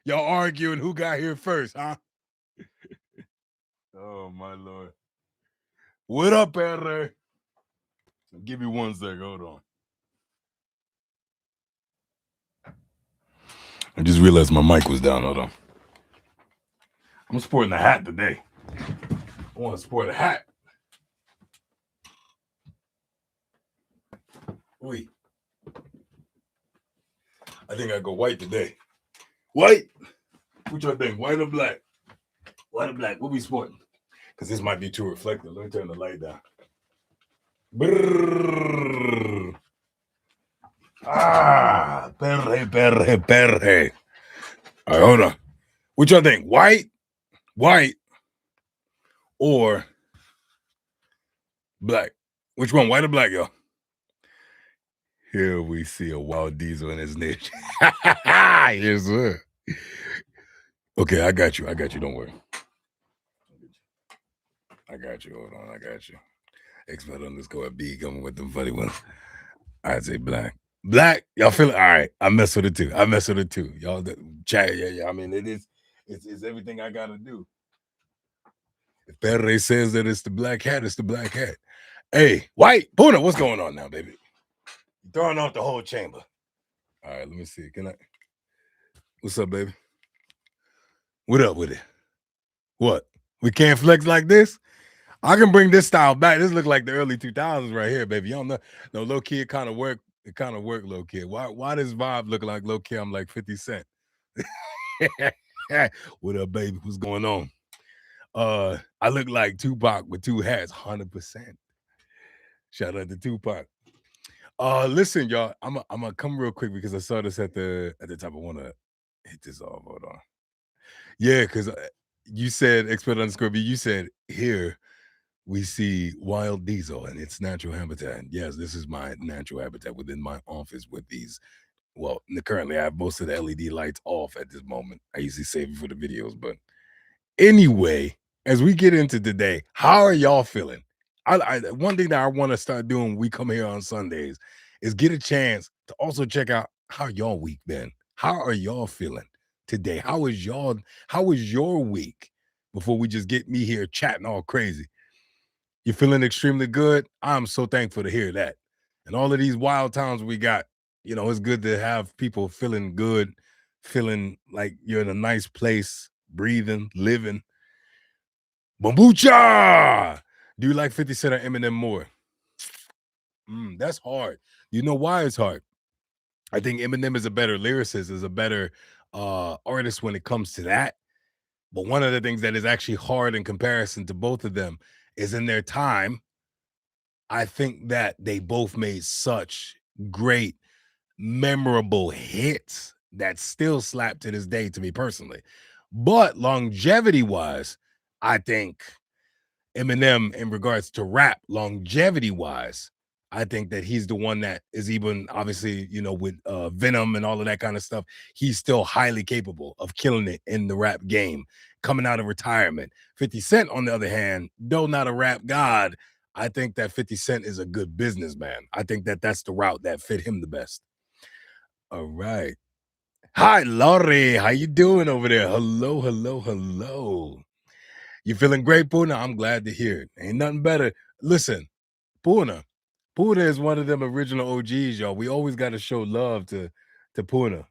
Y'all arguing who got here first, huh? Oh, my Lord. What up, Perre? Give me 1 second. Hold on. I just realized my mic was down. Hold on. I'm sporting a hat today. I want to sport a hat. Wait. I think I go white today. White? What y'all think? White or black? White or black? What we sporting? Because this might be too reflective. Let me turn the light down. Brrr. Perre. All right, hold on. What y'all think? White or black? Which one? White or black, y'all? Here we see a wild diesel in his niche. Yes, sir. Okay, I got you. Don't worry. I got you. Hold on. I got you. X_B coming with them funny ones. I'd say black. Black, y'all feel it? All right. I mess with it too. Y'all chat. Yeah. I mean, it's everything I gotta do. If Perre says that it's the black hat, it's the black hat. Hey, white, Puna, what's going on now, baby? You're throwing off the whole chamber. All right, let me see. Can I? What's up, baby? What up with it? What? We can't flex like this? I can bring this style back. This look like the early 2000s right here, baby. You don't know. No, low key, it kind of work. It kind of work, low key. Why does vibe look like low key? I'm like 50 Cent. What up, baby? What's going on? I look like Tupac with 2 hats, 100%. Shout out to Tupac. Listen, y'all, I'm gonna come real quick because I saw this at the top. I want to hit this off. Hold on. Yeah, because you said _B. You said here we see wild diesel and its natural habitat. Yes, this is my natural habitat within my office with these. Well, currently I have most of the LED lights off at this moment. I usually save it for the videos, but anyway, as we get into today, how are y'all feeling? One thing that I want to start doing when we come here on Sundays is get a chance to also check out how y'all week been. How are y'all feeling today? How was your week before we just get me here chatting all crazy? You feeling extremely good? I'm so thankful to hear that. And all of these wild times we got, it's good to have people feeling good, feeling like you're in a nice place, breathing, living. Bambucha! Do you like 50 Cent or Eminem more? That's hard. You know why it's hard? I think Eminem is a better lyricist, is a better artist when it comes to that. But one of the things that is actually hard in comparison to both of them is in their time, I think that they both made such great, memorable hits that still slap to this day to me personally. But longevity-wise, I think Eminem, in regards to rap, longevity-wise, I think that he's the one that is even, obviously, with Venom and all of that kind of stuff, he's still highly capable of killing it in the rap game, coming out of retirement. 50 Cent, on the other hand, though not a rap god, I think that 50 Cent is a good businessman. I think that that's the route that fit him the best. All right. Hi, Laurie. How you doing over there? Hello. You feeling great, Puna? I'm glad to hear it. Ain't nothing better. Listen, Puna is one of them original OGs, y'all. We always got to show love to Puna.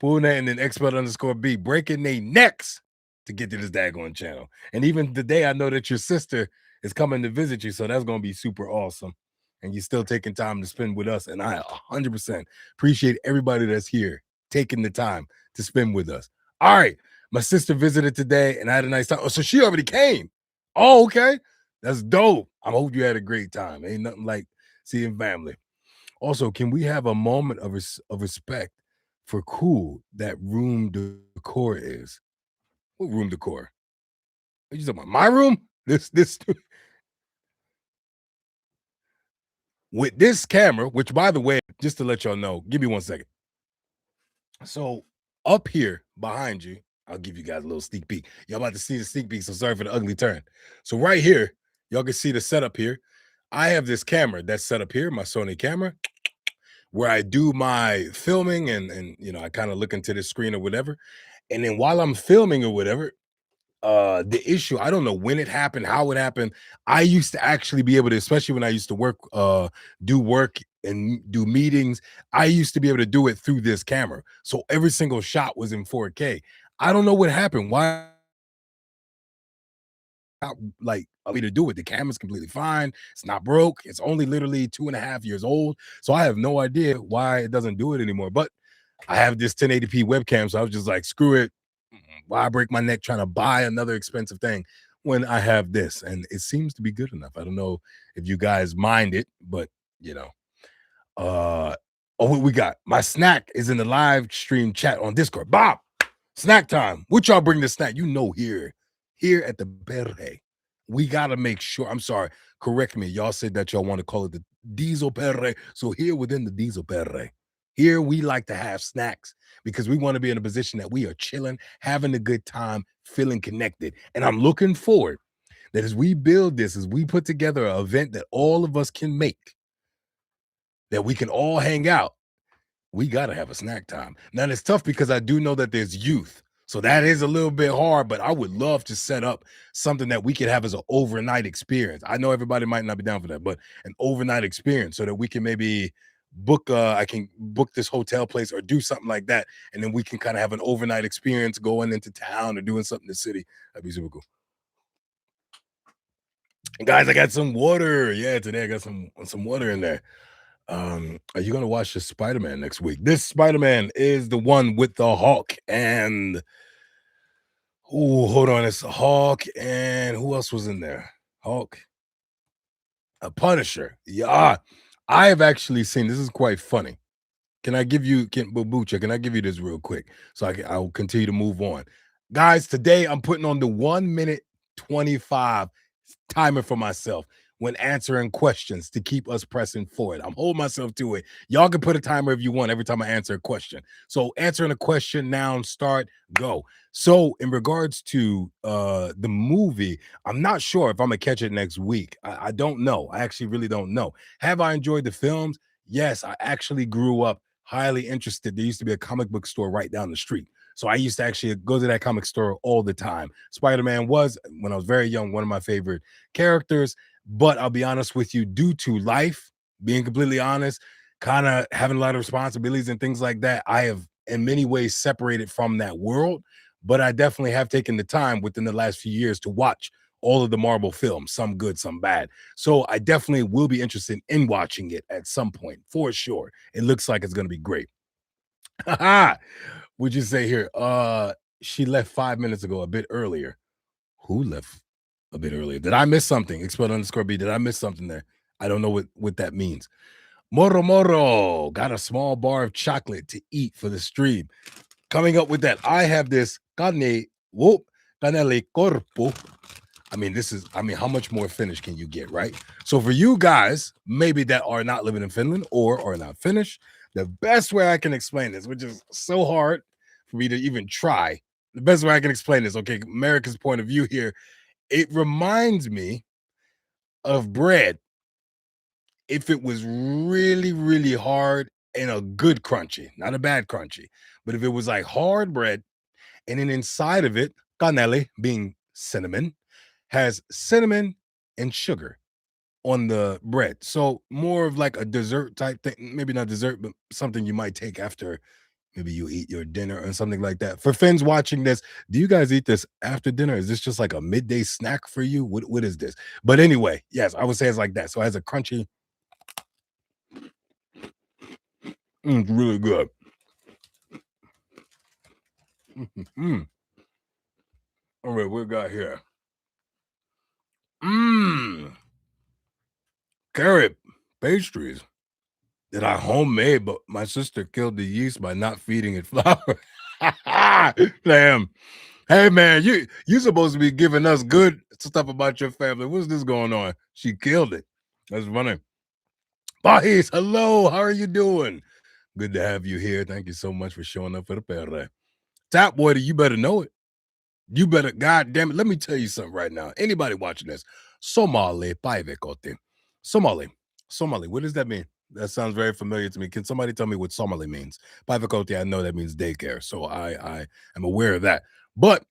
Puna and then _B breaking their necks to get to this daggone channel. And even today, I know that your sister is coming to visit you, so that's going to be super awesome. And you're still taking time to spend with us. And I 100% appreciate everybody that's here taking the time to spend with us. All right. My sister visited today and I had a nice time. Oh, so she already came. Oh, okay. That's dope. I hope you had a great time. Ain't nothing like seeing family. Also, can we have a moment of respect for cool that room decor is? What room decor? Are you talking about my room? This with this camera, which by the way, just to let y'all know, give me 1 second. So up here behind you, I'll give you guys a little sneak peek. Y'all about to see the sneak peek, so sorry for the ugly turn. So right here, y'all can see the setup here. I have this camera that's set up here, my Sony camera. where I do my filming and I kind of look into the screen or whatever. And then while I'm filming or whatever, the issue, I don't know when it happened, how it happened. I used to actually be able to, especially when I used to do work and do meetings, I used to be able to do it through this camera. So every single shot was in 4K. I don't know what happened. Why like a way to do it. The camera's completely fine. It's not broke. It's only literally 2.5 years old. So I have no idea why it doesn't do it anymore. But I have this 1080p webcam. So I was just like, screw it. Why break my neck trying to buy another expensive thing when I have this? And it seems to be good enough. I don't know if you guys mind it, but you know, uh oh, what we got? My snack is in the live stream chat on Discord. Bob, snack time. What y'all bring the snack? Here at the Perre, we gotta make sure. I'm sorry, correct me. Y'all said that y'all want to call it the Diesel Perre. So here within the Diesel Perre, here we like to have snacks because we want to be in a position that we are chilling, having a good time, feeling connected. And I'm looking forward that as we build this, as we put together an event that all of us can make, that we can all hang out, we got to have a snack time. Now it's tough because I do know that there's youth. So that is a little bit hard, but I would love to set up something that we could have as an overnight experience. I know everybody might not be down for that, but an overnight experience so that we can maybe I can book this hotel place or do something like that. And then we can kind of have an overnight experience going into town or doing something in the city. That'd be super cool. And guys, I got some water. Yeah, today I got some water in there. Are you gonna watch the Spider-Man next week? This Spider-Man is the one with the Hawk and hold on, it's a Hawk and who else was in there? Hawk, a Punisher. Yeah, I have actually seen this is quite funny. Can I give you Babucha, can I give you this real quick so I'll continue to move on. Guys, today I'm putting on the 1 minute 25 timer for myself when answering questions to keep us pressing forward. I'm holding myself to it. Y'all can put a timer if you want every time I answer a question. So answering a question, noun, start, go. So in regards to the movie, I'm not sure if I'm gonna catch it next week. I don't know. I actually really don't know. Have I enjoyed the films? Yes, I actually grew up highly interested. There used to be a comic book store right down the street. So I used to actually go to that comic store all the time. Spider-Man was, when I was very young, one of my favorite characters. But I'll be honest with you, due to life, being completely honest, kind of having a lot of responsibilities and things like that, I have in many ways separated from that world. But I definitely have taken the time within the last few years to watch all of the Marvel films, some good, some bad. So I definitely will be interested in watching it at some point for sure. It looks like it's going to be great. Would you say here? She left 5 minutes ago, a bit earlier. Who left a bit earlier? Did I miss something? Explode underscore B. Did I miss something there? I don't know what that means. Moro Moro got a small bar of chocolate to eat for the stream. Coming up with that, I have this canele corpo. How much more Finnish can you get, right? So for you guys, maybe that are not living in Finland or are not Finnish, the best way I can explain this, which is so hard for me to even try, the best way I can explain this, okay, America's point of view here, it reminds me of bread if it was really, really hard and a good crunchy, not a bad crunchy, but if it was like hard bread and then inside of it, canele being cinnamon, has cinnamon and sugar on the bread. So more of like a dessert type thing, maybe not dessert, but something you might take after maybe you eat your dinner or something like that. For Finns watching this, do you guys eat this after dinner? Is this just like a midday snack for you? What is this? But anyway, yes, I would say it's like that. So it has a crunchy, really good. Mm. All right, what we got here? Mmm, carrot pastries that I homemade, but my sister killed the yeast by not feeding it flour. Damn. Hey man, you supposed to be giving us good stuff about your family. What's this going on? She killed it. That's funny. Bahis, hello. How are you doing? Good to have you here. Thank you so much for showing up for the party. Top boy, you better know it. You better, God damn it. Let me tell you something right now. Anybody watching this, Somali, Paivekote. Somali. Somali. What does that mean? That sounds very familiar to me. Can somebody tell me what Somali means? Paikakote, I know that means daycare, so I am aware of that. But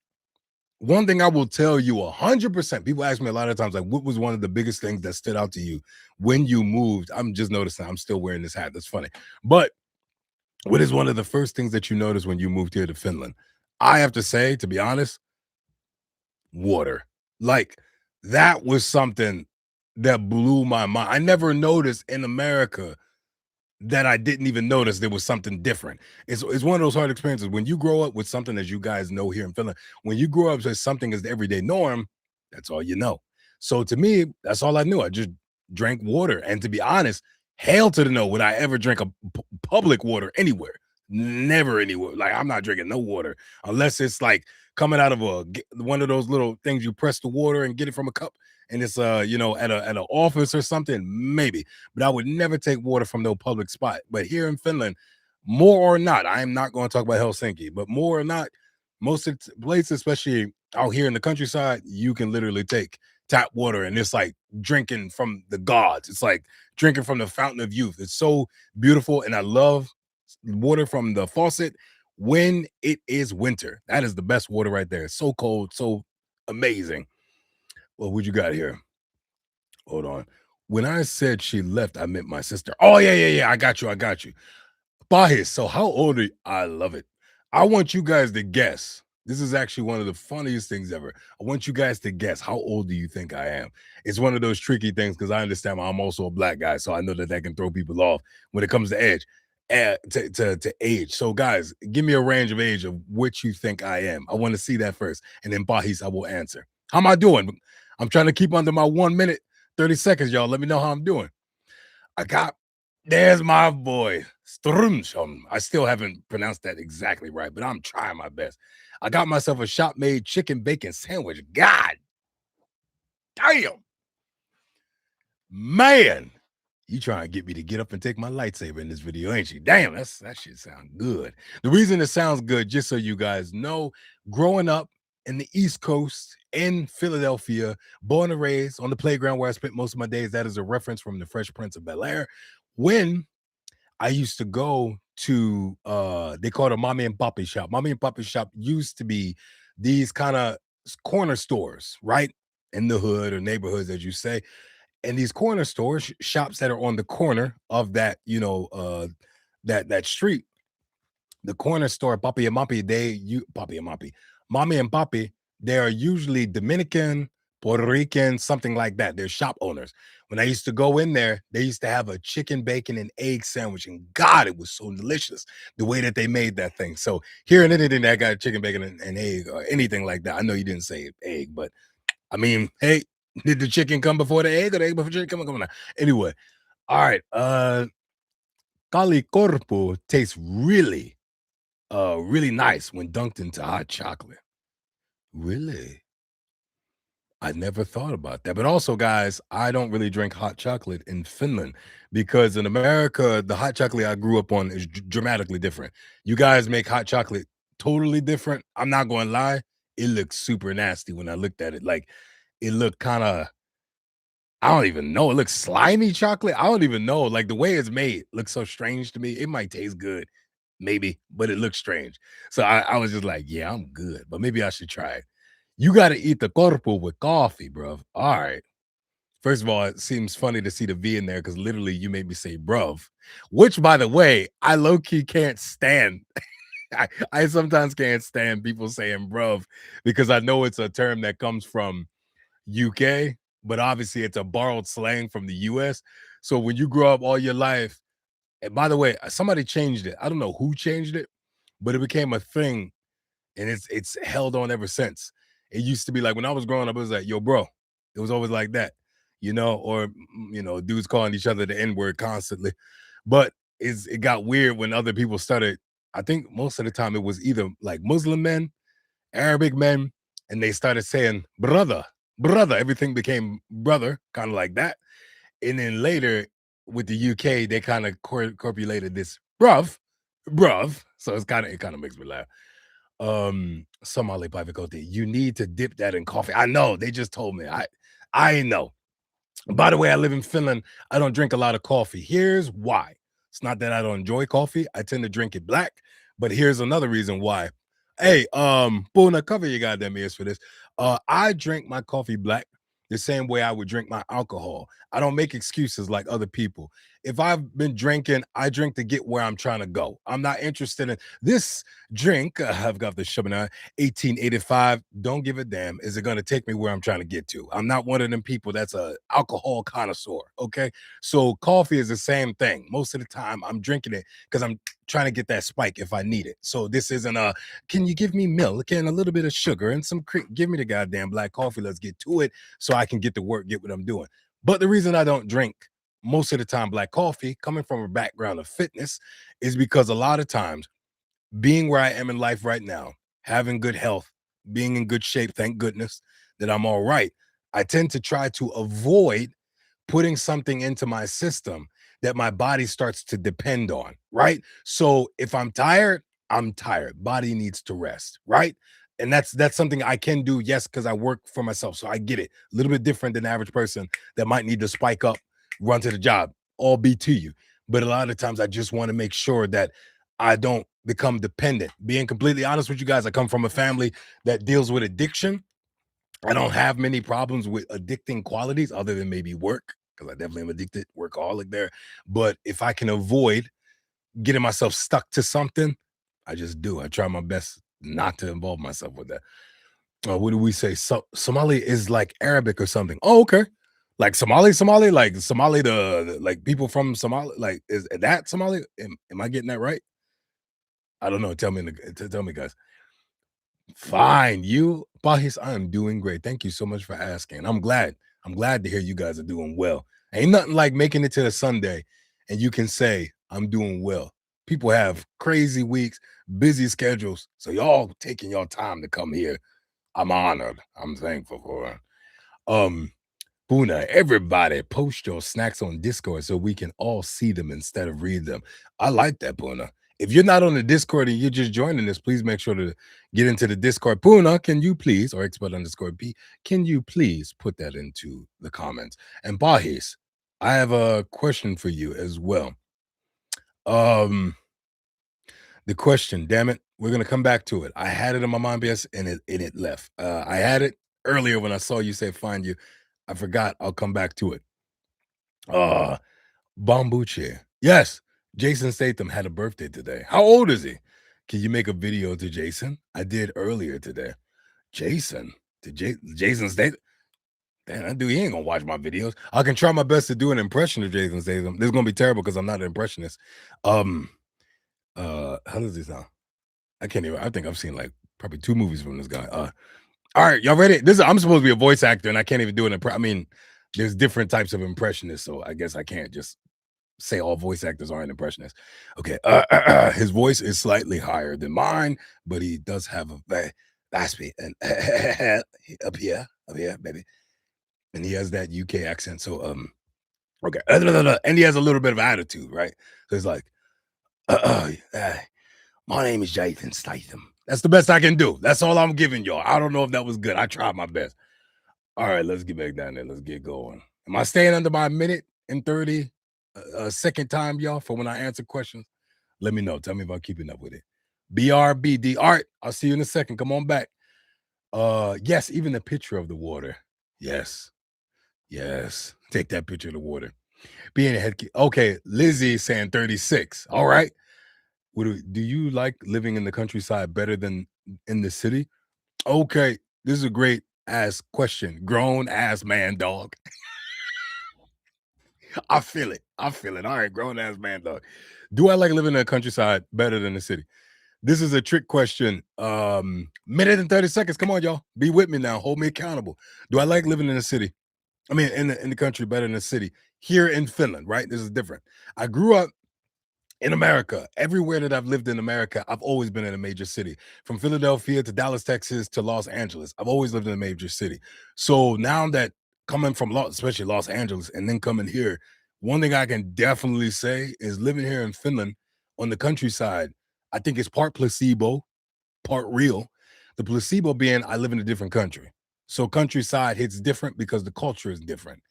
one thing I will tell you 100%, people ask me a lot of times, like, what was one of the biggest things that stood out to you when you moved? I'm just noticing I'm still wearing this hat. That's funny. But what is one of the first things that you noticed when you moved here to Finland? I have to say, to be honest, water. Like, that was something that blew my mind. I never noticed in America that I didn't even notice there was something different. It's one of those hard experiences when you grow up with something, as you guys know here in Finland. When you grow up with something as the everyday norm, that's all you know. So to me, that's all I knew. I just drank water, and to be honest, hail to the no would I ever drink a public water anywhere. Never anywhere. Like, I'm not drinking no water unless it's like coming out of one of those little things you press the water and get it from a cup, and it's at an office or something, maybe. But I would never take water from no public spot. But here in Finland, more or not, I am not going to talk about Helsinki, but more or not, most of the places, especially out here in the countryside, you can literally take tap water, and it's like drinking from the gods. It's like drinking from the fountain of youth. It's so beautiful, and I love water from the faucet when it is winter. That is the best water right there. It's so cold, so amazing. Well, what you got here? Hold on. When I said she left, I meant my sister. Oh, yeah, yeah, yeah. I got you. I got you. Bahis, so how old are you? I love it. I want you guys to guess. This is actually one of the funniest things ever. I want you guys to guess, how old do you think I am? It's one of those tricky things because I understand I'm also a black guy, so I know that can throw people off when it comes to age. To age. So, guys, give me a range of age of which you think I am. I want to see that first, and then Bahis, I will answer. How am I doing? I'm trying to keep under my 1 minute 30 seconds, y'all. Let me know how I'm doing. I got there's my boy Strumshom. I still haven't pronounced that exactly right, but I'm trying my best. I got myself a shop made chicken bacon sandwich. God damn, man. You trying to get me to get up and take my lightsaber in this video, ain't you? Damn, that shit sound good. The reason it sounds good, just so you guys know, growing up in the East Coast in Philadelphia, born and raised on the playground where I spent most of my days. That is a reference from the Fresh Prince of Bel-Air. When I used to go to they call it a mommy and poppy shop. Mommy and poppy shop used to be these kind of corner stores, right? In the hood or neighborhoods, as you say. And these corner stores, shops that are on the corner of that, that street, the corner store, Papi and Mapi, Papi and Mapi, Mommy and Papi, they are usually Dominican, Puerto Rican, something like that. They're shop owners. When I used to go in there, they used to have a chicken, bacon, and egg sandwich. And God, it was so delicious the way that they made that thing. So hearing anything that got chicken, bacon, and egg or anything like that, I know you didn't say egg, but I mean, hey, did the chicken come before the egg or the egg before the chicken? Come on. Anyway, all right. Kali Corpo tastes really nice when dunked into hot chocolate. Really? I never thought about that. But also, guys, I don't really drink hot chocolate in Finland because in America, the hot chocolate I grew up on is dramatically different. You guys make hot chocolate totally different. I'm not going to lie. It looks super nasty when I looked at it. Like, it looked kind of, I don't even know. It looks slimy chocolate. I don't even know. Like, the way it's made looks so strange to me. It might taste good, maybe, but it looks strange. So I was just like, yeah, I'm good, but maybe I should try it. You got to eat the corpo with coffee, bro. All right. First of all, it seems funny to see the V in there because literally you made me say bruv, which, by the way, I low key can't stand. I sometimes can't stand people saying bruv because I know it's a term that comes from UK, but obviously it's a borrowed slang from the US. So when you grow up all your life, and by the way, somebody changed it. I don't know who changed it, but it became a thing and it's held on ever since. It used to be like when I was growing up, it was like, yo, bro. It was always like that, or dudes calling each other the N-word constantly. But it got weird when other people started. I think most of the time it was either like Muslim men, Arabic men, and they started saying brother, brother. Everything became brother, kind of like that. And then later with the UK, they kind of corpulated this bruv, bruv. So it kind of makes me laugh. Somali Pavicote, you need to dip that in coffee. I know they just told me. I know. By the way, I live in Finland. I don't drink a lot of coffee. Here's why. It's not that I don't enjoy coffee. I tend to drink it black, but here's another reason why. Hey, Puna, cover your goddamn ears for this. I drink my coffee black the same way I would drink my alcohol. I don't make excuses like other people. If I've been drinking, I drink to get where I'm trying to go. I'm not interested in this drink. I've got the Chaminade 1885. Don't give a damn. Is it going to take me where I'm trying to get to? I'm not one of them people that's a alcohol connoisseur. Okay. So coffee is the same thing. Most of the time I'm drinking it because I'm trying to get that spike if I need it. So this isn't can you give me milk and a little bit of sugar and some cream? Give me the goddamn black coffee. Let's get to it so I can get to work, get what I'm doing. But the reason I don't drink most of the time black coffee, coming from a background of fitness, is because a lot of times being where I am in life right now, having good health, being in good shape, thank goodness that I'm all right. I tend to try to avoid putting something into my system that my body starts to depend on, right? So if I'm tired, I'm tired. Body needs to rest, right? And that's something I can do, yes, because I work for myself. So I get it. A little bit different than the average person that might need to spike up, run to the job, all be to you. But a lot of times I just want to make sure that I don't become dependent. Being completely honest with you guys, I come from a family that deals with addiction. I don't have many problems with addicting qualities other than maybe work, because I definitely am addicted, workaholic there. But if I can avoid getting myself stuck to something, I just do. I try my best not to involve myself with that. What do we say? Somali is like Arabic or something. Oh, okay. Like Somali, like Somali, like people from Somali, like is that Somali? Am I getting that right? I don't know. Tell me, tell me, guys. Fine. You, Bahis, I am doing great. Thank you so much for asking. I'm glad. I'm glad to hear you guys are doing well. Ain't nothing like making it to a Sunday and you can say, I'm doing well. People have crazy weeks, busy schedules. So y'all taking your time to come here. I'm honored. I'm thankful for it. Um, Buna, everybody post your snacks on Discord so we can all see them instead of read them. I like that, Buna. If you're not on the Discord and you're just joining us, please make sure to get into the Discord. Puna, can you please, or expert underscore B, can you please put that into the comments? And Bahis, I have a question for you as well. The question, damn it, we're gonna come back to it. I had it in my mind, yes, and it left. I had it earlier when I saw you say find you. I forgot. I'll come back to it. Uh Bamboo chair. Yes, Jason Statham had a birthday today. How old is he? Can you make a video to Jason? I did earlier today. Jason to Jason Statham. Damn, that dude, he ain't gonna watch my videos. I can try my best to do an impression of Jason Statham. This is gonna be terrible because I'm not an impressionist. Um, how does this sound? I can't even. I think I've seen like probably 2 movies from this guy. All right, y'all ready? I'm supposed to be a voice actor, and I can't even do an I mean, there's different types of impressionists, so I guess I can't just say all voice actors aren't impressionists. Okay, his voice is slightly higher than mine, but he does have a very raspy and up here, baby, and he has that UK accent. So, okay, and he has a little bit of attitude, right? So it's like, uh, uh, my name is Jason Statham. That's the best I can do. That's all I'm giving y'all. I don't know if that was good. I tried my best. All right, let's get back down there. Let's get going. Am I staying under my minute and 30 second time, y'all, for when I answer questions? Let me know. Tell me if I'm keeping up with it. BRBD. All right, I'll see you in a second. Come on back. Yes, even the picture of the water. Yes. Yes. Take that picture of the water. Being a head kid. Okay, Lizzie saying 36. All right. Do you like living in the countryside better than in the city? Okay, this is a great ass question. Grown ass man dog. I feel it. I feel it. All right, grown ass man dog. Do I like living in the countryside better than the city? This is a trick question. Minute and 30 seconds. Come on, y'all. Be with me now. Hold me accountable. Do I like living in the city? I mean, in the country better than the city. Here in Finland, right? This is different. I grew up in America. Everywhere that I've lived in America, I've always been in a major city. From Philadelphia to Dallas, Texas to Los Angeles. I've always lived in a major city. So now that coming from especially Los Angeles and then coming here, one thing I can definitely say is living here in Finland on the countryside, I think it's part placebo, part real. The placebo being I live in a different country. So countryside hits different because the culture is different.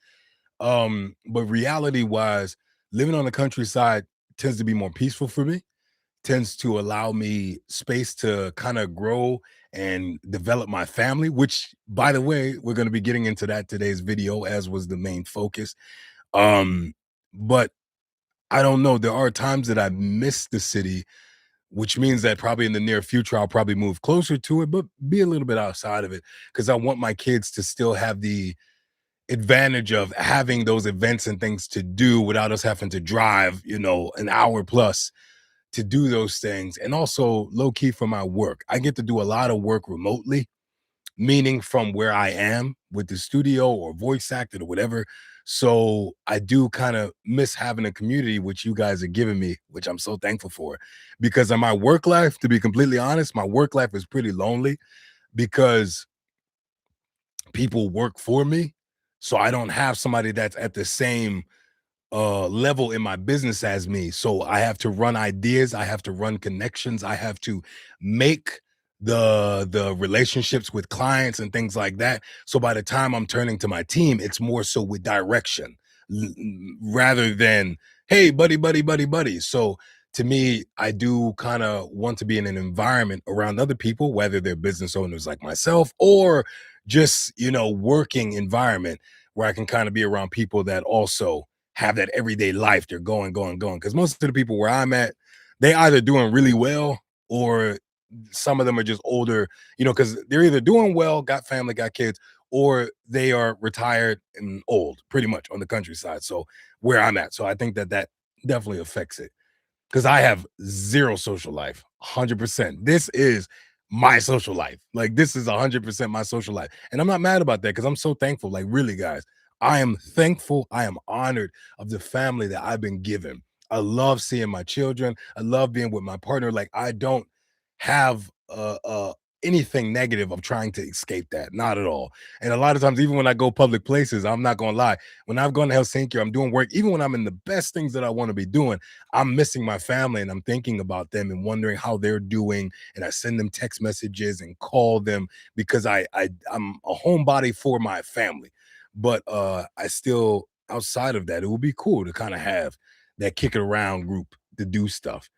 But reality wise, living on the countryside tends to be more peaceful for me, tends to allow me space to kind of grow and develop my family, which by the way, we're going to be getting into that today's video, as was the main focus. But I don't know. There are times that I miss the city, which means that probably in the near future, I'll probably move closer to it, but be a little bit outside of it because I want my kids to still have the advantage of having those events and things to do without us having to drive, an hour plus to do those things. And also, low key for my work, I get to do a lot of work remotely, meaning from where I am with the studio or voice acted or whatever. So I do kind of miss having a community, which you guys are giving me, which I'm so thankful for. Because in my work life, to be completely honest, my work life is pretty lonely because people work for me. So I don't have somebody that's at the same level in my business as me. So I have to run ideas, I have to run connections, I have to make the relationships with clients and things like that. So by the time I'm turning to my team, it's more so with direction rather than hey buddy buddy buddy buddy. So to me, I do kind of want to be in an environment around other people, whether they're business owners like myself or just working environment where I can kind of be around people that also have that everyday life. They're going, going, going. Because most of the people where I'm at, they either doing really well or some of them are just older, because they're either doing well, got family, got kids, or they are retired and old, pretty much on the countryside. So where I'm at. So I think that that definitely affects it because I have zero social life, 100%. This is my social life. Like, this is 100% my social life. And I'm not mad about that because I'm so thankful. Like, really, guys, I am thankful. I am honored of the family that I've been given. I love seeing my children. I love being with my partner. Like, I don't have anything negative of trying to escape that. Not at all. And a lot of times, even when I go public places, I'm not going to lie. When I've gone to Helsinki, I'm doing work, even when I'm in the best things that I want to be doing, I'm missing my family and I'm thinking about them and wondering how they're doing. And I send them text messages and call them because I'm a homebody for my family. But I still outside of that, it would be cool to kind of have that kick it around group to do stuff.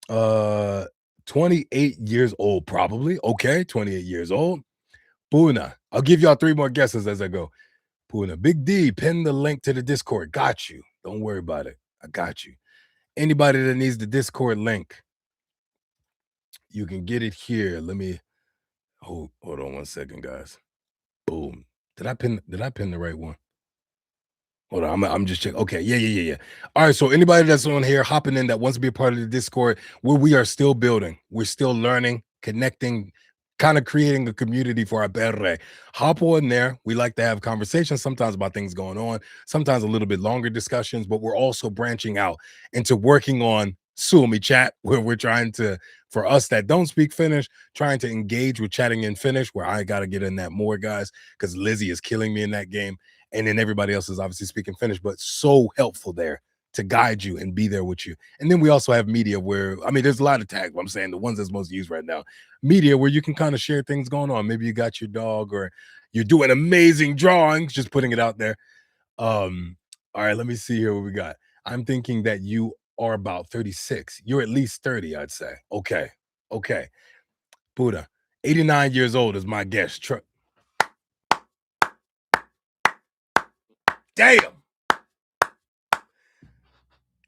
Uh 28 years old, probably. Okay, 28 years old. Puna. I'll give y'all three more guesses as I go. Puna. Big D, pin the link to the Discord. Got you. Don't worry about it. I got you. Anybody that needs the Discord link, you can get it here. Let me hold on one second, guys. Boom. Did I pin the right one? Hold on, I'm just checking. Okay, yeah. All right, so anybody that's on here hopping in that wants to be a part of the Discord, where we are still building, we're still learning, connecting, kind of creating a community for our perre. Hop on there. We like to have conversations sometimes about things going on, sometimes a little bit longer discussions, but we're also branching out into working on Suomi chat, where we're trying to, for us that don't speak Finnish, trying to engage with chatting in Finnish, where I got to get in that more, guys, because Lizzie is killing me in that game and then everybody else is obviously speaking Finnish, but so helpful there to guide you and be there with you. And then we also have media where, I mean, there's a lot of tags, but I'm saying the ones that's most used right now, media where you can kind of share things going on. Maybe you got your dog or you're doing amazing drawings, just putting it out there. All right, let me see here what we got. I'm thinking that you are about 36. You're at least 30, I'd say. Okay. Buddha, 89 years old is my guess. Damn.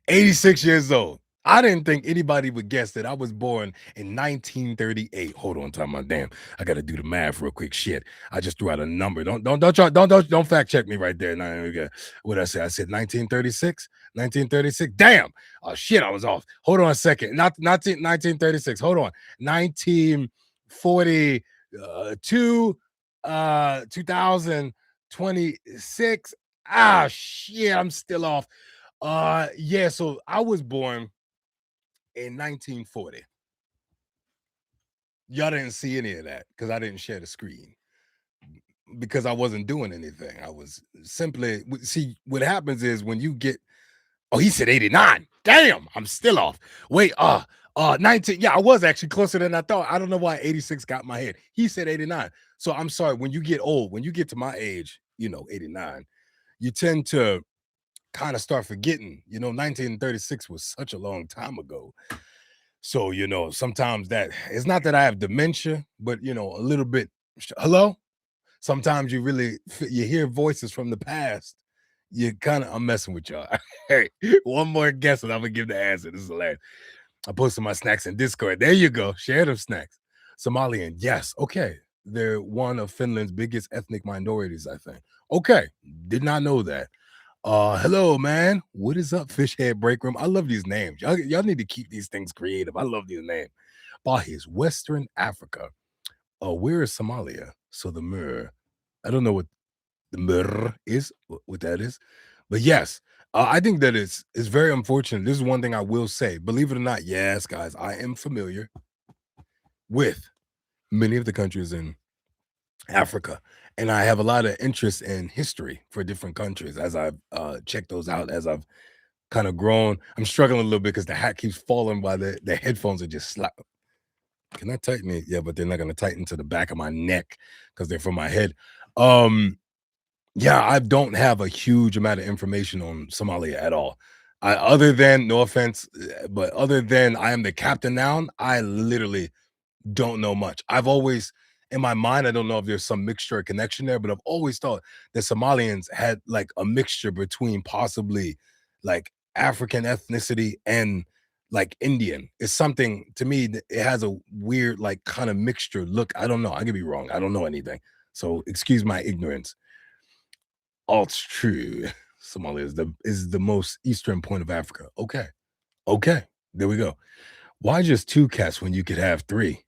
86 years old. I didn't think anybody would guess that I was born in 1938. Hold on, time out. Damn, I got to do the math real quick. Shit, I just threw out a number. Don't fact check me right there. What did I say? I said 1936. 1936. Damn. Oh shit, I was off. Hold on a second. Not 1936. Hold on. 1942. 2026. Ah shit, I'm still off. Yeah, so I was born in 1940. Y'all didn't see any of that because I didn't share the screen because I wasn't doing anything. I was simply see what happens is when you get he said 89. Damn, I'm still off. Wait, 19. Yeah, I was actually closer than I thought. I don't know why 86 got my head. He said 89. So I'm sorry, when you get old, when you get to my age, 89, you tend to kind of start forgetting. 1936 was such a long time ago. So, sometimes that it's not that I have dementia, but a little bit. Hello? Sometimes you hear voices from the past. I'm messing with y'all. Hey, one more guess and I'm gonna give the answer. This is hilarious. I posted my snacks in Discord. There you go. Share them snacks. Somalian, yes. Okay. They're one of Finland's biggest ethnic minorities, I think. Okay. Did not know that. Hello, man. What is up, Fish Head Break Room? I love these names. Y'all need to keep these things creative. I love these names. Bahis, Western Africa. Where is Somalia? So the Mur. I don't know what the Mur is, what that is. But yes, I think that it's very unfortunate. This is one thing I will say. Believe it or not, yes, guys, I am familiar with many of the countries in Africa, and I have a lot of interest in history for different countries as I've checked those out as I've kind of grown. I'm struggling a little bit because the hat keeps falling while the headphones are just slap. Can I tighten it? Yeah, but they're not going to tighten to the back of my neck because they're from my head. Um, Yeah, I don't have a huge amount of information on Somalia at all. Other than, no offense, but other than I am the captain now, I literally don't know much. I've always, in my mind, I don't know if there's some mixture or connection there, but I've always thought that Somalians had like a mixture between possibly like African ethnicity and like Indian. It's something to me that it has a weird, like kind of mixture look. I don't know. I could be wrong. I don't know anything. So excuse my ignorance. Alt's true. Somalia is the most eastern point of Africa. Okay. Okay. There we go. Why just two cats when you could have three?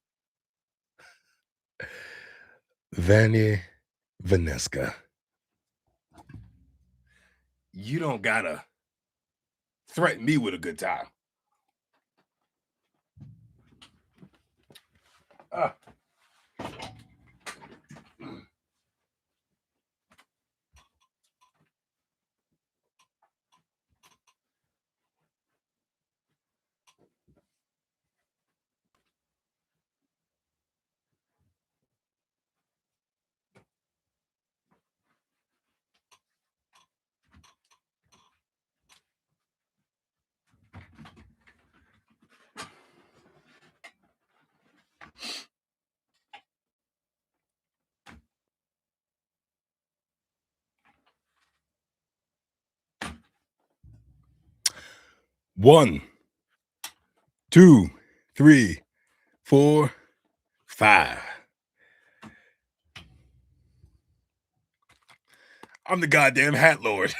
Vanny Vanesca. You don't gotta threaten me with a good time. Ah. One, two, three, four, five. I'm the goddamn hat lord.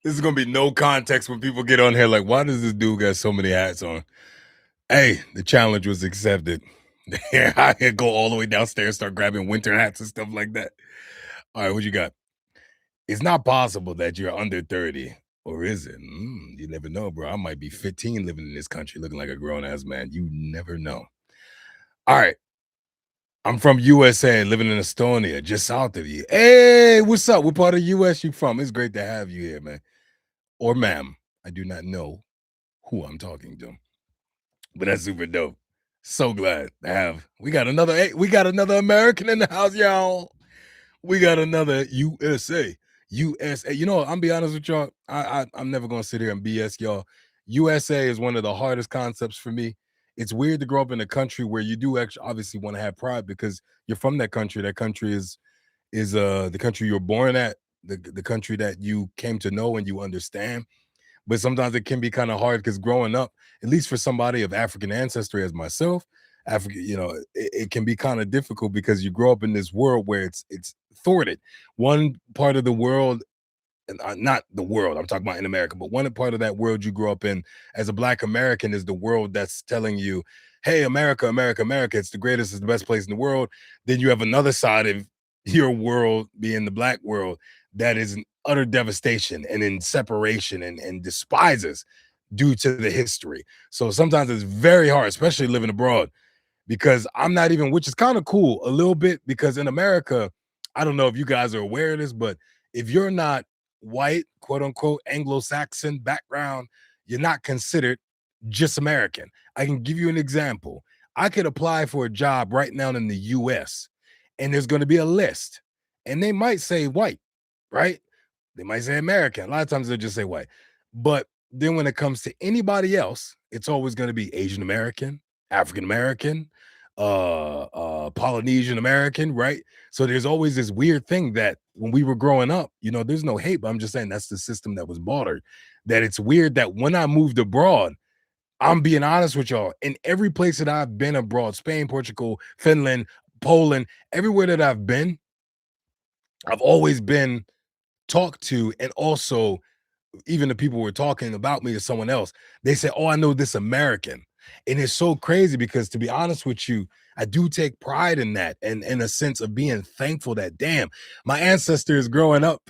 This is gonna be no context when people get on here like, why does this dude got so many hats on? Hey, the challenge was accepted. Yeah, I could go all the way downstairs, start grabbing winter hats and stuff like that. All right, what you got? It's not possible that you're under 30, or is it? You never know, bro. I might be 15 living in this country looking like a grown ass man. You never know. All right. I'm from USA, living in Estonia, just south of you. Hey, what's up? What part of US you from? It's great to have you here, man. Or ma'am. I do not know who I'm talking to, but that's super dope. So glad to have. We got another American in the house, y'all. We got another USA. USA. I'm be honest with y'all. I'm never gonna sit here and BS y'all. USA is one of the hardest concepts for me. It's weird to grow up in a country where you do actually obviously want to have pride because you're from that country. That country is the country you're born at, the country that you came to know and you understand. But sometimes it can be kind of hard because growing up, at least for somebody of African ancestry as myself, Africa, it can be kind of difficult because you grow up in this world where it's thwarted. One part of the world, and not the world, I'm talking about in America, but one part of that world you grow up in as a Black American is the world that's telling you, hey, America, America, America, it's the greatest, it's the best place in the world. Then you have another side of your world being the Black world that is in utter devastation and in separation and despises due to the history. So sometimes it's very hard, especially living abroad, because I'm not even, which is kind of cool a little bit, because in America, I don't know if you guys are aware of this, but if you're not white, quote unquote, Anglo-Saxon background, you're not considered just American. I can give you an example. I could apply for a job right now in the US, and there's going to be a list, and they might say white, right? They might say American. A lot of times they'll just say white. But then when it comes to anybody else, it's always going to be Asian American, African American, Polynesian American, right? So there's always this weird thing that when we were growing up, there's no hate, but I'm just saying that's the system that was bartered. That it's weird that when I moved abroad, I'm being honest with y'all, in every place that I've been abroad, Spain, Portugal, Finland, Poland, everywhere that I've been, I've always been talked to, and also even the people who were talking about me to someone else, they say, "Oh, I know this American." And it's so crazy because, to be honest with you, I do take pride in that, and in a sense of being thankful that, damn, my ancestors growing up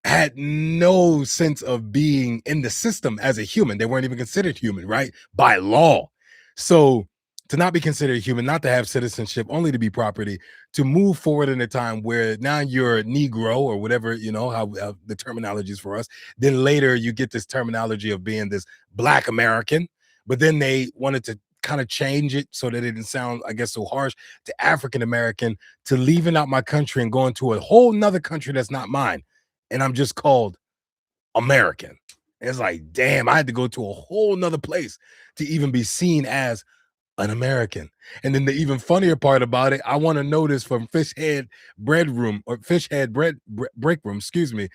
had no sense of being in the system as a human. They weren't even considered human, right? By law. So to not be considered human, not to have citizenship, only to be property, to move forward in a time where now you're a Negro or whatever, how the terminology is for us. Then later you get this terminology of being this Black American, but then they wanted to kind of change it so that it didn't sound, I guess, so harsh, to African American, to leaving out my country and going to a whole nother country that's not mine, and I'm just called American. It's like, damn, I had to go to a whole nother place to even be seen as an American. And then the even funnier part about it, I want to know this from Fish Head Bread Room or Fish Head Break Room, excuse me.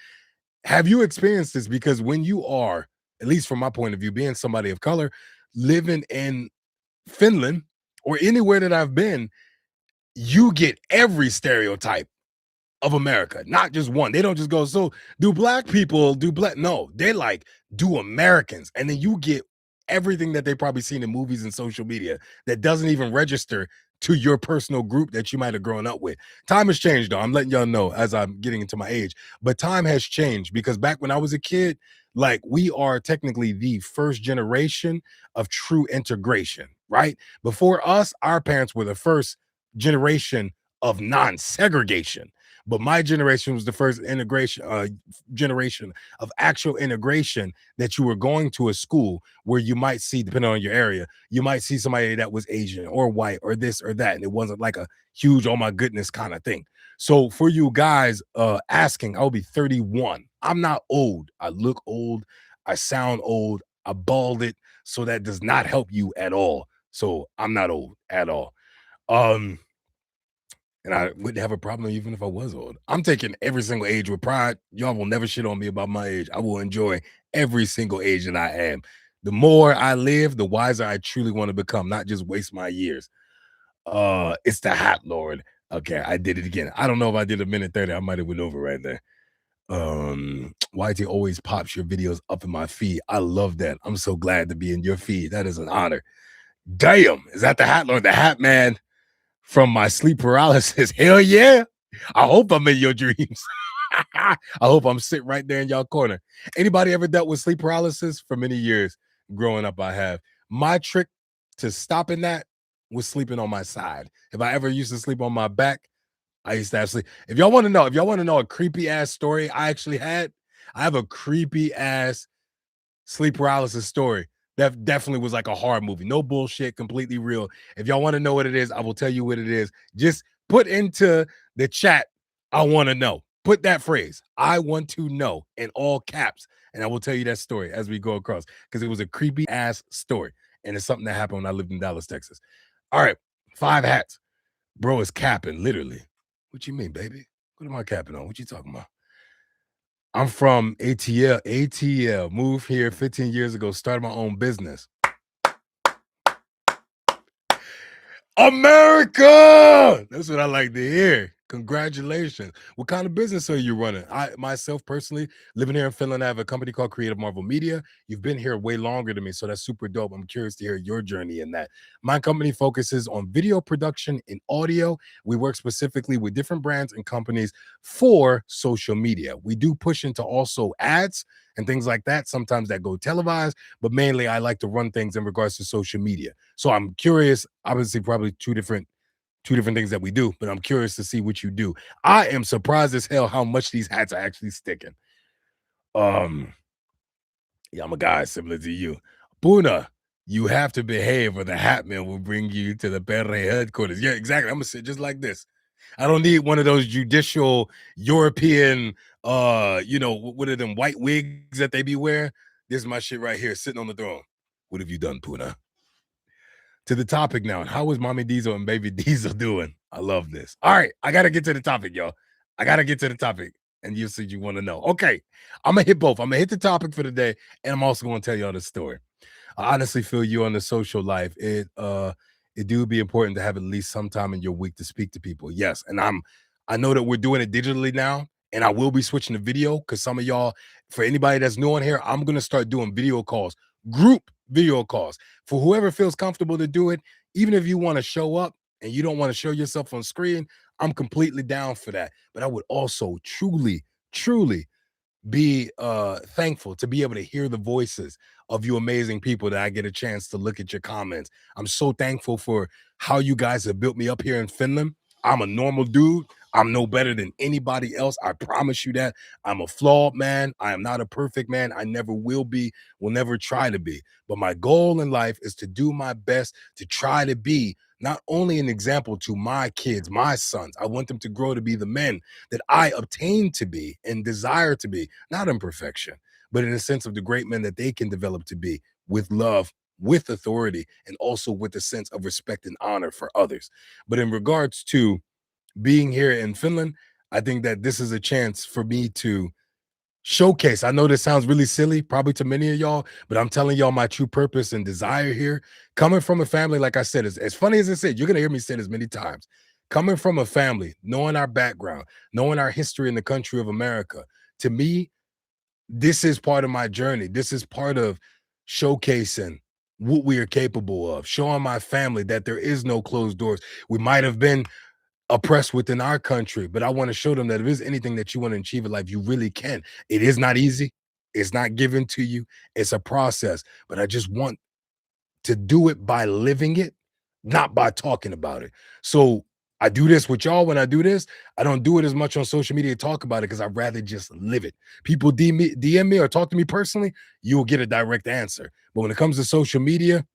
Have you experienced this? Because when you are, at least from my point of view, being somebody of color, living in Finland or anywhere that I've been, you get every stereotype of America, not just one. They don't just go, so do black people do black? No, they like, do Americans. And then you get everything that they probably seen in movies and social media that doesn't even register to your personal group that you might have grown up with. Time has changed, though. I'm letting y'all know as I'm getting into my age, but time has changed because back when I was a kid, like, we are technically the first generation of true integration, right? Before us, our parents were the first generation of non-segregation, but my generation was the first generation of actual integration, that you were going to a school where you might see, depending on your area, you might see somebody that was Asian or white or this or that, and it wasn't like a huge, oh my goodness kind of thing. So for you guys asking, I'll be 31. I'm not old. I look old. I sound old. I balded, so that does not help you at all. So I'm not old at all. Um, and I wouldn't have a problem even if I was old. I'm taking every single age with pride. Y'all will never shit on me about my age. I will enjoy every single age that I am. The more I live, the wiser I truly want to become, not just waste my years. It's the Hat Lord. Okay, I did it again. I don't know if I did a minute 30. I might have went over right there. YT always pops your videos up in my feed. I love that. I'm so glad to be in your feed. That is an honor. Damn, is that the Hat Lord? The Hat Man from my sleep paralysis. Hell yeah. I hope I'm in your dreams. I hope I'm sitting right there in y'all corner. Anybody ever dealt with sleep paralysis? For many years growing up, I have. My trick to stopping that was sleeping on my side. If I ever used to sleep on my back, I used to have sleep. If y'all want to know a creepy ass story I actually had, I have a creepy ass sleep paralysis story that definitely was like a horror movie. No bullshit, completely real. If y'all want to know what it is, I will tell you what it is. Just put into the chat, I want to know. Put that phrase, I want to know, in all caps, and I will tell you that story as we go across, because it was a creepy ass story, and it's something that happened when I lived in Dallas, Texas. All right, 5 hats. Bro is capping, literally. What you mean, baby? What am I capping on? What you talking about? I'm from ATL, moved here 15 years ago, started my own business. America! That's what I like to hear. Congratulations. What kind of business are you running? I myself personally, living here in Finland, I have a company called Creative Marvel Media. You've been here way longer than me, so that's super dope. I'm curious to hear your journey in that. My company focuses on video production and audio. We work specifically with different brands and companies for social media. We do push into also ads and things like that. Sometimes that go televised, but mainly I like to run things in regards to social media. So I'm curious, obviously probably two different things that we do, but I'm curious to see what you do. I am surprised as hell how much these hats are actually sticking. Um, yeah, I'm a guy similar to you. Puna, you have to behave or the Hat Man will bring you to the Perre headquarters. Yeah, exactly. I'm gonna sit just like this. I don't need one of those judicial European, what are them white wigs that they be wearing? This is my shit right here, sitting on the throne. What have you done, Puna? To the topic now. How is Mommy Diesel and Baby Diesel doing? I love this. All right, I gotta get to the topic, y'all. I gotta get to the topic, and you said you want to know. Okay, I'm gonna hit both. I'm gonna hit the topic for the day, and I'm also gonna tell y'all the story. I honestly feel you on the social life. It do be important to have at least some time in your week to speak to people. Yes, and I know that we're doing it digitally now, and I will be switching to video because some of y'all, for anybody that's new on here, I'm gonna start doing video calls, group video calls for whoever feels comfortable to do it. Even if you want to show up and you don't want to show yourself on screen, I'm completely down for that. But I would also truly be thankful to be able to hear the voices of you amazing people that I get a chance to look at your comments. I'm so thankful for how you guys have built me up here in Finland. I'm a normal dude. I'm no better than anybody else. I promise you that. I'm a flawed man. I am not a perfect man. I never will be, will never try to be. But my goal in life is to do my best to try to be not only an example to my kids, my sons. I want them to grow to be the men that I obtain to be and desire to be, not in perfection, but in a sense of the great men that they can develop to be with love, with authority, and also with a sense of respect and honor for others. But in regards to being here in Finland, I think that this is a chance for me to showcase. I know this sounds really silly, probably to many of y'all, but I'm telling y'all my true purpose and desire here. Coming from a family, like I said, as funny as I said, you're gonna hear me say this many times. Coming from a family, knowing our background, knowing our history in the country of America, to me, this is part of my journey. This is part of showcasing what we are capable of, showing my family that there is no closed doors. We might have been oppressed within our country, but I want to show them that if there's anything that you want to achieve in life, you really can. It is not easy. It's not given to you. It's a process, but I just want to do it by living it, not by talking about it. So I do this with y'all. When I do this, I don't do it as much on social media, talk about it, because I'd rather just live it. People DM me or talk to me personally, you will get a direct answer. But when it comes to social media,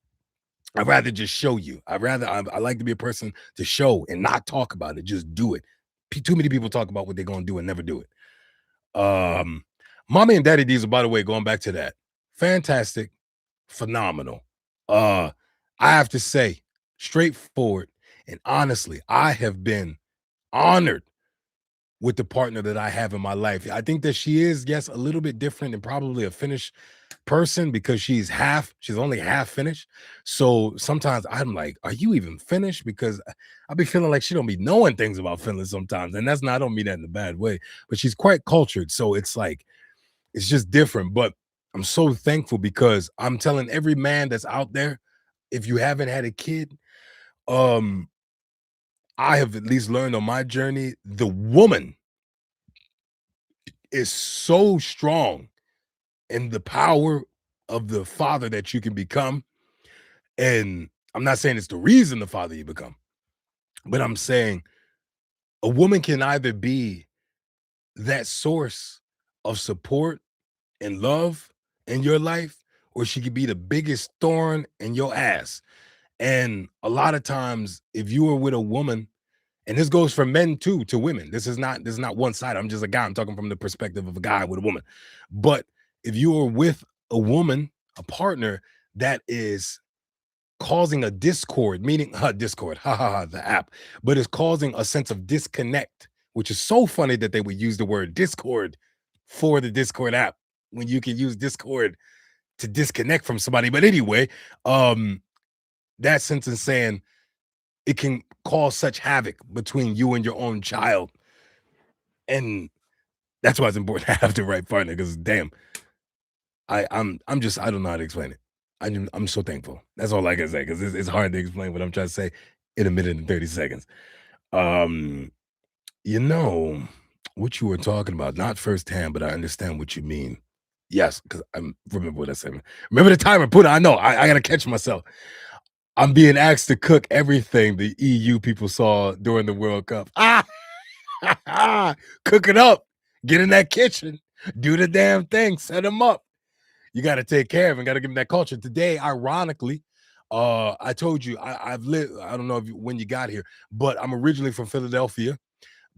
I'd rather just show you. I like to be a person to show and not talk about it. Just do it. Too many people talk about what they're gonna do and never do it. Mommy and Daddy Diesel, by the way, going back to that, fantastic, phenomenal. I have to say, straightforward and honestly, I have been honored with the partner that I have in my life. I think that she is, yes, a little bit different and probably a Finnish person because she's only half Finnish. So sometimes I'm like, are you even Finnish? Because I be feeling like she don't be knowing things about Finland sometimes. And that's not, I don't mean that in a bad way, but she's quite cultured. So it's like, it's just different. But I'm so thankful because I'm telling every man that's out there, if you haven't had a kid, um, I have at least learned on my journey, the woman is so strong in the power of the father that you can become. And I'm not saying it's the reason the father you become, but I'm saying a woman can either be that source of support and love in your life, or she could be the biggest thorn in your ass. And a lot of times, if you are with a woman, and this goes from men too to women. This is not one side. I'm just a guy. I'm talking from the perspective of a guy with a woman. But if you are with a woman, a partner that is causing a discord, meaning discord, the app, but is causing a sense of disconnect, which is so funny that they would use the word discord for the Discord app when you can use Discord to disconnect from somebody. But anyway, that sense is saying it can cause such havoc between you and your own child. And that's why it's important to have the right partner, because damn, I'm just, I don't know how to explain it. I'm so thankful. That's all I can say, because it's hard to explain what I'm trying to say in a minute and 30 seconds. Um, you know what you were talking about, not firsthand, but I understand what you mean. Yes, because I remember what I said. Remember the timer, put it. I know. I gotta catch myself. I'm being asked to cook everything the EU people saw during the World Cup. Cook it up. Get in that kitchen. Do the damn thing. Set them up. You got to take care of him. Got to give him that culture. Today, ironically, I told you I've lived. I don't know if when you got here, but I'm originally from Philadelphia.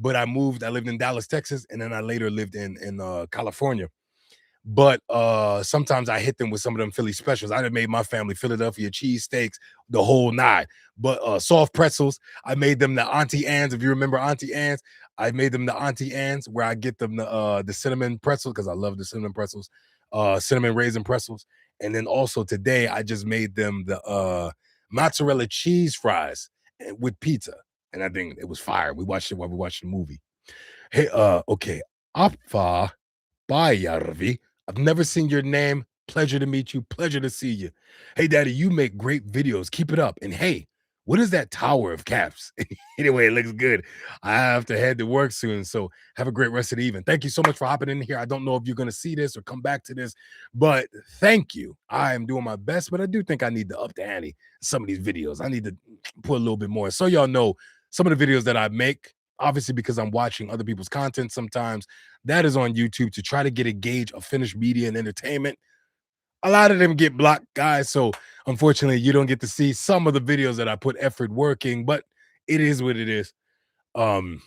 But I moved. I lived in Dallas, Texas, and then I later lived in California. But sometimes I hit them with some of them Philly specials. I done made my family Philadelphia cheesesteaks, the whole nine. But soft pretzels, I made them the Auntie Anne's. If you remember Auntie Anne's, I made them the Auntie Anne's, where I get them the cinnamon pretzel because I love the cinnamon pretzels, cinnamon raisin pretzels. And then also today I just made them the mozzarella cheese fries with pizza. And I think it was fire. We watched it while we watched the movie. Hey, okay. Apfa Bye, Yarvi. I've never seen your name. Pleasure to meet you. Pleasure to see you. Hey, Daddy, you make great videos. Keep it up. And hey, what is that tower of caps? Anyway, it looks good. I have to head to work soon. So have a great rest of the evening. Thank you so much for hopping in here. I don't know if you're going to see this or come back to this, but thank you. I am doing my best, but I do think I need to up the ante some of these videos. I need to put a little bit more. So y'all know some of the videos that I make, obviously because I'm watching other people's content sometimes, that is on YouTube to try to get a gauge of finished media and entertainment. A lot of them get blocked, guys. So unfortunately, you don't get to see some of the videos that I put effort working, but it is what it is. Um,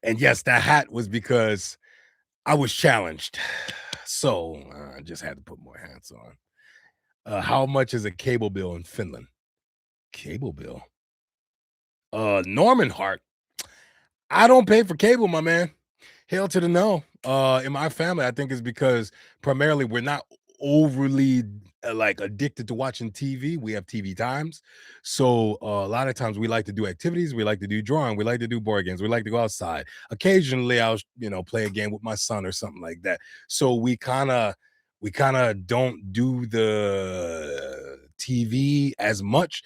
and yes, that hat was because I was challenged. So I just had to put more hats on. How much is a cable bill in Finland? Cable bill. Norman Hart. I don't pay for cable, my man. Hell to the no. In my family, I think it's because primarily we're not overly like addicted to watching TV. We have TV times. So a lot of times we like to do activities, we like to do drawing, we like to do board games, we like to go outside. Occasionally I'll, play a game with my son or something like that. So we kind of don't do the TV as much,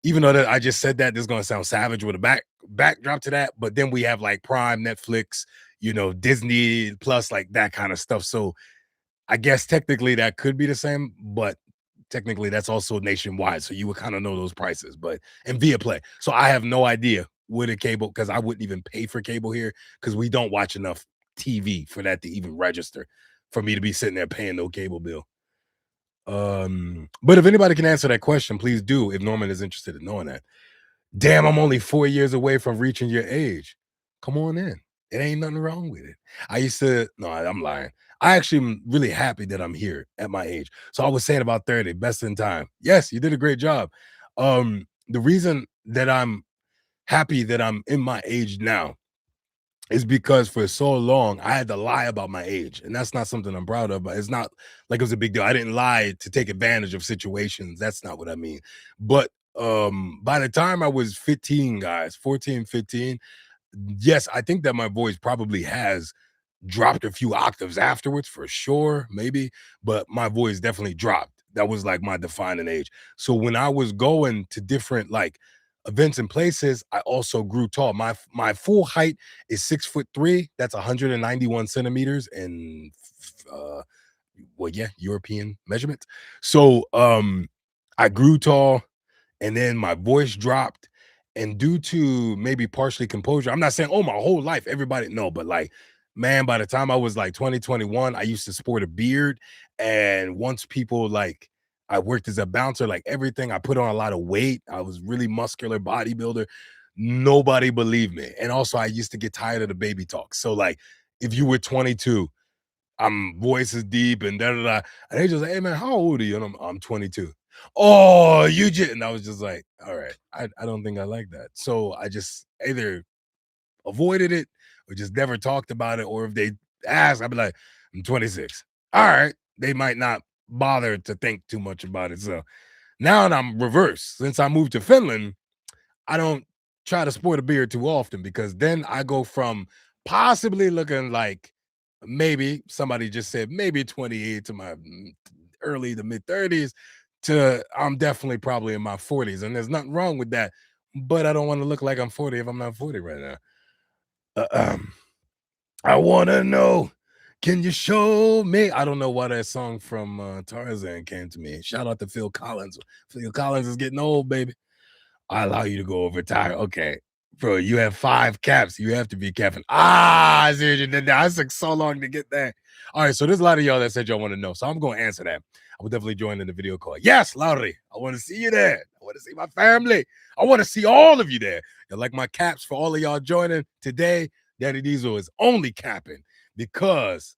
even though that I just said that, this is gonna sound savage with a backdrop to that, but then we have like Prime, Netflix, Disney Plus, like that kind of stuff. So I guess technically that could be the same, but technically that's also nationwide. So you would kind of know those prices, but and via play. So I have no idea what a cable, because I wouldn't even pay for cable here because we don't watch enough TV for that to even register for me to be sitting there paying no cable bill. But if anybody can answer that question, please do if Norman is interested in knowing that. Damn, I'm only 4 years away from reaching your age. Come on in. It ain't nothing wrong with it. I used to, no, I'm lying. I actually am really happy that I'm here at my age. So I was saying about 30, best in time. Yes, you did a great job. The reason that I'm happy that I'm in my age now is because for so long I had to lie about my age, and that's not something I'm proud of. But it's not like it was a big deal. I didn't lie to take advantage of situations. That's not what I mean. But by the time I was 15, guys, 14, 15, yes, I think that my voice probably has dropped a few octaves afterwards for sure, maybe, but my voice definitely dropped. That was like my defining age. So when I was going to different like events and places, I also grew tall. My full height is 6'3". That's 191 centimeters and well, yeah, European measurements. So I grew tall, and then my voice dropped, and due to maybe partially composure, I'm not saying oh my whole life everybody, no, but like, man, by the time I was like 20, 21, I used to sport a beard. And once people like, I worked as a bouncer, like everything, I put on a lot of weight, I was really muscular bodybuilder, nobody believed me. And also I used to get tired of the baby talk. So like, if you were 22, I'm voice is deep and da da da. And they just like, hey man, how old are you? And I'm 22. Oh, you just, and I was just like, all right, I don't think I like that. So I just either avoided it or just never talked about it. Or if they ask, I'd be like, I'm 26. All right. They might not bother to think too much about it. So now I'm reversed. Since I moved to Finland, I don't try to sport a beard too often, because then I go from possibly looking like maybe somebody just said maybe 28 to my early to mid 30s to I'm definitely probably in my 40s. And there's nothing wrong with that. But I don't want to look like I'm 40 if I'm not 40 right now. Uh, um, I want to know. Can you show me? I don't know why that song from Tarzan came to me. Shout out to Phil Collins. Phil Collins is getting old, baby. I allow you to go retire. Okay. Bro, you have 5 caps. You have to be Kevin. I see what you did there. I took so long to get that. All right. So there's a lot of y'all that said y'all want to know. So I'm going to answer that. I will definitely join in the video call. Yes, Lowry, I want to see you there. I want to see my family. I want to see all of you there. And like my caps for all of y'all joining today, Daddy Diesel is only capping because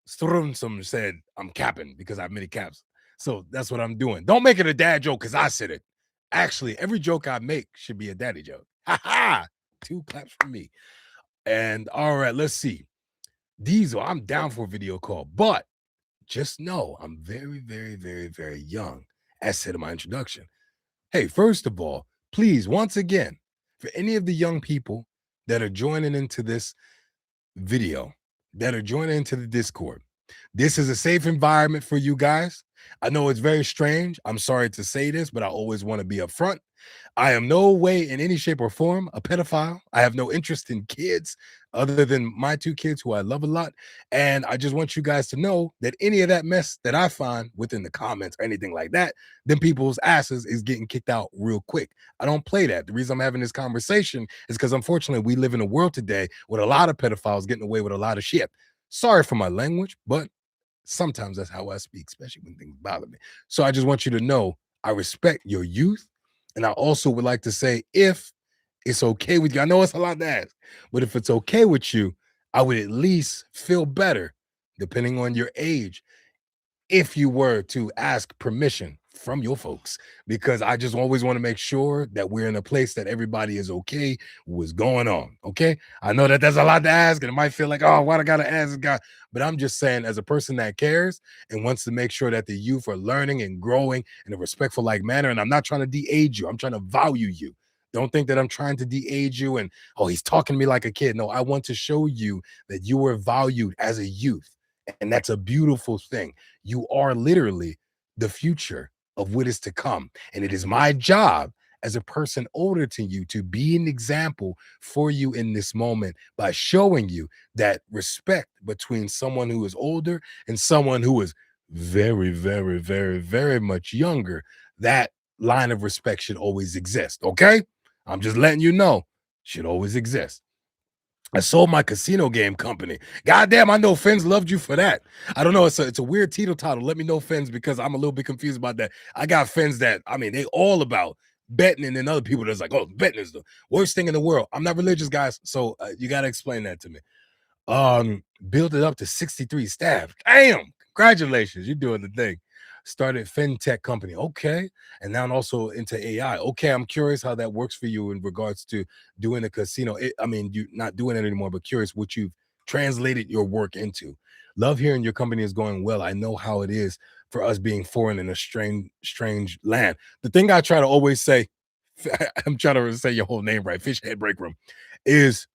Strumsum said I'm capping because I have many caps. So that's what I'm doing. Don't make it a dad joke because I said it. Actually, every joke I make should be a daddy joke. Ha ha! 2 claps from me. And all right, let's see. Diesel, I'm down for a video call, but just know I'm very, very, very, very young, as said in my introduction. Hey, first of all, please, once again, for any of the young people that are joining into this video, that are joining into the Discord, this is a safe environment for you guys. I know it's very strange. I'm sorry to say this, but I always want to be upfront. I am no way in any shape or form a pedophile. I have no interest in kids other than my 2 kids who I love a lot. And I just want you guys to know that any of that mess that I find within the comments or anything like that, then people's asses is getting kicked out real quick. I don't play that. The reason I'm having this conversation is because unfortunately we live in a world today with a lot of pedophiles getting away with a lot of shit. Sorry for my language, but sometimes that's how I speak, especially when things bother me. So I just want you to know I respect your youth. And I also would like to say, if it's okay with you, I know it's a lot to ask, but if it's okay with you, I would at least feel better, depending on your age, if you were to ask permission from your folks, because I just always want to make sure that we're in a place that everybody is okay with what's going on. Okay. I know that that's a lot to ask, and it might feel like, oh, why I gotta ask this guy? But I'm just saying, as a person that cares and wants to make sure that the youth are learning and growing in a respectful like manner. And I'm not trying to de-age you, I'm trying to value you. Don't think that I'm trying to de-age you and oh, he's talking to me like a kid. No, I want to show you that you are valued as a youth. And that's a beautiful thing. You are literally the future of what is to come. And it is my job as a person older to you to be an example for you in this moment by showing you that respect between someone who is older and someone who is very, very, very, very much younger. That line of respect should always exist. Okay. I'm just letting you know, should always exist. I sold my casino game company. Goddamn, I know Fins loved you for that. I don't know. It's a weird title title. Let me know, Fins, because I'm a little bit confused about that. I got Fins that, I mean, they all about betting, and then other people that's like, oh, betting is the worst thing in the world. I'm not religious, guys, so you got to explain that to me. Built it up to 63 staff. Damn, congratulations, you're doing the thing. Started fintech company. Okay. And now I'm also into AI. Okay. I'm curious how that works for you in regards to doing a casino. I mean, you're not doing it anymore, but curious what you've translated your work into. Love hearing your company is going well. I know how it is for us being foreign in a strange land. The thing I try to always say, I'm trying to say your whole name right, Fish Head Break Room, is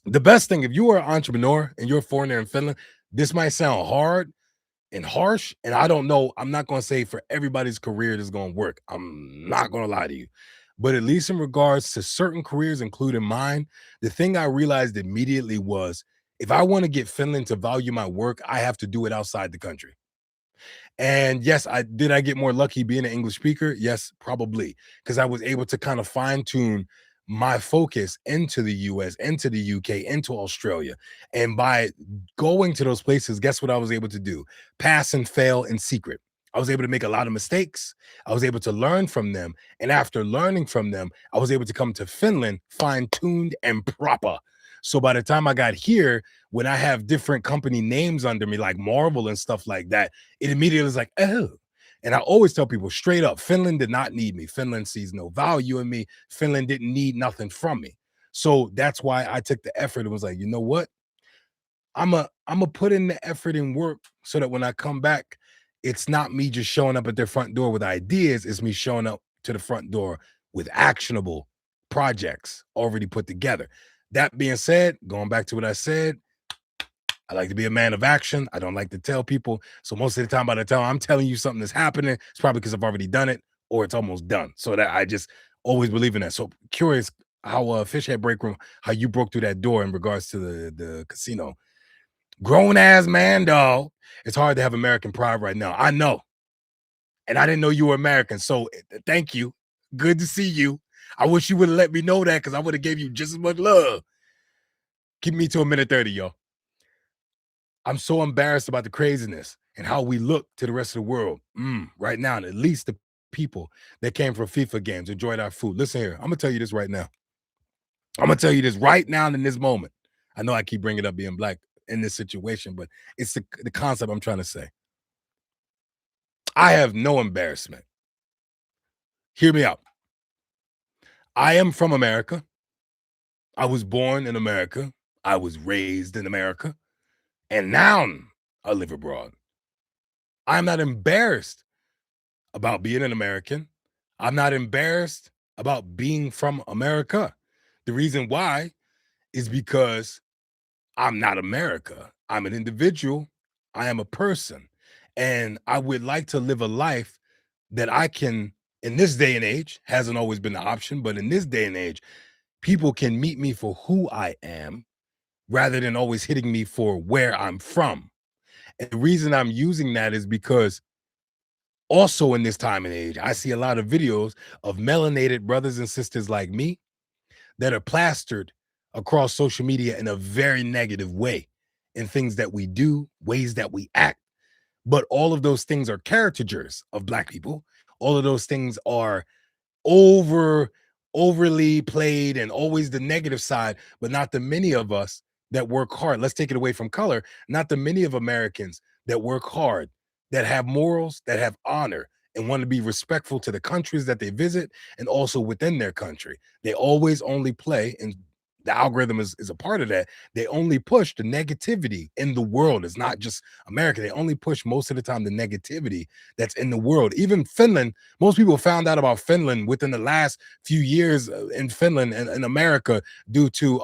the best thing. If you are an entrepreneur and you're a foreigner in Finland, this might sound hard and harsh, and I don't know, I'm not going to say for everybody's career this is going to work. I'm not going to lie to you. But at least in regards to certain careers, including mine, the thing I realized immediately was if I want to get Finland to value my work, I have to do it outside the country. And yes, I get more lucky being an English speaker? Yes, probably, because I was able to kind of fine tune my focus into the US, into the UK, into Australia. And by going to those places, guess what I was able to do? Pass and fail in secret. I was able to make a lot of mistakes. I was able to learn from them. And after learning from them, I was able to come to Finland fine tuned and proper. So by the time I got here, when I have different company names under me, like Marvel and stuff like that, it immediately is like, oh. And I always tell people straight up, Finland did not need me. Finland sees no value in me. Finland didn't need nothing from me. So that's why I took the effort and was like, you know what? I'm a put in the effort and work so that when I come back, it's not me just showing up at their front door with ideas. It's me showing up to the front door with actionable projects already put together. That being said, going back to what I said, I like to be a man of action. I don't like to tell people. So most of the time, by the time I'm telling you something that's happening, it's probably because I've already done it or it's almost done. So that I just always believe in that. So curious how Fishhead Break Room, how you broke through that door in regards to the casino. Grown ass man, dog. It's hard to have American pride right now. I know. And I didn't know you were American. So thank you. Good to see you. I wish you would have let me know that because I would have gave you just as much love. Keep me to a minute 30, y'all. I'm so embarrassed about the craziness and how we look to the rest of the world. Right now, and at least the people that came from FIFA games enjoyed our food. Listen here, I'm gonna tell you this right now. I'm gonna tell you this right now in this moment. I know I keep bringing up being black in this situation, but it's the concept I'm trying to say. I have no embarrassment. Hear me out. I am from America. I was born in America. I was raised in America. And now I live abroad. I'm not embarrassed about being an American. I'm not embarrassed about being from America. The reason why is because I'm not America. I'm an individual. I am a person. And I would like to live a life that I can, in this day and age, hasn't always been the option, but in this day and age, people can meet me for who I am rather than always hitting me for where I'm from. And the reason I'm using that is because also in this time and age, I see a lot of videos of melanated brothers and sisters like me that are plastered across social media in a very negative way in things that we do, ways that we act. But all of those things are caricatures of black people. All of those things are over overly played and always the negative side, but not the many of us that work hard. Let's take it away from color. Not the many of Americans that work hard, that have morals, that have honor, and want to be respectful to the countries that they visit and also within their country. They always only play, and the algorithm is a part of that. They only push the negativity in the world. It's not just America. They only push most of the time the negativity that's in the world. Even Finland, most people found out about Finland within the last few years in Finland and in America due to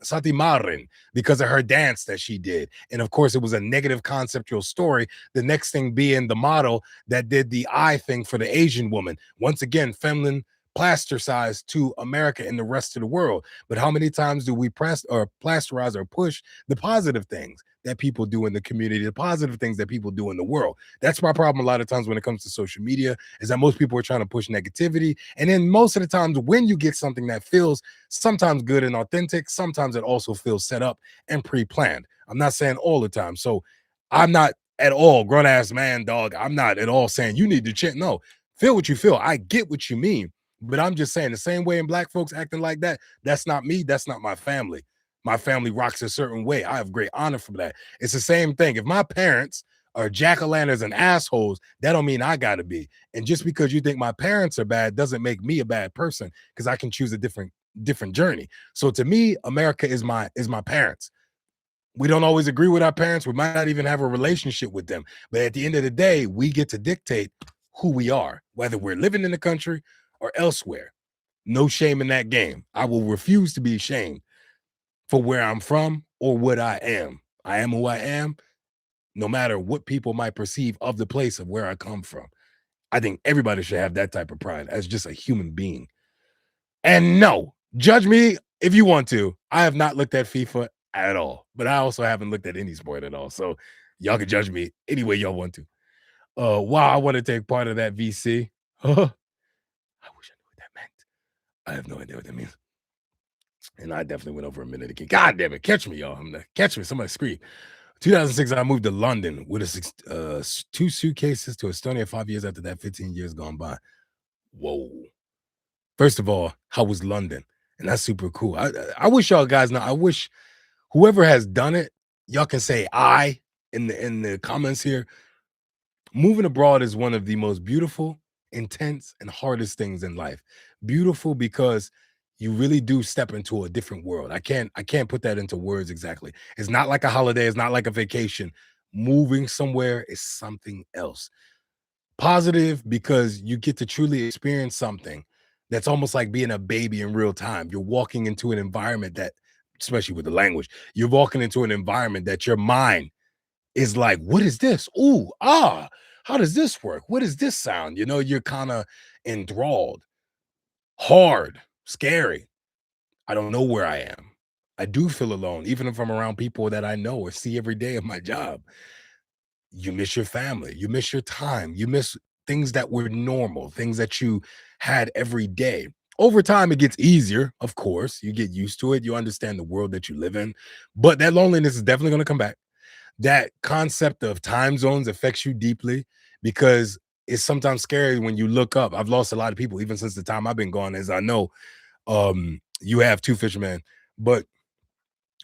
Sati Marin because of her dance that she did. And of course, it was a negative conceptual story. The next thing being the model that did the eye thing for the Asian woman. Once again, Finland plastercized to America and the rest of the world. But how many times do we press or plasterize or push the positive things that people do in the community, the positive things that people do in the world? That's my problem a lot of times when it comes to social media, is that most people are trying to push negativity. And then most of the times when you get something that feels sometimes good and authentic, sometimes it also feels set up and pre-planned. I'm not saying all the time. So I'm not at all grown ass man, dog. I'm not at all saying you need to check. No, feel what you feel. I get what you mean. But I'm just saying the same way in black folks acting like that, that's not me. That's not my family. My family rocks a certain way. I have great honor for that. It's the same thing. If my parents are jack-o'-lanterns and assholes, that don't mean I gotta be. And just because you think my parents are bad doesn't make me a bad person because I can choose a different journey. So to me, America is my parents. We don't always agree with our parents. We might not even have a relationship with them. But at the end of the day, we get to dictate who we are, whether we're living in the country or elsewhere. No shame in that game. I will refuse to be shamed for where I'm from or what I am. I am who I am, no matter what people might perceive of the place of where I come from. I think everybody should have that type of pride as just a human being. And no, judge me if you want to. I have not looked at FIFA at all, but I also haven't looked at any sport at all. So y'all can judge me any way y'all want to. Wow, I want to take part of that VC. I wish I knew what that meant. I have no idea what that means. And I definitely went over a minute again. God damn it. Catch me, y'all. Catch me. Somebody scream. 2006, I moved to London with two suitcases to Estonia 5 years after that, 15 years gone by. Whoa. First of all, how was London? And that's super cool. I wish y'all guys know. I wish whoever has done it, y'all can say I in the comments here. Moving abroad is one of the most beautiful, intense, and hardest things in life. Beautiful because you really do step into a different world. I can't put that into words exactly. It's not like a holiday, it's not like a vacation. Moving somewhere is something else. Positive because you get to truly experience something that's almost like being a baby in real time. You're walking into an environment that, especially with the language, you're walking into an environment that your mind is like, what is this? Ooh, how does this work? What does this sound? You're kind of enthralled, hard, scary. I don't know where I am. I do feel alone, even if I'm around people that I know or see every day of my job. You miss your family, you miss your time, you miss things that were normal, things that you had every day. Over time, it gets easier, of course. You get used to it, you understand the world that you live in, but that loneliness is definitely going to come back. that concept of time zones affects you deeply because it's sometimes scary when you look up. I've lost a lot of people even since the time I've been gone, as I know. You have two fishermen, but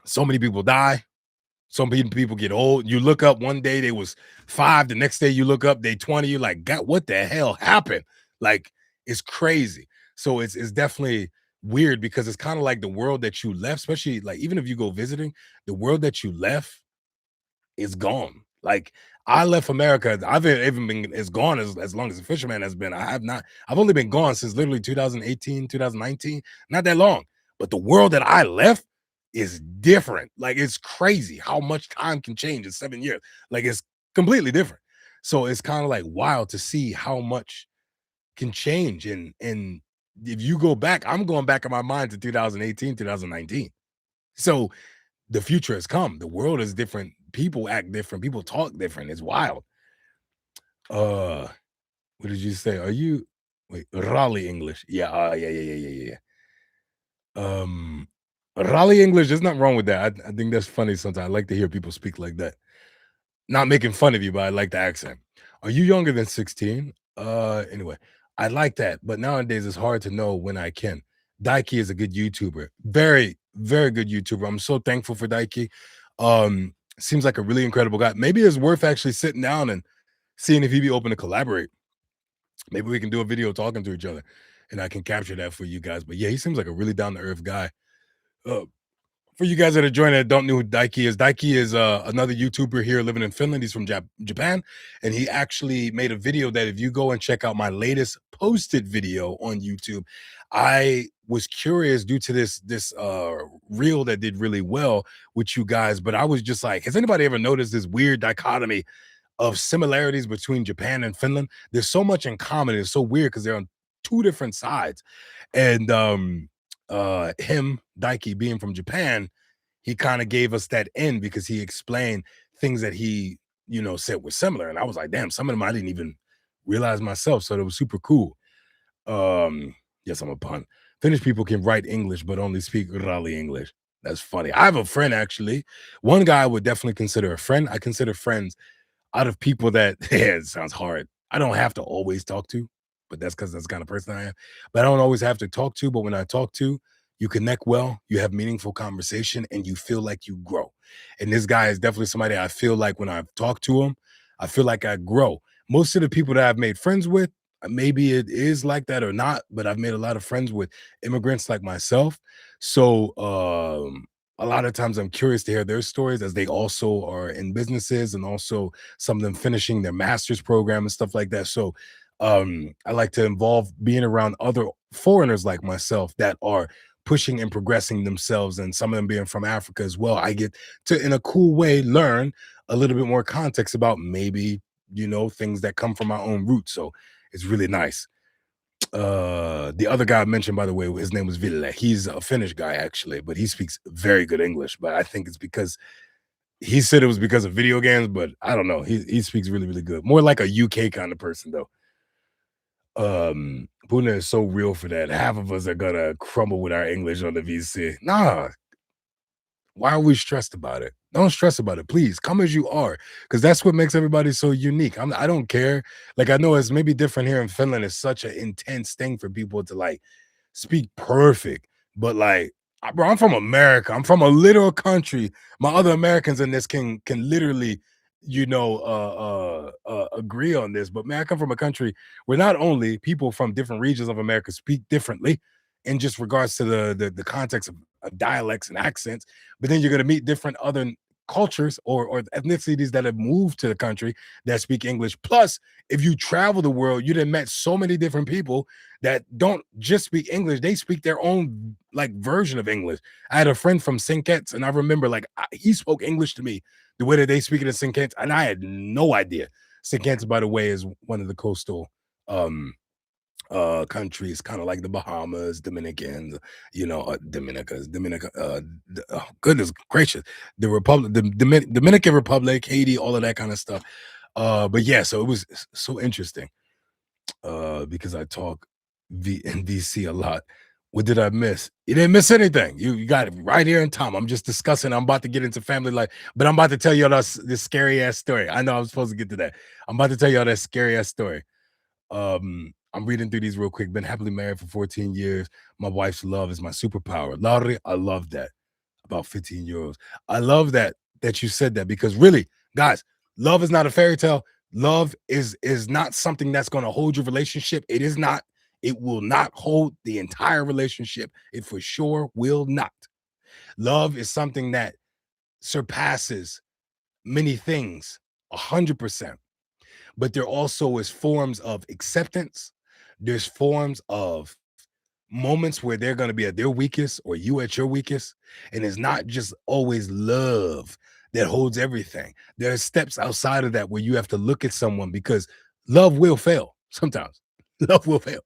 so many people die. Some people get old. You look up one day they was 5, the next day you look up they 20. You're like, God, what the hell happened? Like, it's crazy. So it's definitely weird because it's kind of like the world that you left, especially like even if you go visiting, the world that you left is gone. Like I left America. I've even been as gone as long as the fisherman has been. I have not. I've only been gone since literally 2018, 2019. Not that long. But the world that I left is different. Like it's crazy how much time can change in 7 years. Like it's completely different. So it's kind of like wild to see how much can change. And if you go back, I'm going back in my mind to 2018, 2019. So the future has come. The world is different. People act different. People talk different. It's wild. Uh, what did you say? Are you wait, Raleigh English? Yeah, yeah. Raleigh English, there's nothing wrong with that. I think that's funny sometimes. I like to hear people speak like that. Not making fun of you, but I like the accent. Are you younger than 16? Anyway, I like that, but nowadays it's hard to know when I can. Daiki is a good YouTuber. Very, very good YouTuber. I'm so thankful for Daiki. Seems like a really incredible guy. Maybe it's worth actually sitting down and seeing if he'd be open to collaborate. Maybe we can do a video talking to each other and I can capture that for you guys. But yeah, he seems like a really down to earth guy. Uh, for you guys that are joining that don't know who Daiki is another YouTuber here living in Finland. He's from Japan, and he actually made a video that if you go and check out my latest posted video on YouTube, I was curious due to this reel that did really well with you guys, but I was just like, has anybody ever noticed this weird dichotomy of similarities between Japan and Finland? There's so much in common. It's so weird because they're on two different sides. And him, Daiki, being from Japan, he kind of gave us that end because he explained things that he, said were similar. And I was like, damn, some of them I didn't even realize myself. So it was super cool. Yes, I'm a pun. Finnish people can write English, but only speak Raleigh English. That's funny. I have a friend actually. One guy I would definitely consider a friend. I consider friends out of people that yeah, it sounds hard. I don't have to always talk to, but that's because that's the kind of person I am. But I don't always have to talk to, but when I talk to, you connect well, you have meaningful conversation, and you feel like you grow. And this guy is definitely somebody I feel like when I've talked to him, I feel like I grow. Most of the people that I've made friends with, maybe it is like that or not, but I've made a lot of friends with immigrants like myself. So a lot of times I'm curious to hear their stories as they also are in businesses and also some of them finishing their master's program and stuff like that. So I like to involve being around other foreigners like myself that are pushing and progressing themselves, and some of them being from Africa as well. I get to, in a cool way, learn a little bit more context about maybe, things that come from my own roots. So it's really nice. The other guy I mentioned, by the way, his name was Ville. He's a Finnish guy actually, but he speaks very good English. But I think it's because he said it was because of video games, but I don't know. He speaks really, really good. More like a UK kind of person though. Puna is so real for that. Half of us are gonna crumble with our English on the VC. Nah, why are we stressed about it? Don't stress about it, please. Come as you are, because that's what makes everybody so unique. I don't care. Like I know it's maybe different here in Finland. It's such an intense thing for people to like speak perfect, but like, bro, I'm from America. I'm from a little country. My other Americans in this can literally, agree on this. But man, I come from a country where not only people from different regions of America speak differently in just regards to the context of dialects and accents, but then you're going to meet different other cultures or ethnicities that have moved to the country that speak English. Plus, if you travel the world, you'd have met so many different people that don't just speak English, they speak their own like version of English. I had a friend from St. Kitts, and I remember like he spoke English to me the way that they speak it in St. Kitts, and I had no idea. St. Kitts, by the way, is one of the coastal countries, kind of like the Bahamas, Dominicans, Dominica, goodness gracious, the Republic, the Dominican Republic, Haiti, all of that kind of stuff. But yeah, so it was so interesting because I talk in VC a lot What did I miss? You didn't miss anything. You got it right here in time. I'm just discussing. I'm about to get into family life, but I'm about to tell you all this scary ass story. I know I'm supposed to get to that. I'm about to tell you all that scary ass story. I'm reading through these real quick. Been happily married for 14 years. My wife's love is my superpower. Laurie, I love that about 15 euros. I love that you said that because really, guys, love is not a fairy tale. Love is not something that's going to hold your relationship. It is not. It will not hold the entire relationship. It for sure will not. Love is something that surpasses many things 100%. But there also is forms of acceptance. There's forms of moments where they're going to be at their weakest or you at your weakest. And it's not just always love that holds everything. There are steps outside of that where you have to look at someone because love will fail sometimes. Love will fail.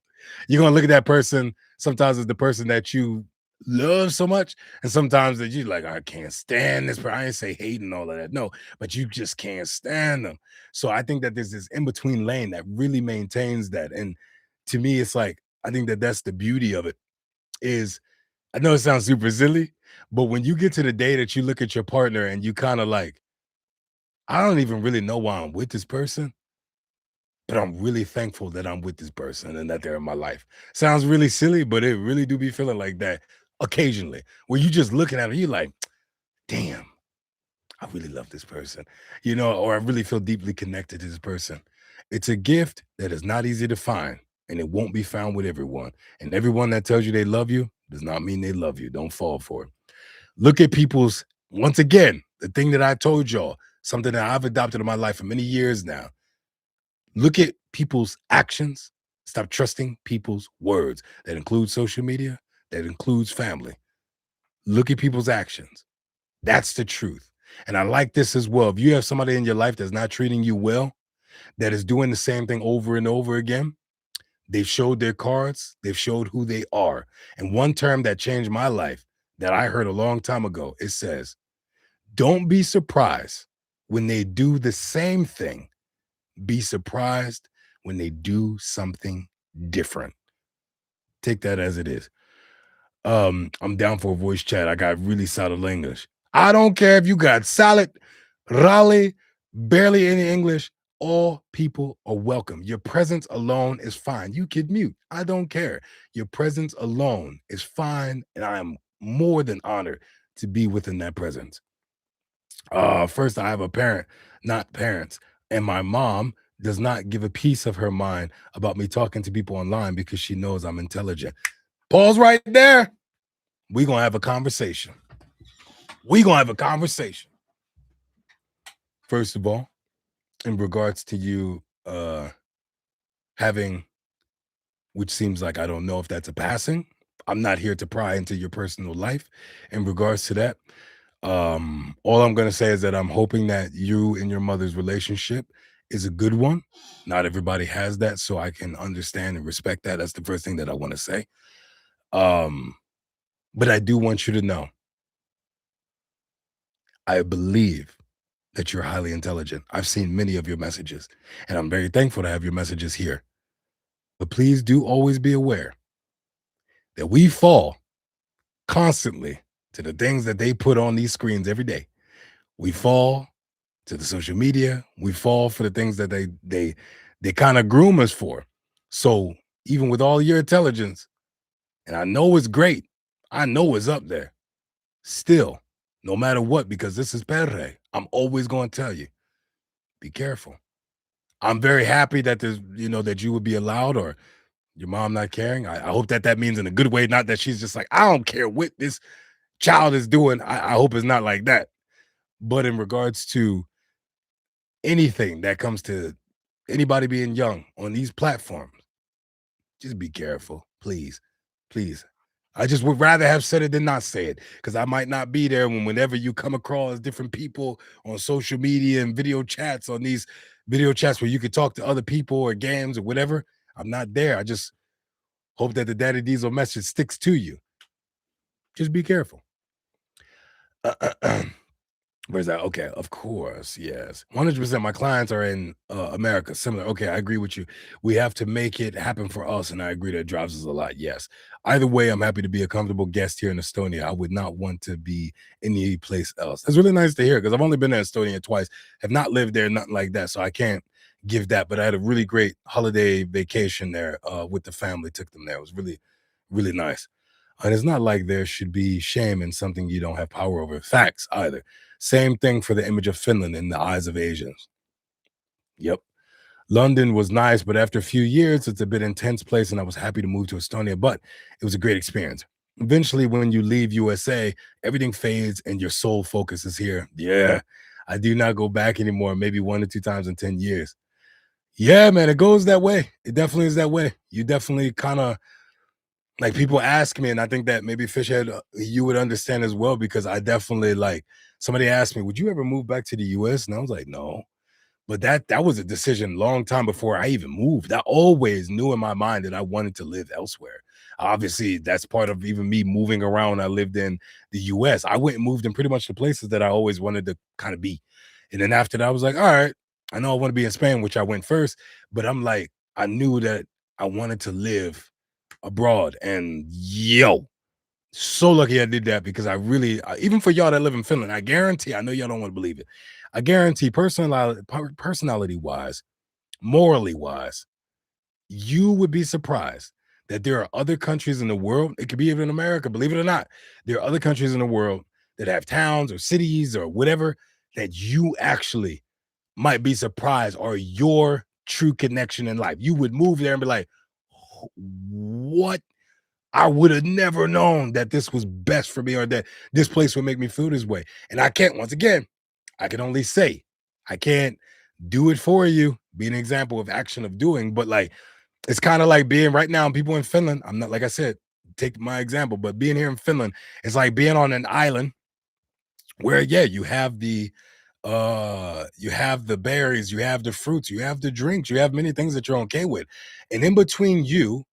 You're going to look at that person sometimes as the person that you love so much, and sometimes that you like, I can't stand this person. I ain't say hate and all of that. No, but you just can't stand them. So I think that there's this in between lane that really maintains that. And to me, it's like, I think that that's the beauty of it is I know it sounds super silly, but when you get to the day that you look at your partner and you kind of like, I don't even really know why I'm with this person, but I'm really thankful that I'm with this person and that they're in my life. Sounds really silly, but it really do be feeling like that occasionally, where you just looking at it, you like, damn, I really love this person, or I really feel deeply connected to this person. It's a gift that is not easy to find, and it won't be found with everyone. And everyone that tells you they love you does not mean they love you. Don't fall for it. Look at once again, the thing that I told y'all, something that I've adopted in my life for many years now. Look at people's actions. Stop trusting people's words. That includes social media, that includes family. Look at people's actions. That's the truth. And I like this as well. If you have somebody in your life that's not treating you well, that is doing the same thing over and over again, they've showed their cards, they've showed who they are. And one term that changed my life that I heard a long time ago, it says, don't be surprised when they do the same thing. Be surprised when they do something different. Take that as it is. I'm down for a voice chat. I got really solid English. I don't care if you got solid, raleigh, barely any English. All people are welcome. Your presence alone is fine. You could mute. I don't care. Your presence alone is fine, and I am more than honored to be within that presence. First, I have a parent, not parents, and my mom does not give a piece of her mind about me talking to people online because she knows I'm intelligent. Pause right there. We're gonna have a conversation. We're gonna have a conversation. First of all, in regards to you having, which seems like I don't know if that's a passing. I'm not here to pry into your personal life in regards to that. All I'm gonna say is that I'm hoping that you and your mother's relationship is a good one. Not everybody has that, so I can understand and respect that. That's the first thing that I want to say. Um, but I do want you to know, I believe that you're highly intelligent. I've seen many of your messages, and I'm very thankful to have your messages here. But please do always be aware that we fall constantly to the things that they put on these screens every day. We fall to the social media. We fall for the things that they kind of groom us for. So even with all your intelligence, and I know it's great, I know it's up there. Still, no matter what, because this is perre, I'm always going to tell you, be careful. I'm very happy that that you would be allowed, or your mom not caring. I hope that means in a good way, not that she's just like, I don't care what this child is doing. I hope it's not like that. But in regards to anything that comes to anybody being young on these platforms, just be careful, please, please. I just would rather have said it than not say it because I might not be there whenever you come across different people on social media and video chats on these video chats where you could talk to other people or games or whatever. I'm not there. I just hope that the Daddy Diesel message sticks to you. Just be careful. Where's that? Okay, of course, yes. 100% my clients are in, America, similar. Okay, I agree with you. We have to make it happen for us, and I agree that drives us a lot, yes. Either way, I'm happy to be a comfortable guest here in Estonia. I would not want to be any place else. It's really nice to hear because 'cause I've only been to Estonia twice, have not lived there, nothing like that, so I can't give that, but I had a really great holiday vacation there, with the family, took them there. It was really, really nice. And it's not like there should be shame in something you don't have power over. Facts either. Same thing for the image of Finland in the eyes of Asians. Yep. London was nice, but after a few years, it's a bit intense place, and I was happy to move to Estonia, but it was a great experience. Eventually, when you leave USA, everything fades and your sole focus is here. Yeah. I do not go back anymore, maybe 1 or 2 times in 10 years. Yeah, man, it goes that way. It definitely is that way. You definitely kind of like people ask me, and I think that maybe Fishhead, you would understand as well because I definitely like somebody asked me, "Would you ever move back to the US?" And I was like, "No." But that was a decision long time before I even moved. I always knew in my mind that I wanted to live elsewhere. Obviously, that's part of even me moving around. I lived in the US. I went and moved in pretty much the places that I always wanted to kind of be. And then after that, I was like, all right, I know I want to be in Spain, which I went first, but I'm like, I knew that I wanted to live abroad. And yo, so lucky I did that because I really, even for y'all that live in Finland, I guarantee, I know y'all don't want to believe it. I guarantee personality wise, morally wise, you would be surprised that there are other countries in the world. It could be even in America, believe it or not. There are other countries in the world that have towns or cities or whatever that you actually might be surprised are your true connection in life. You would move there and be like, what? I would have never known that this was best for me or that this place would make me feel this way. And I can't, once again, I can only say, I can't do it for you, be an example of action of doing, but like it's kind of like being right now, people in Finland. I'm not, like I said, take my example, but being here in Finland, it's like being on an island where, yeah, you have the berries, you have the fruits, you have the drinks, you have many things that you're okay with. And in between you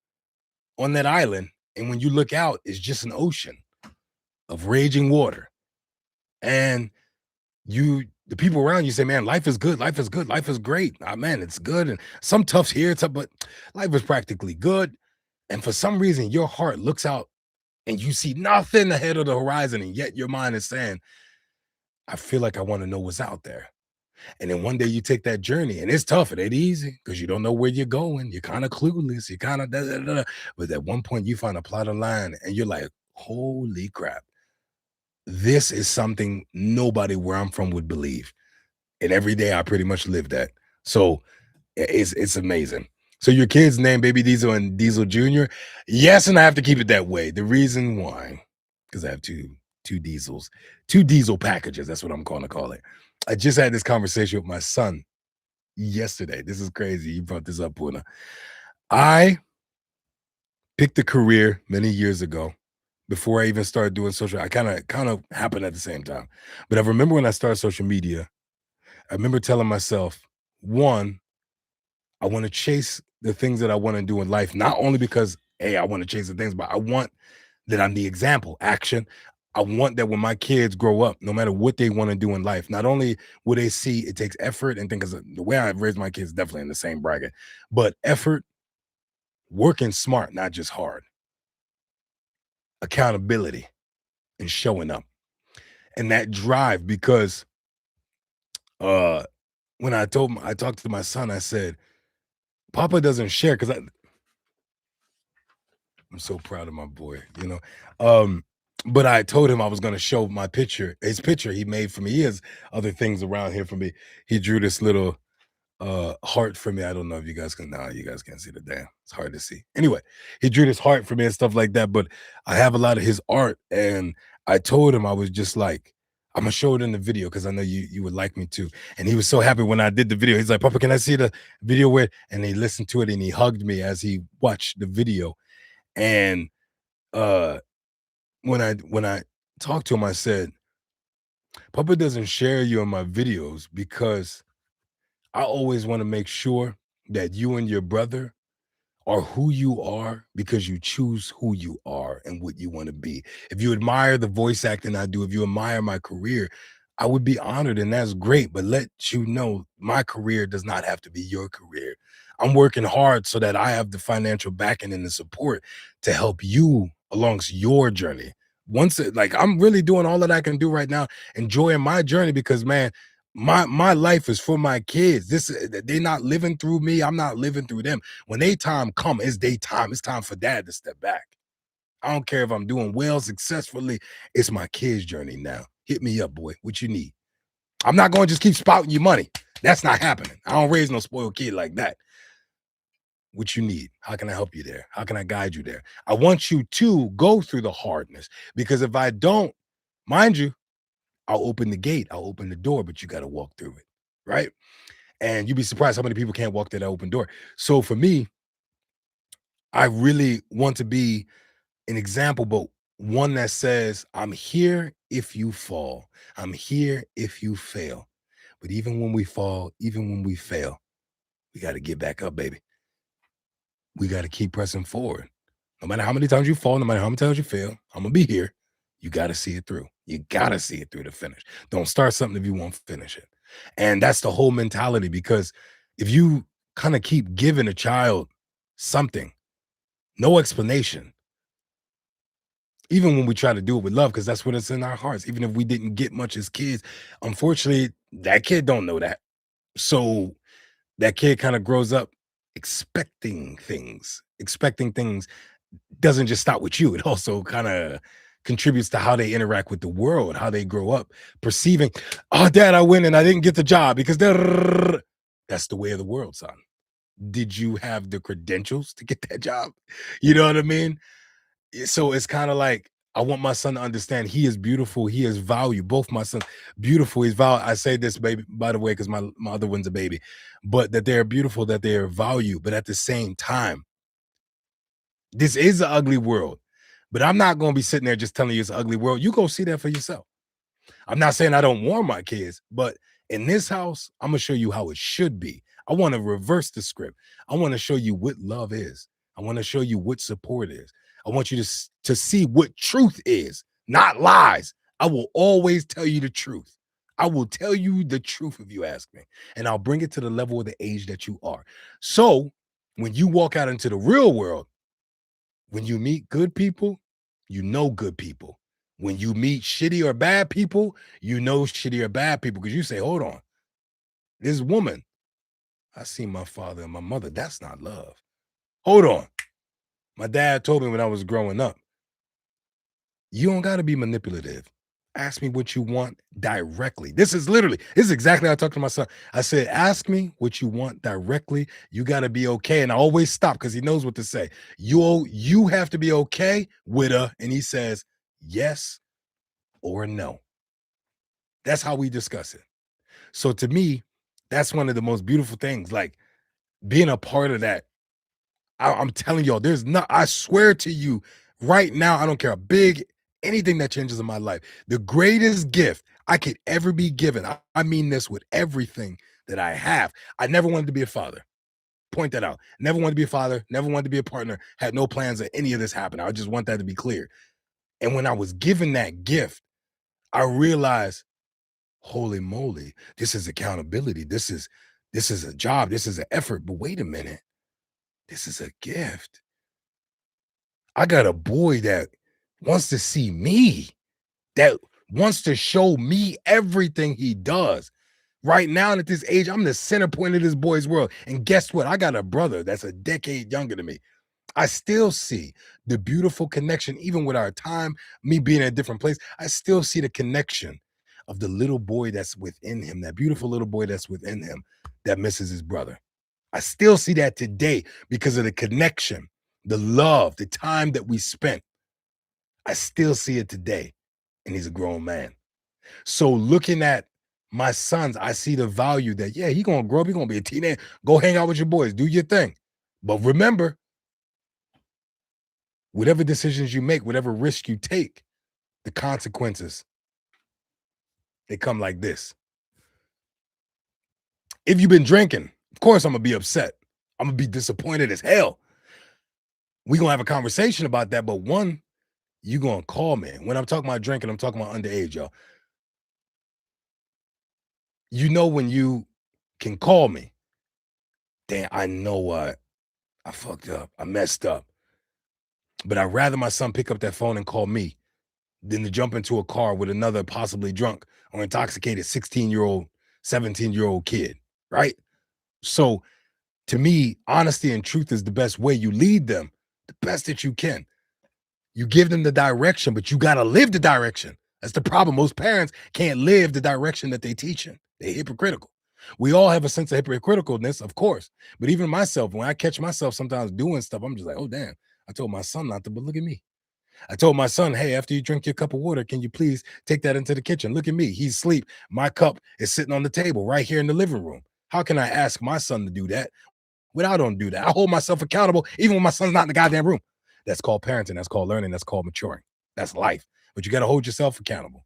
on that island, and when you look out, it's just an ocean of raging water. And the people around you say, man, life is good, life is good, life is great. Man, it's good. And some toughs here, tough, but life is practically good. And for some reason, your heart looks out and you see nothing ahead of the horizon, and yet your mind is saying, I feel like I want to know what's out there. And then one day you take that journey, and it's tough. It ain't easy because you don't know where you're going. You're kind of clueless. You kind of da, da, da, da. But at one point, you find a plot of land, and you're like, "Holy crap! This is something nobody where I'm from would believe." And every day, I pretty much live that. So it's amazing. So your kids name Baby Diesel and Diesel Junior. Yes, and I have to keep it that way. The reason why, because I have two diesels, two diesel packages. That's what I'm going to call it. I just had this conversation with my son yesterday. This is crazy. You brought this up, Puna. I picked a career many years ago before I even started doing social. I kind of happened at the same time. But I remember when I started social media, I remember telling myself, one, I want to chase the things that I want to do in life, not only because, hey, I want to chase the things, but I want that I'm the example, action. I want that when my kids grow up, no matter what they want to do in life, not only will they see it takes effort and things, the way I've raised my kids, definitely in the same bracket, but effort, working smart, not just hard, accountability, and showing up. And that drive, because uh when I talked to my son, I said, Papa doesn't share because I'm so proud of my boy, you know. But I told him I was gonna show my picture, his picture he made for me. He has other things around here for me. He drew this little heart for me. I don't know if you guys can now, you guys can't see the damn. It's hard to see. Anyway, he drew this heart for me and stuff like that. But I have a lot of his art, and I told him I was just like, I'm gonna show it in the video because I know you would like me to. And he was so happy when I did the video. He's like, Papa, can I see the video with? And he listened to it and he hugged me as he watched the video. And uh when I talked to him, I said, Papa doesn't share you in my videos because I always want to make sure that you and your brother are who you are because you choose who you are and what you want to be. If you admire the voice acting I do, if you admire my career, I would be honored, and that's great, but let you know my career does not have to be your career. I'm working hard so that I have the financial backing and the support to help you alongst your journey. Like I'm really doing all that I can do right now, enjoying my journey because man, my life is for my kids. They're not living through me. I'm not living through them. When they time come, it's day time. It's time for dad to step back. I don't care if I'm doing well successfully. It's my kids' journey now. Hit me up, boy. What you need? I'm not going to just keep spouting you money. That's not happening. I don't raise no spoiled kid like that. What you need? How can I help you there? How can I guide you there? I want you to go through the hardness because if I don't, mind you, I'll open the gate, I'll open the door, but you got to walk through it, right? And you'd be surprised how many people can't walk through that open door. So for me, I really want to be an example, but one that says, I'm here if you fall. I'm here if you fail. But even when we fall, even when we fail, we got to get back up, baby. We got to keep pressing forward. No matter how many times you fall, no matter how many times you fail, I'm going to be here. You got to see it through. You got to see it through to finish. Don't start something if you won't finish it. And that's the whole mentality because if you kind of keep giving a child something, no explanation, even when we try to do it with love, because that's what it's in our hearts. Even if we didn't get much as kids, unfortunately, that kid don't know that. So that kid kind of grows up expecting things doesn't just stop with you. It also kind of contributes to how they interact with the world, how they grow up, perceiving, oh, dad, I win and I didn't get the job because that's the way of the world, son. Did you have the credentials to get that job? You know what I mean? So it's kind of like I want my son to understand he is beautiful, he is value. Both my sons, beautiful, he's value. I say this, baby, by the way, because my other one's a baby, but that they're beautiful, that they're value, but at the same time, this is an ugly world. But I'm not gonna be sitting there just telling you it's an ugly world. You go see that for yourself. I'm not saying I don't warn my kids, but in this house, I'm gonna show you how it should be. I want to reverse the script. I want to show you what love is. I want to show you what support is. I want you to see what truth is, not lies. I will always tell you the truth. I will tell you the truth if you ask me, and I'll bring it to the level of the age that you are. So when you walk out into the real world, when you meet good people, you know good people. When you meet shitty or bad people, you know shitty or bad people because you say, hold on, this woman, I see my father and my mother. That's not love. Hold on. My dad told me when I was growing up, you don't got to be manipulative. Ask me what you want directly. This is exactly how I talk to my son. I said, ask me what you want directly. You got to be okay. And I always stop because he knows what to say. You have to be okay with her. And he says, yes or no. That's how we discuss it. So to me, that's one of the most beautiful things. Like being a part of that. I'm telling y'all, there's not, I swear to you right now, I don't care how big anything that changes in my life. The greatest gift I could ever be given. I mean this with everything that I have. I never wanted to be a father. Point that out. Never wanted to be a father, never wanted to be a partner, had no plans of any of this happening. I just want that to be clear. And when I was given that gift, I realized, holy moly, this is accountability. This is a job. This is an effort. But wait a minute. This is a gift. I got a boy that wants to see me, that wants to show me everything he does. Right now, at this age, I'm the center point of this boy's world. And guess what? I got a brother that's a decade younger than me. I still see the beautiful connection, even with our time, me being in a different place. I still see the connection of the little boy that's within him, that beautiful little boy that's within him that misses his brother. I still see that today because of the connection, the love, the time that we spent. I still see it today. And he's a grown man. So looking at my sons, I see the value that, yeah, he gonna grow up, he gonna be a teenager. Go hang out with your boys, do your thing. But remember, whatever decisions you make, whatever risk you take, the consequences, they come like this. If you've been drinking, of course I'm gonna be upset. I'm gonna be disappointed as hell. We gonna have a conversation about that, but one, you gonna call me. When I'm talking about drinking, I'm talking about underage, y'all. You know when you can call me, damn, I know what I fucked up. I messed up. But I'd rather my son pick up that phone and call me than to jump into a car with another possibly drunk or intoxicated 16-year-old, 17-year-old kid. Right. So to me, honesty and truth is the best way. You lead them the best that you can. You give them the direction, but you got to live the direction. That's the problem. Most parents can't live the direction that they teaching. They're hypocritical. We all have a sense of hypocriticalness, of course. But even myself, when I catch myself sometimes doing stuff, I'm just like, oh, damn. I told my son not to, but look at me. I told my son, hey, after you drink your cup of water, can you please take that into the kitchen? Look at me. He's asleep. My cup is sitting on the table right here in the living room. How can I ask my son to do that without don't do that? I hold myself accountable even when my son's not in the goddamn room. That's called parenting. That's called learning. That's called maturing. That's life. But you got to hold yourself accountable.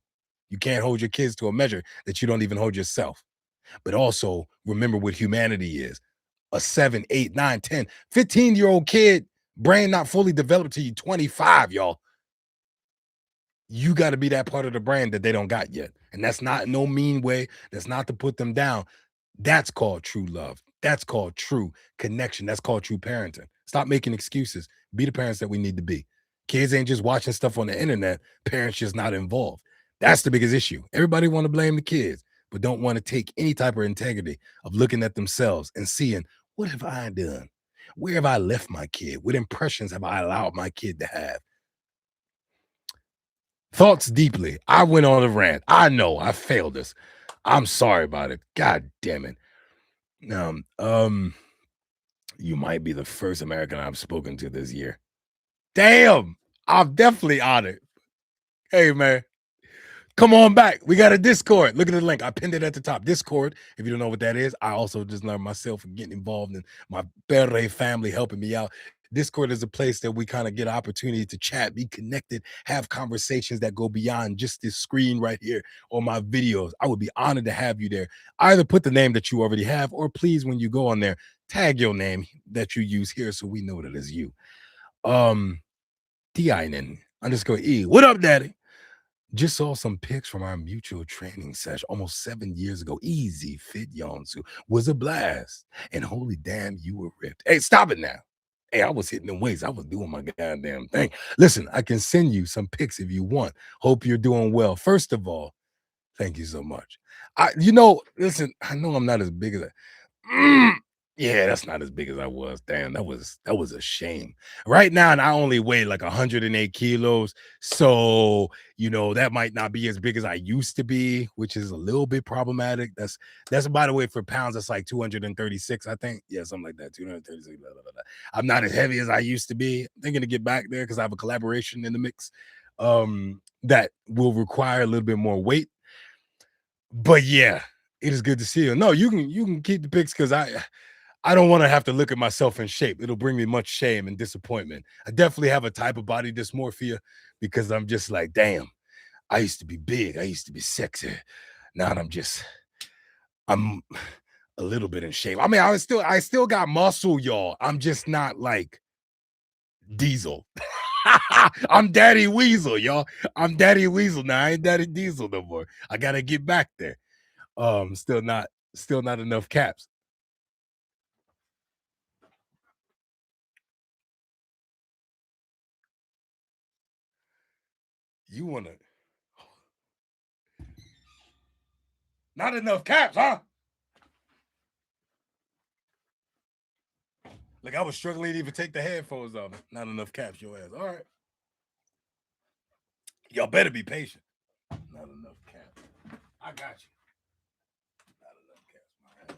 You can't hold your kids to a measure that you don't even hold yourself. But also remember what humanity is. A 7, 8, 9, 10, 15-year-old kid, brain not fully developed till you 25, y'all. You got to be that part of the brand that they don't got yet. And that's not no mean way. That's not to put them down. That's called true love. That's called true connection. That's called true parenting. Stop making excuses. Be the parents that we need to be. Kids ain't just watching stuff on the internet. Parents just not involved. That's the biggest issue. Everybody want to blame the kids, but don't want to take any type of integrity of looking at themselves and seeing what have I done? Where have I left my kid? What impressions have I allowed my kid to have? Thoughts deeply. I went on a rant. I know I failed this. I'm sorry about it. God damn it. You might be the first American I've spoken to this year. Damn, I'm definitely honored. Hey, man, come on back. We got a Discord. Look at the link. I pinned it at the top. Discord. If you don't know what that is, I also just learned myself and getting involved in my Bere family helping me out. Discord is a place that we kind of get opportunity to chat, be connected, have conversations that go beyond just this screen right here or my videos. I would be honored to have you there. Either put the name that you already have, or please, when you go on there, tag your name that you use here so we know that it's you. Um, Diinen underscore E. What up, Daddy? Just saw some pics from our mutual training session almost 7 years ago. Easy fit Yonsu was a blast. And holy damn, you were ripped. Hey, stop it now. Hey, I was hitting them weights. I was doing my goddamn thing. Listen, I can send you some pics if you want. Hope you're doing well. First of all, thank you so much. Listen, I know I'm not as big as Mm, yeah, that's not as big as I was. Damn, that was a shame. Right now, and I only weigh like 108 kilos. So, that might not be as big as I used to be, which is a little bit problematic. That's by the way, for pounds, that's like 236, I think. Yeah, something like that. 236. Blah, blah, blah, blah. I'm not as heavy as I used to be. I'm thinking to get back there because I have a collaboration in the mix that will require a little bit more weight. But yeah, it is good to see you. No, you can keep the pics because I don't want to have to look at myself in shape. It'll bring me much shame and disappointment. I definitely have a type of body dysmorphia because I'm just like, damn, I used to be big. I used to be sexy. Now I'm a little bit in shape. I mean, I still got muscle, y'all. I'm just not like Diesel. I'm Daddy Weasel, y'all. I'm Daddy Weasel now. I ain't Daddy Diesel no more. I gotta get back there. Still not enough caps. You wanna not enough caps, huh? Like I was struggling to even take the headphones off. Not enough caps, your ass. All right. Y'all better be patient. Not enough caps. I got you. Not enough caps, my ass.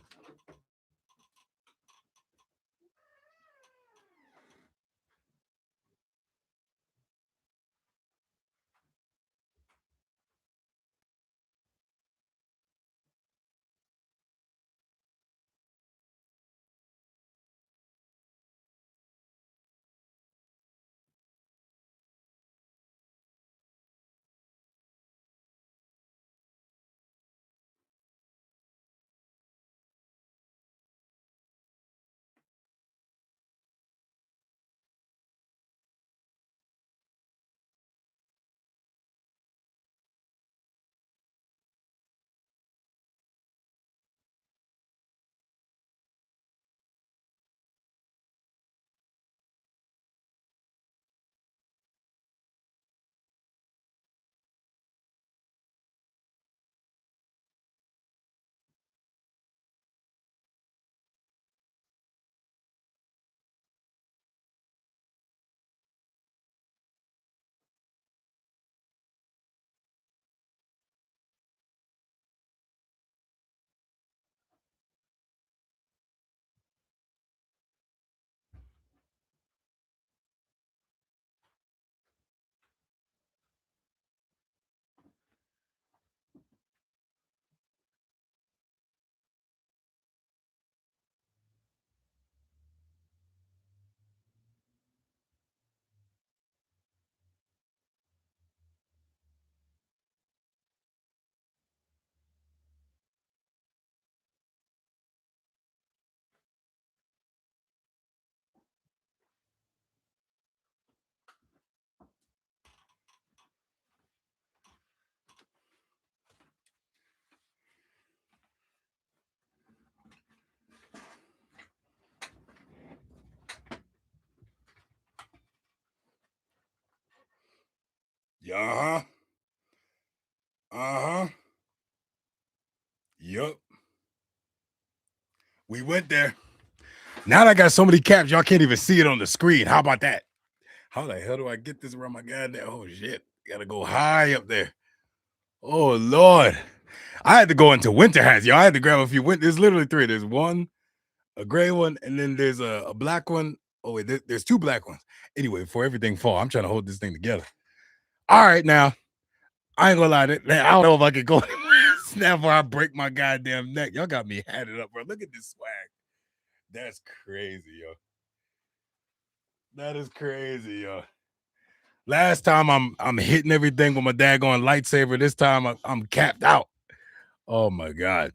Uh-huh. Uh-huh. Yup. We went there. Now that I got so many caps, y'all can't even see it on the screen. How about that? How the hell do I get this around my goddamn? Oh shit. Gotta go high up there. Oh Lord. I had to go into winter hats, yo. I had to grab a few winter. There's literally three. There's one, a gray one, and then there's a black one. Oh, wait, there's two black ones. Anyway, for everything fall, I'm trying to hold this thing together. All right, now I ain't gonna lie. I don't know if I could go snap before I break my goddamn neck. Y'all got me hatted up, bro. Look at this swag. That's crazy, yo. That is crazy, yo. Last time I'm hitting everything with my daggone lightsaber. This time I'm capped out. Oh my god.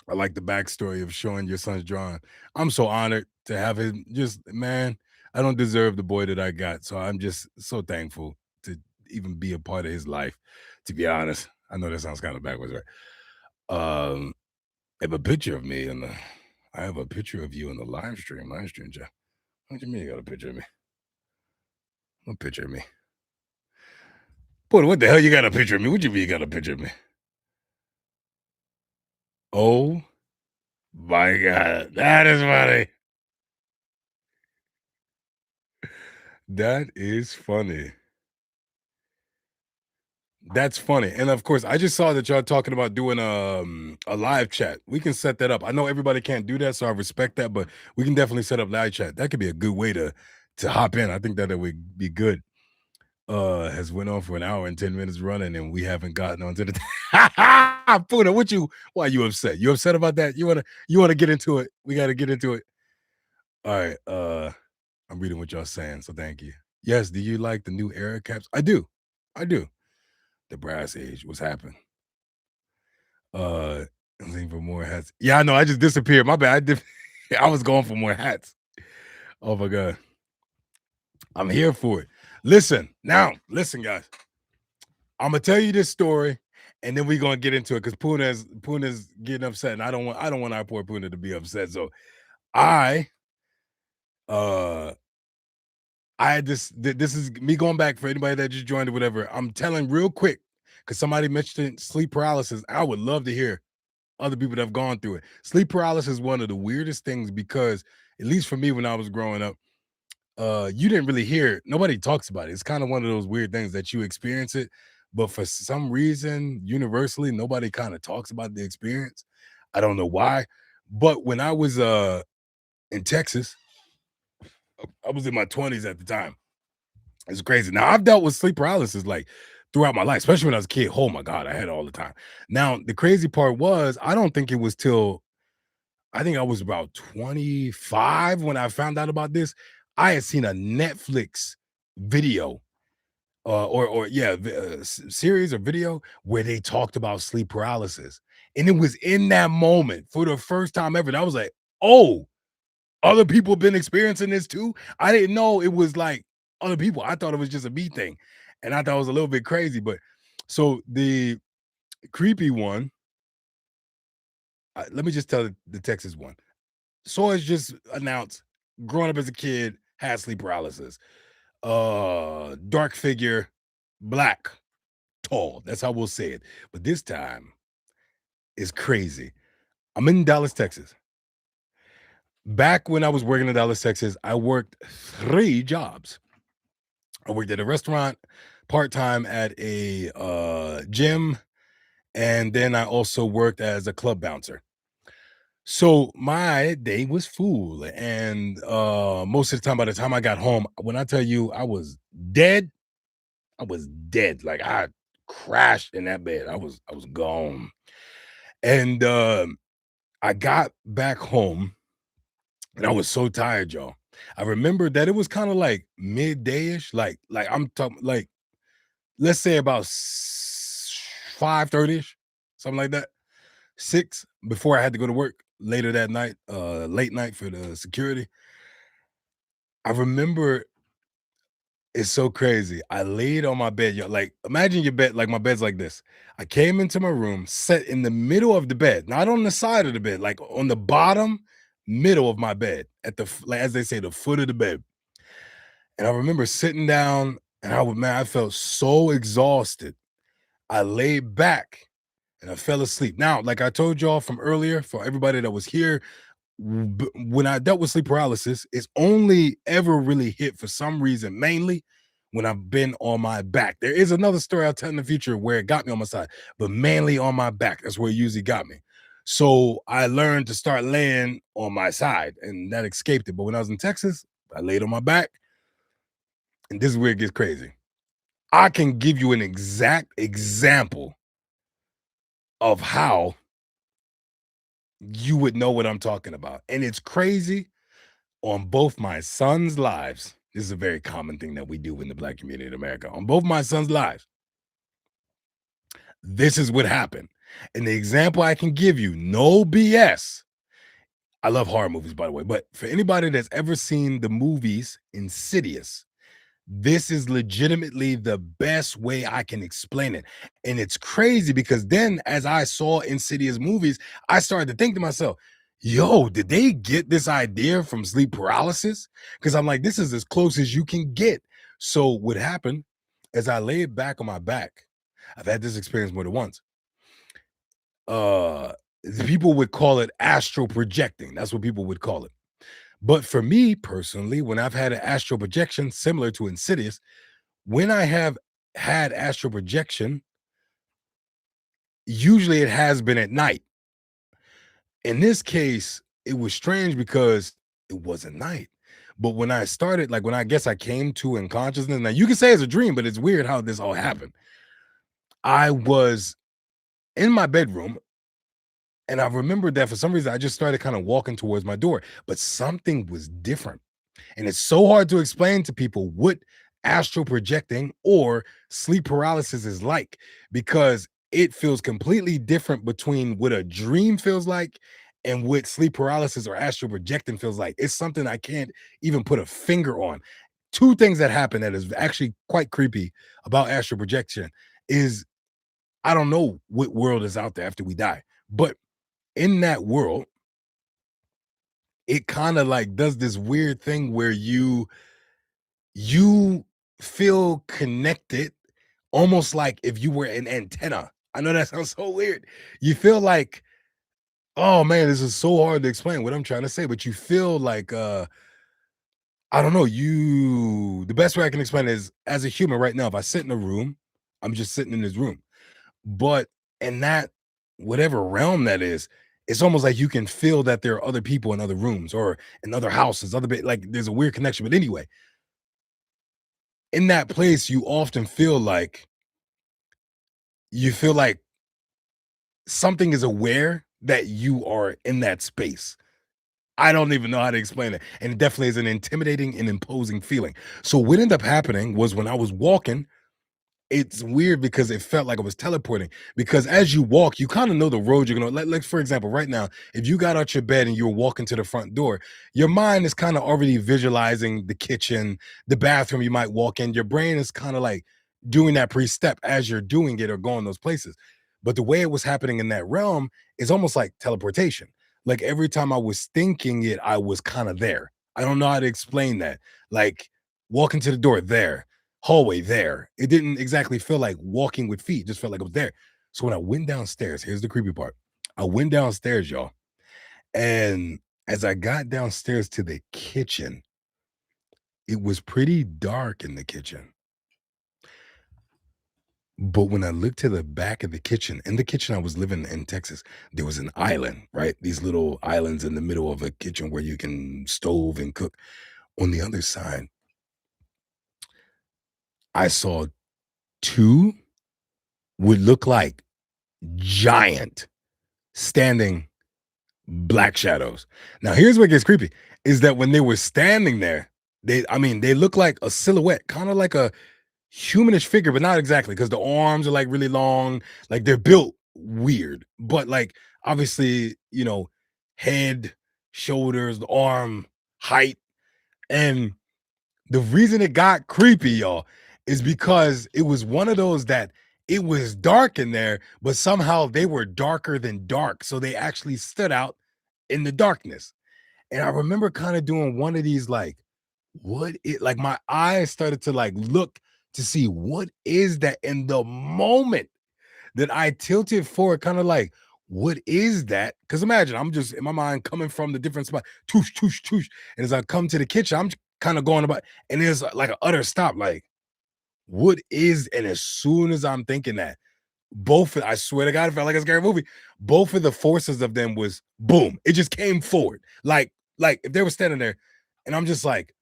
I like the backstory of showing your son's drawing. I'm so honored to have him. Just man, I don't deserve the boy that I got, so I'm just so thankful to even be a part of his life. To be honest, I know that sounds kind of backwards, right? I have a picture of me in the. I have a picture of you in the live stream. Live stream, Jeff. What do you mean you got a picture of me? What picture of me? What the hell you got a picture of me? What you mean you got a picture of me? Oh my god, that is funny. That is funny. That's funny. And of course, I just saw that y'all talking about doing a live chat. We can set that up. I know everybody can't do that, so I respect that, but we can definitely set up live chat. That could be a good way to hop in. I think that it would be good. Has went on for an hour and 10 minutes running, and we haven't gotten onto the Puna, what you why you upset? You upset about that? You wanna get into it? We gotta get into it. All right. I'm reading what y'all saying, so thank you. Yes, do you like the new era caps? I do. I do. The brass age. What's happened? I'm looking for more hats. Yeah, I know. I just disappeared. My bad. I was going for more hats. Oh my god. I'm here for it. Listen, guys. I'm gonna tell you this story, and then we're gonna get into it because Puna's getting upset, and I don't want our poor Puna to be upset. So I uh I had this is me going back for anybody that just joined or whatever. I'm telling real quick because somebody mentioned sleep paralysis. I would love to hear other people that have gone through it. Sleep paralysis is one of the weirdest things because, at least for me, when I was growing up, you didn't really hear it. Nobody talks about it. It's kind of one of those weird things that you experience it, but for some reason, universally, nobody kind of talks about the experience. I don't know why. But when I was in Texas, I was in my 20s at the time. It's crazy. Now I've dealt with sleep paralysis like throughout my life, especially when I was a kid. Oh my God, I had it all the time. Now, the crazy part was I don't think it was till I think I was about 25 when I found out about this. I had seen a Netflix video or yeah, series or video where they talked about sleep paralysis. And it was in that moment for the first time ever. And I was like, oh, other people been experiencing this too. I didn't know it was like other people. I thought it was just a me thing. And I thought it was a little bit crazy. But so the creepy one, let me just tell the Texas one. Soy's just announced, growing up as a kid, had sleep paralysis. Dark figure, black, tall. That's how we'll say it. But this time is crazy. I'm in Dallas, Texas. Back when I was working in Dallas, Texas, I worked 3 jobs. I worked at a restaurant, part-time at a gym, and then I also worked as a club bouncer. So my day was full, and most of the time, by the time I got home, when I tell you dead, I was dead. Like I crashed in that bed. I was gone. And I got back home and I was so tired, y'all. I remember that it was kind of like midday-ish, like I'm talking like let's say about 5:30ish, something like that. 6 before I had to go to work later that night, late night for the security. I remember it's so crazy. I laid on my bed, yo, like imagine your bed, like my bed's like this. I came into my room, sat in the middle of the bed, not on the side of the bed, like on the bottom middle of my bed, at the like, as they say, the foot of the bed. And I remember sitting down. And I felt so exhausted. I laid back and I fell asleep. Now, like I told y'all from earlier, for everybody that was here, when I dealt with sleep paralysis, it's only ever really hit for some reason, mainly when I've been on my back. There is another story I'll tell in the future where it got me on my side, but mainly on my back. That's where it usually got me. So I learned to start laying on my side, and that escaped it. But when I was in Texas, I laid on my back, and this is where it gets crazy. I can give you an exact example of how you would know what I'm talking about. And it's crazy on both my sons' lives. This is a very common thing that we do in the Black community in America. On both my sons' lives, this is what happened. And the example I can give you, no BS. I love horror movies, by the way, but for anybody that's ever seen the movies Insidious, this is legitimately the best way I can explain it. And it's crazy because then as I saw Insidious movies, I started to think to myself, yo, did they get this idea from sleep paralysis? Because I'm like, this is as close as you can get. So what happened as I laid back on my back, I've had this experience more than once. Uh People would call it astral projecting. That's what people would call it. But for me personally, when I've had an astral projection similar to Insidious, when I have had astral projection, usually it has been at night. In this case, it was strange because it wasn't night. But when I started, like when I guess I came to in consciousness, now you can say it's a dream, but it's weird how this all happened. I was in my bedroom and I remember that for some reason I just started kind of walking towards my door, but something was different. And it's so hard to explain to people what astral projecting or sleep paralysis is like because it feels completely different between what a dream feels like and what sleep paralysis or astral projecting feels like. It's something I can't even put a finger on. Two things that happen that is actually quite creepy about astral projection is I don't know what world is out there after we die, but in that world, it kind of like does this weird thing where you feel connected almost like if you were an antenna. I know that sounds so weird. You feel like, oh man, this is so hard to explain what I'm trying to say, but you feel like I don't know, you the best way I can explain it is as a human right now, if I sit in a room, I'm just sitting in this room. But in that whatever realm that is, it's almost like you can feel that there are other people in other rooms or in other houses, other bit like there's a weird connection. But anyway, in that place, you often feel like you feel like something is aware that you are in that space. I don't even know how to explain it. And it definitely is an intimidating and imposing feeling. So what ended up happening was when I was walking, it's weird because it felt like I was teleporting. Because as you walk, you kind of know the road you're gonna like, for example, right now, if you got out your bed and you're walking to the front door, your mind is kind of already visualizing the kitchen, the bathroom you might walk in. Your brain is kind of like doing that pre-step as you're doing it or going those places. But the way it was happening in that realm is almost like teleportation. Like every time I was thinking it, I was kind of there. I don't know how to explain that. Like walking to the door there, hallway there. It didn't exactly feel like walking with feet, just felt like I was there. So when I went downstairs, here's the creepy part. I went downstairs, y'all. And as I got downstairs to the kitchen, it was pretty dark in the kitchen. But when I looked to the back of the kitchen, in the kitchen I was living in Texas, there was an island, right? These little islands in the middle of a kitchen where you can stove and cook. On the other side, I saw two would look like giant standing black shadows. Now, here's what gets creepy is that when they were standing there, they look like a silhouette, kind of like a humanish figure, but not exactly because the arms are like really long, like they're built weird, but like obviously, head, shoulders, the arm, height. And the reason it got creepy, y'all, is because it was one of those that it was dark in there, but somehow they were darker than dark. So they actually stood out in the darkness. And I remember kind of doing one of these, like, what it like my eyes started to like look to see what is that. In the moment that I tilted forward, kind of like, what is that? Because imagine I'm just in my mind coming from the different spot, toosh, toosh, toosh. And as I come to the kitchen, I'm kind of going about, and there's like an utter stop, like, what is, and as soon as I'm thinking that, I swear to God, it felt like a scary movie. Both of the forces of them was boom. It just came forward. Like if they were standing there and I'm just like,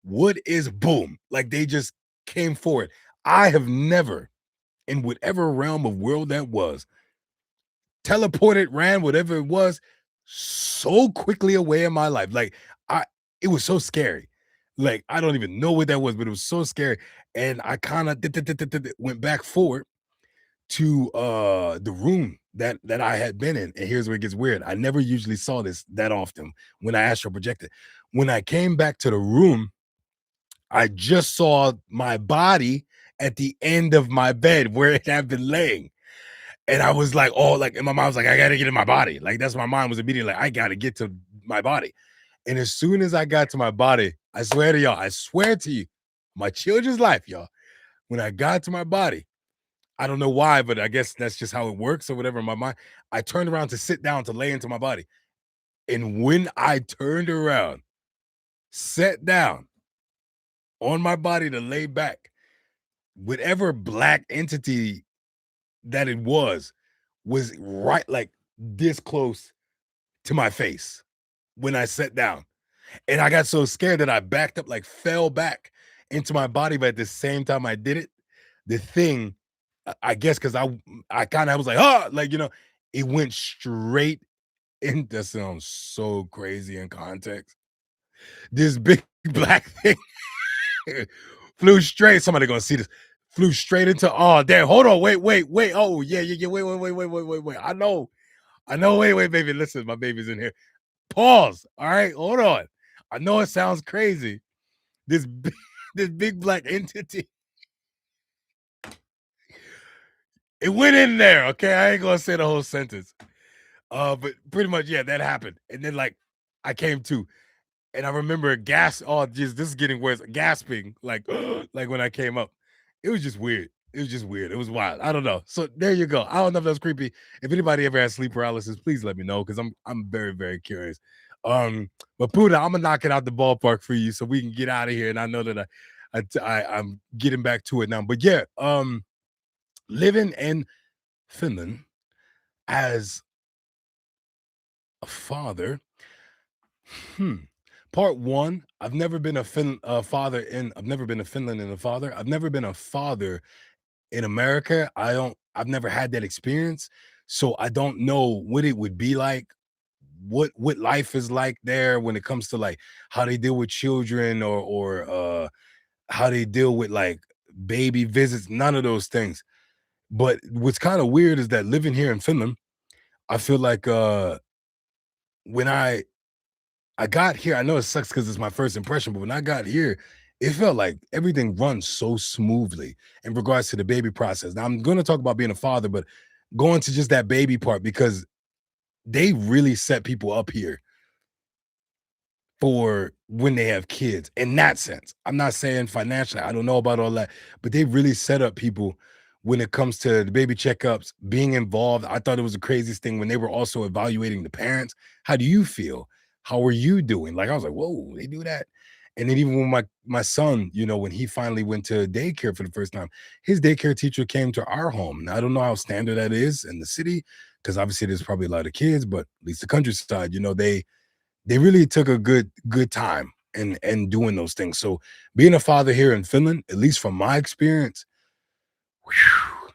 what is boom? Like they just came forward. I have never, in whatever realm of world that was, teleported, ran, whatever it was, so quickly away in my life. Like I it was so scary. Like I don't even know what that was, but it was so scary. And I kind of went back forward to the room that I had been in. And here's where it gets weird. I never usually saw this that often when I astral projected. When I came back to the room, I just saw my body at the end of my bed where it had been laying. And I was like, oh, like, and my mom was like, I gotta get in my body. Like, that's my mind was immediately like, I gotta get to my body. And as soon as I got to my body, I swear to y'all, I swear to you, my children's life, y'all, when I got to my body, I don't know why, but I guess that's just how it works or whatever in my mind. I turned around to sit down to lay into my body. And when I turned around, sat down on my body to lay back, whatever black entity that it was right like this close to my face when I sat down. And I got so scared that I backed up, like fell back into my body. But at the same time I did it, the thing, I guess, because I kind of was like, oh, like, it went straight in. That sounds so crazy in context. This big black thing flew straight. Somebody gonna see this. Flew straight into, oh damn, hold on, wait. Oh, yeah, wait. I know, wait, baby. Listen, my baby's in here. Pause. All right, hold on. I know it sounds crazy. This big, this big black entity, it went in there. Okay, I ain't gonna say the whole sentence. But pretty much, yeah, that happened. And then like I came to, and I remember oh, just this is getting worse, gasping, like like when I came up. It was just weird. It was just weird. It was wild. I don't know. So there you go. I don't know if that's creepy. If anybody ever has sleep paralysis, please let me know because I'm very, very curious. But Puda, I'm gonna knock it out the ballpark for you so we can get out of here. And I know that I'm getting back to it now. But yeah, living in Finland as a father. Hmm. Part one, I've never been a father in. I've never been a Finland and a father. I've never been a father in America. I've never had that experience. So I don't know what it would be like, what life is like there when it comes to like how they deal with children or how they deal with like baby visits, none of those things. But what's kind of weird is that living here in Finland, I feel like when I got here, I know it sucks because it's my first impression, but when I got here, it felt like everything runs so smoothly in regards to the baby process. Now, I'm going to talk about being a father, but going to just that baby part because they really set people up here for when they have kids in that sense. I'm not saying financially, I don't know about all that, but they really set up people when it comes to the baby checkups, being involved. I thought it was the craziest thing when they were also evaluating the parents. How do you feel? How are you doing? Like I was like, whoa, they do that. And then even when my son, when he finally went to daycare for the first time, his daycare teacher came to our home. Now I don't know how standard that is in the city, because obviously there's probably a lot of kids, but at least the countryside, they really took a good time and doing those things. So being a father here in Finland, at least from my experience, whew,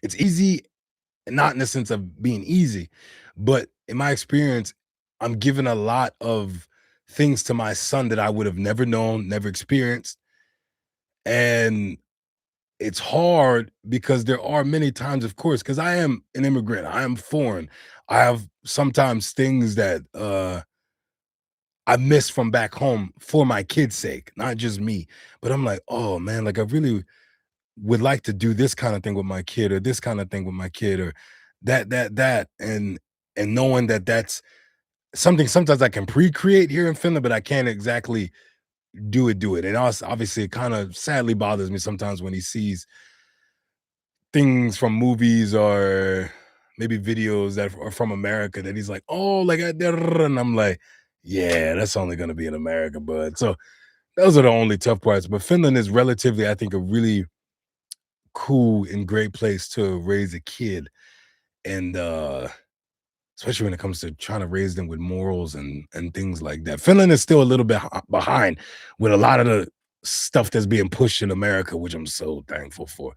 it's easy, not in the sense of being easy, but in my experience, I'm giving a lot of things to my son that I would have never known, never experienced. And it's hard because there are many times, of course, because I am an immigrant, I am foreign. I have sometimes things that I miss from back home for my kids' sake, not just me. But I'm like, oh man, like I really would like to do this kind of thing with my kid, or this kind of thing with my kid, or that, and knowing that that's something sometimes I can pre-create here in Finland, but I can't exactly do it, do it. And also, obviously, it kind of sadly bothers me sometimes when he sees things from movies or maybe videos that are from America that he's like, oh, like, and I'm like, yeah, that's only going to be in America, bud. So those are the only tough parts. But Finland is relatively, I think, a really cool and great place to raise a kid. And especially when it comes to trying to raise them with morals and things like that. Finland is still a little bit behind with a lot of the stuff that's being pushed in America, which I'm so thankful for.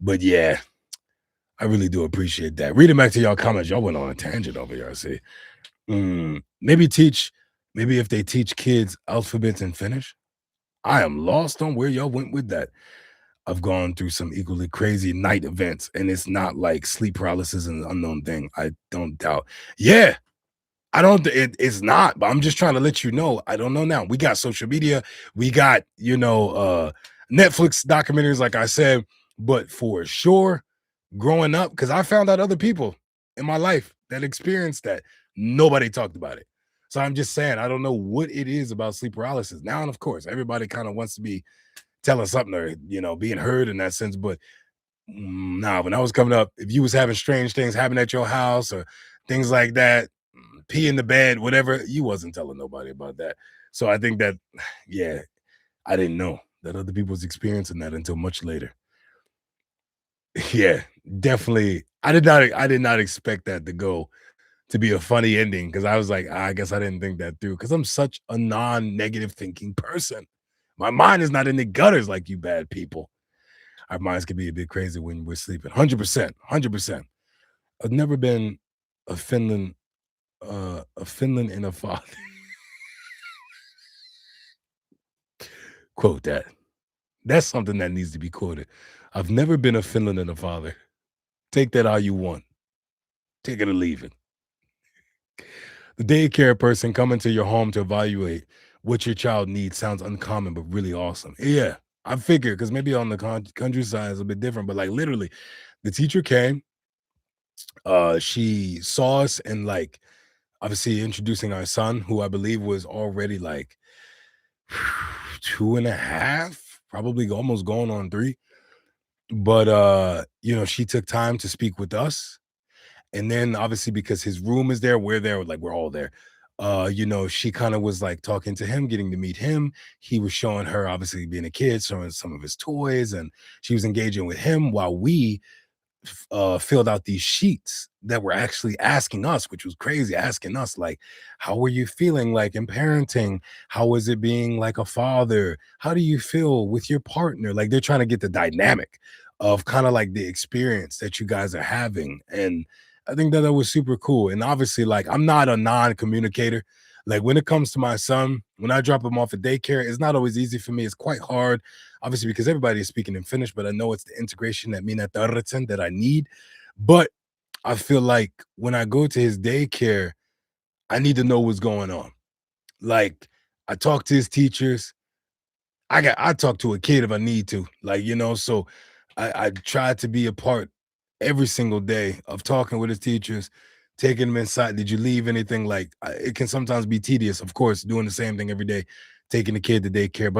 But yeah, I really do appreciate that. Reading back to y'all comments, y'all went on a tangent over here. I see. Maybe maybe if they teach kids alphabets in Finnish. I am lost on where y'all went with that. I've gone through some equally crazy night events, and it's not like sleep paralysis is an unknown thing. I don't doubt. Yeah, I don't. It's not. But I'm just trying to let you know. I don't know now. We got social media. We got Netflix documentaries, like I said. But for sure, growing up, because I found out other people in my life that experienced that. Nobody talked about it. So I'm just saying, I don't know what it is about sleep paralysis now. And of course, everybody kind of wants to be telling something or being heard in that sense. But nah, when I was coming up, if you was having strange things happen at your house or things like that, pee in the bed, whatever, you wasn't telling nobody about that. So I think that, yeah, I didn't know that other people was experiencing that until much later. Yeah, definitely. I did not expect that to be a funny ending because I was like, I guess I didn't think that through because I'm such a non-negative thinking person. My mind is not in the gutters like you bad people. Our minds can be a bit crazy when we're sleeping. 100%, 100%. I've never been a Finland in a father. Quote that. That's something that needs to be quoted. I've never been a Finland in a father. Take that all you want. Take it or leave it. The daycare person coming to your home to evaluate what your child needs sounds uncommon, but really awesome. Yeah, I figured because maybe on the countryside it's a bit different, but like literally, the teacher came. She saw us and like obviously introducing our son, who I believe was already like 2.5, probably almost going on 3. But she took time to speak with us. And then obviously because his room is there, we're there, like we're all there. She kind of was like talking to him, getting to meet him. He was showing her, obviously being a kid, showing some of his toys, and she was engaging with him while we filled out these sheets that were actually asking us, which was crazy, asking us like, how are you feeling like in parenting? How is it being like a father? How do you feel with your partner? Like they're trying to get the dynamic of kind of like the experience that you guys are having. And I think that was super cool. And obviously, like I'm not a non-communicator. Like when it comes to my son, when I drop him off at daycare, it's not always easy for me. It's quite hard obviously because everybody is speaking in Finnish, but I know it's the integration that mina tarvitsen that I need. But I feel like when I go to his daycare, I need to know what's going on. Like I talk to his teachers. I talk to a kid if I need to, like so I try to be a part every single day of talking with his teachers, taking them inside. Did you leave anything? Like it can sometimes be tedious, of course, doing the same thing every day, taking the kid to daycare,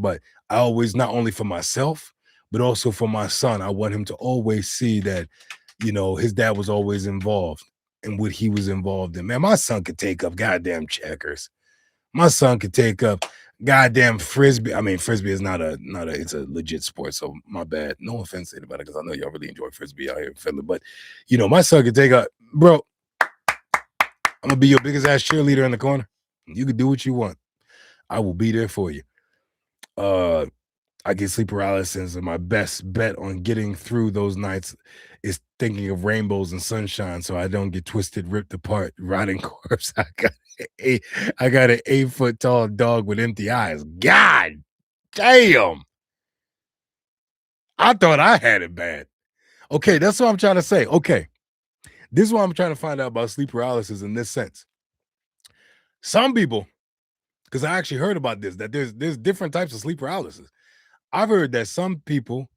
but I always not only for myself, but also for my son. I want him to always see that, his dad was always involved in what he was involved in. Man, my son could take up goddamn checkers. My son could take up goddamn frisbee. I mean, frisbee is not a it's a legit sport. So my bad. No offense to anybody, because I know y'all really enjoy frisbee out here in Finland. But my son could take up, bro. I'm gonna be your biggest ass cheerleader in the corner. You can do what you want. I will be there for you. Uh I get sleep paralysis, and my best bet on getting through those nights is thinking of rainbows and sunshine, so I don't get twisted, ripped apart, rotting corpse. I got an 8 foot tall dog with empty eyes. God damn! I thought I had it bad. Okay, that's what I'm trying to say. Okay, this is what I'm trying to find out about sleep paralysis in this sense. Some people, because I actually heard about this, that there's different types of sleep paralysis. I've heard that some people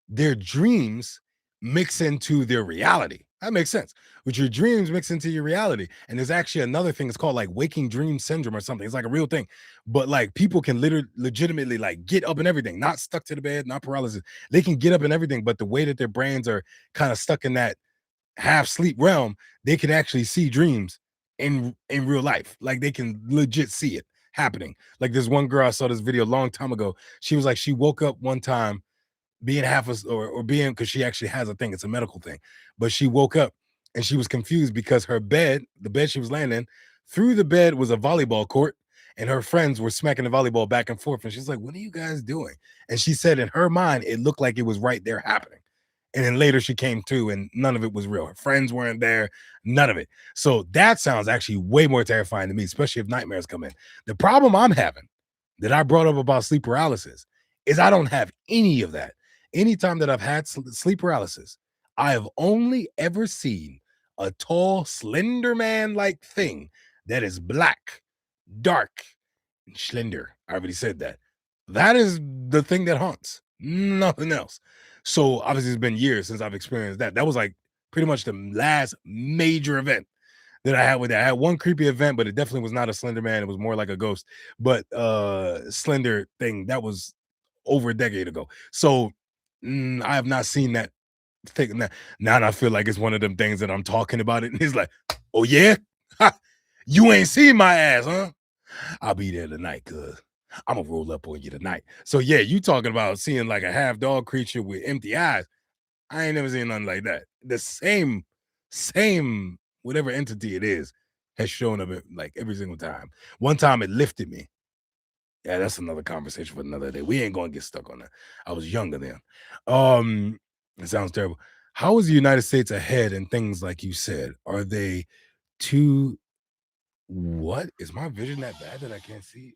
their dreams mix into their reality. That makes sense. With your dreams mix into your reality. And there's actually another thing. It's called like waking dream syndrome or something. It's like a real thing. But like people can literally legitimately like get up and everything, not stuck to the bed, not paralysis. They can get up and everything, but the way that their brains are kind of stuck in that half sleep realm, they can actually see dreams in real life. Like they can legit see it happening. Like this one girl, I saw this video a long time ago. She was like, she woke up one time being half a, or being, because she actually has a thing, it's a medical thing, but she woke up and she was confused because her bed, the bed she was laying in, through the bed was a volleyball court, and her friends were smacking the volleyball back and forth, and she's like, what are you guys doing? And she said in her mind it looked like it was right there happening. And then later she came to, and none of it was real. Her friends weren't there, none of it. So that sounds actually way more terrifying to me, especially if nightmares come in. The problem I'm having that I brought up about sleep paralysis is I don't have any of that. Anytime that I've had sleep paralysis, I have only ever seen a tall, slender man like thing that is black, dark, and slender. I already said that. That is the thing that haunts, nothing else. So obviously, it's been years since I've experienced that. That was like pretty much the last major event that I had with that. I had one creepy event, but it definitely was not a slender man. It was more like a ghost. But slender thing that was over a decade ago. So I have not seen that thing. Now I feel like it's one of them things that I'm talking about it. And he's like, oh yeah? Ha, you ain't seen my ass, huh? I'll be there tonight, cuz I'm gonna roll up on you tonight. So yeah, you talking about seeing like a half dog creature with empty eyes. I ain't never seen nothing like that. The same whatever entity it is has shown up like every single time. One time it lifted me. Yeah, that's another conversation for another day. We ain't gonna get stuck on that. I was younger then. Um, it sounds terrible. How is the United States ahead in things like you said? Are they too what? Is my vision that bad that I can't see?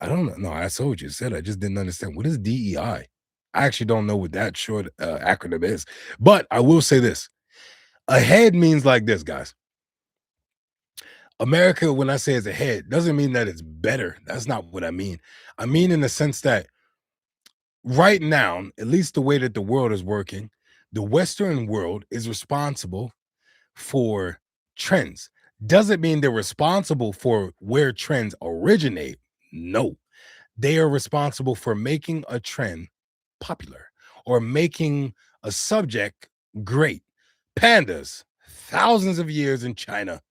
I don't know. No, I saw what you said. I just didn't understand. What is DEI? I actually don't know what that short acronym is. But I will say this: ahead means like this, guys. America, when I say it's ahead, doesn't mean that it's better. That's not what I mean. I mean in the sense that right now, at least the way that the world is working, the Western world is responsible for trends. Doesn't mean they're responsible for where trends originate. No, they are responsible for making a trend popular or making a subject great. Pandas, thousands of years in China,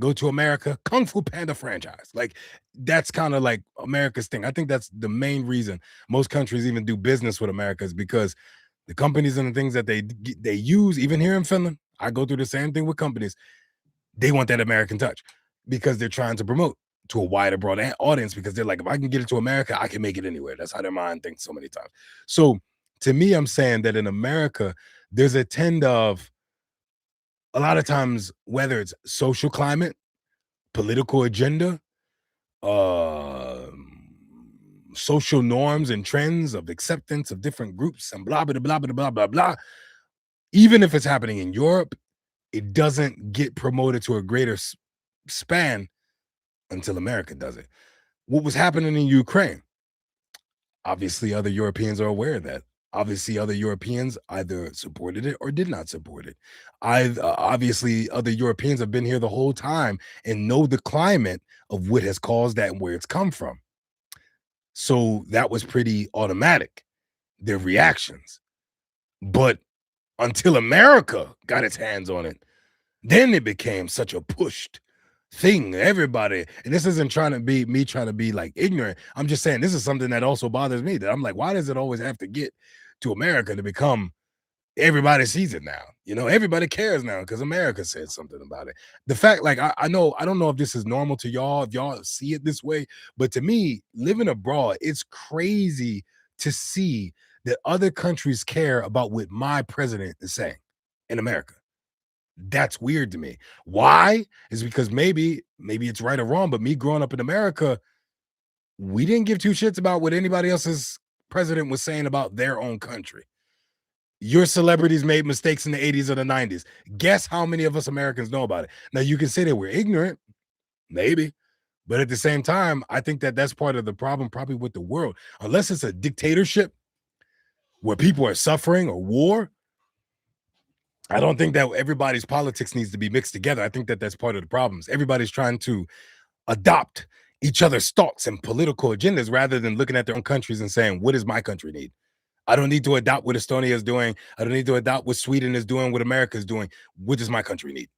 go to America, Kung Fu Panda franchise. Like that's kind of like America's thing. I think that's the main reason most countries even do business with America is because the companies and the things that they use, even here in Finland, I go through the same thing with companies. They want that American touch because they're trying to promote to a wider, broad audience because they're like, if I can get it to America, I can make it anywhere. That's how their mind thinks so many times. So to me, I'm saying that in America, there's a tend of a lot of times, whether it's social climate, political agenda, social norms and trends of acceptance of different groups and blah, blah, blah, blah, blah, blah, blah. Even if it's happening in Europe, it doesn't get promoted to a greater span until America does it. What was happening in Ukraine? Obviously, other Europeans are aware of that. Obviously, other Europeans either supported it or did not support it. Obviously, other Europeans have been here the whole time and know the climate of what has caused that and where it's come from. So that was pretty automatic, their reactions. But until America got its hands on it, then it became such a pushed thing. Everybody, and this isn't trying to be me trying to be like ignorant. I'm just saying this is something that also bothers me. That I'm like, why does it always have to get to America to become everybody sees it now? You know, everybody cares now because America said something about it. The fact, like, I know, I don't know if this is normal to y'all, if y'all see it this way, but to me, living abroad, it's crazy to see that other countries care about what my president is saying in America. That's weird to me. Why? Is because maybe it's right or wrong, but me growing up in America, we didn't give two shits about what anybody else's president was saying about their own country. Your celebrities made mistakes in the 80s or the 90s. Guess how many of us Americans know about it? Now, you can say that we're ignorant, maybe, but at the same time, I think that that's part of the problem, probably with the world. Unless it's a dictatorship where people are suffering or war, I don't think that everybody's politics needs to be mixed together. I think that that's part of the problems. Everybody's trying to adopt each other's thoughts and political agendas rather than looking at their own countries and saying, what does my country need? I don't need to adopt what Estonia is doing. I don't need to adopt what Sweden is doing, what America is doing. What does my country need?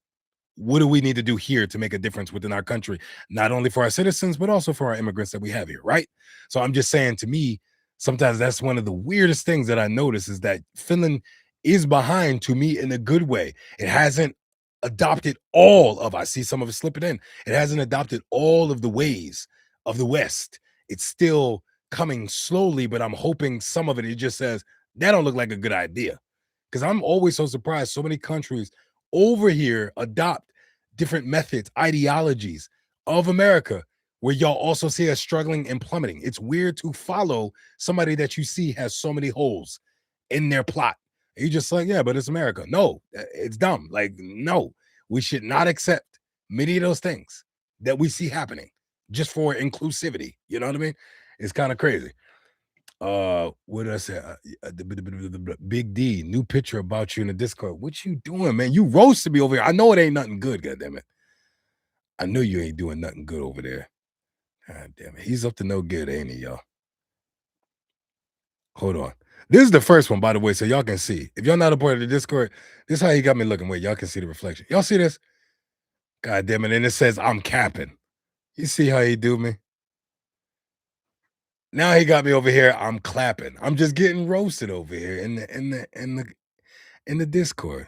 What do we need to do here to make a difference within our country, not only for our citizens, but also for our immigrants that we have here, right? So I'm just saying, to me, sometimes that's one of the weirdest things that I notice is that Finland is behind, to me, in a good way. It hasn't adopted all of, I see some of it slipping in. It hasn't adopted all of the ways of the West. It's still coming slowly, but I'm hoping some of it, it just says, that don't look like a good idea. Because I'm always so surprised so many countries over here adopt different methods, ideologies of America, where y'all also see us struggling and plummeting. It's weird to follow somebody that you see has so many holes in their plot. You just like, yeah, but it's America. No, it's dumb. Like, no, we should not accept many of those things that we see happening just for inclusivity. You know what I mean? It's kind of crazy. What did I say? Big D, new picture about you in the Discord. What you doing, man? You roasted me over here. I know it ain't nothing good, goddammit. I know you ain't doing nothing good over there. God damn it. He's up to no good, ain't he, y'all? Hold on. This is the first one, by the way, so y'all can see. If y'all not a part of the Discord, this is how he got me looking. Wait, y'all can see the reflection. Y'all see this? God damn it. And it says I'm capping. You see how he do me? Now he got me over here. I'm clapping. I'm just getting roasted over here in the Discord.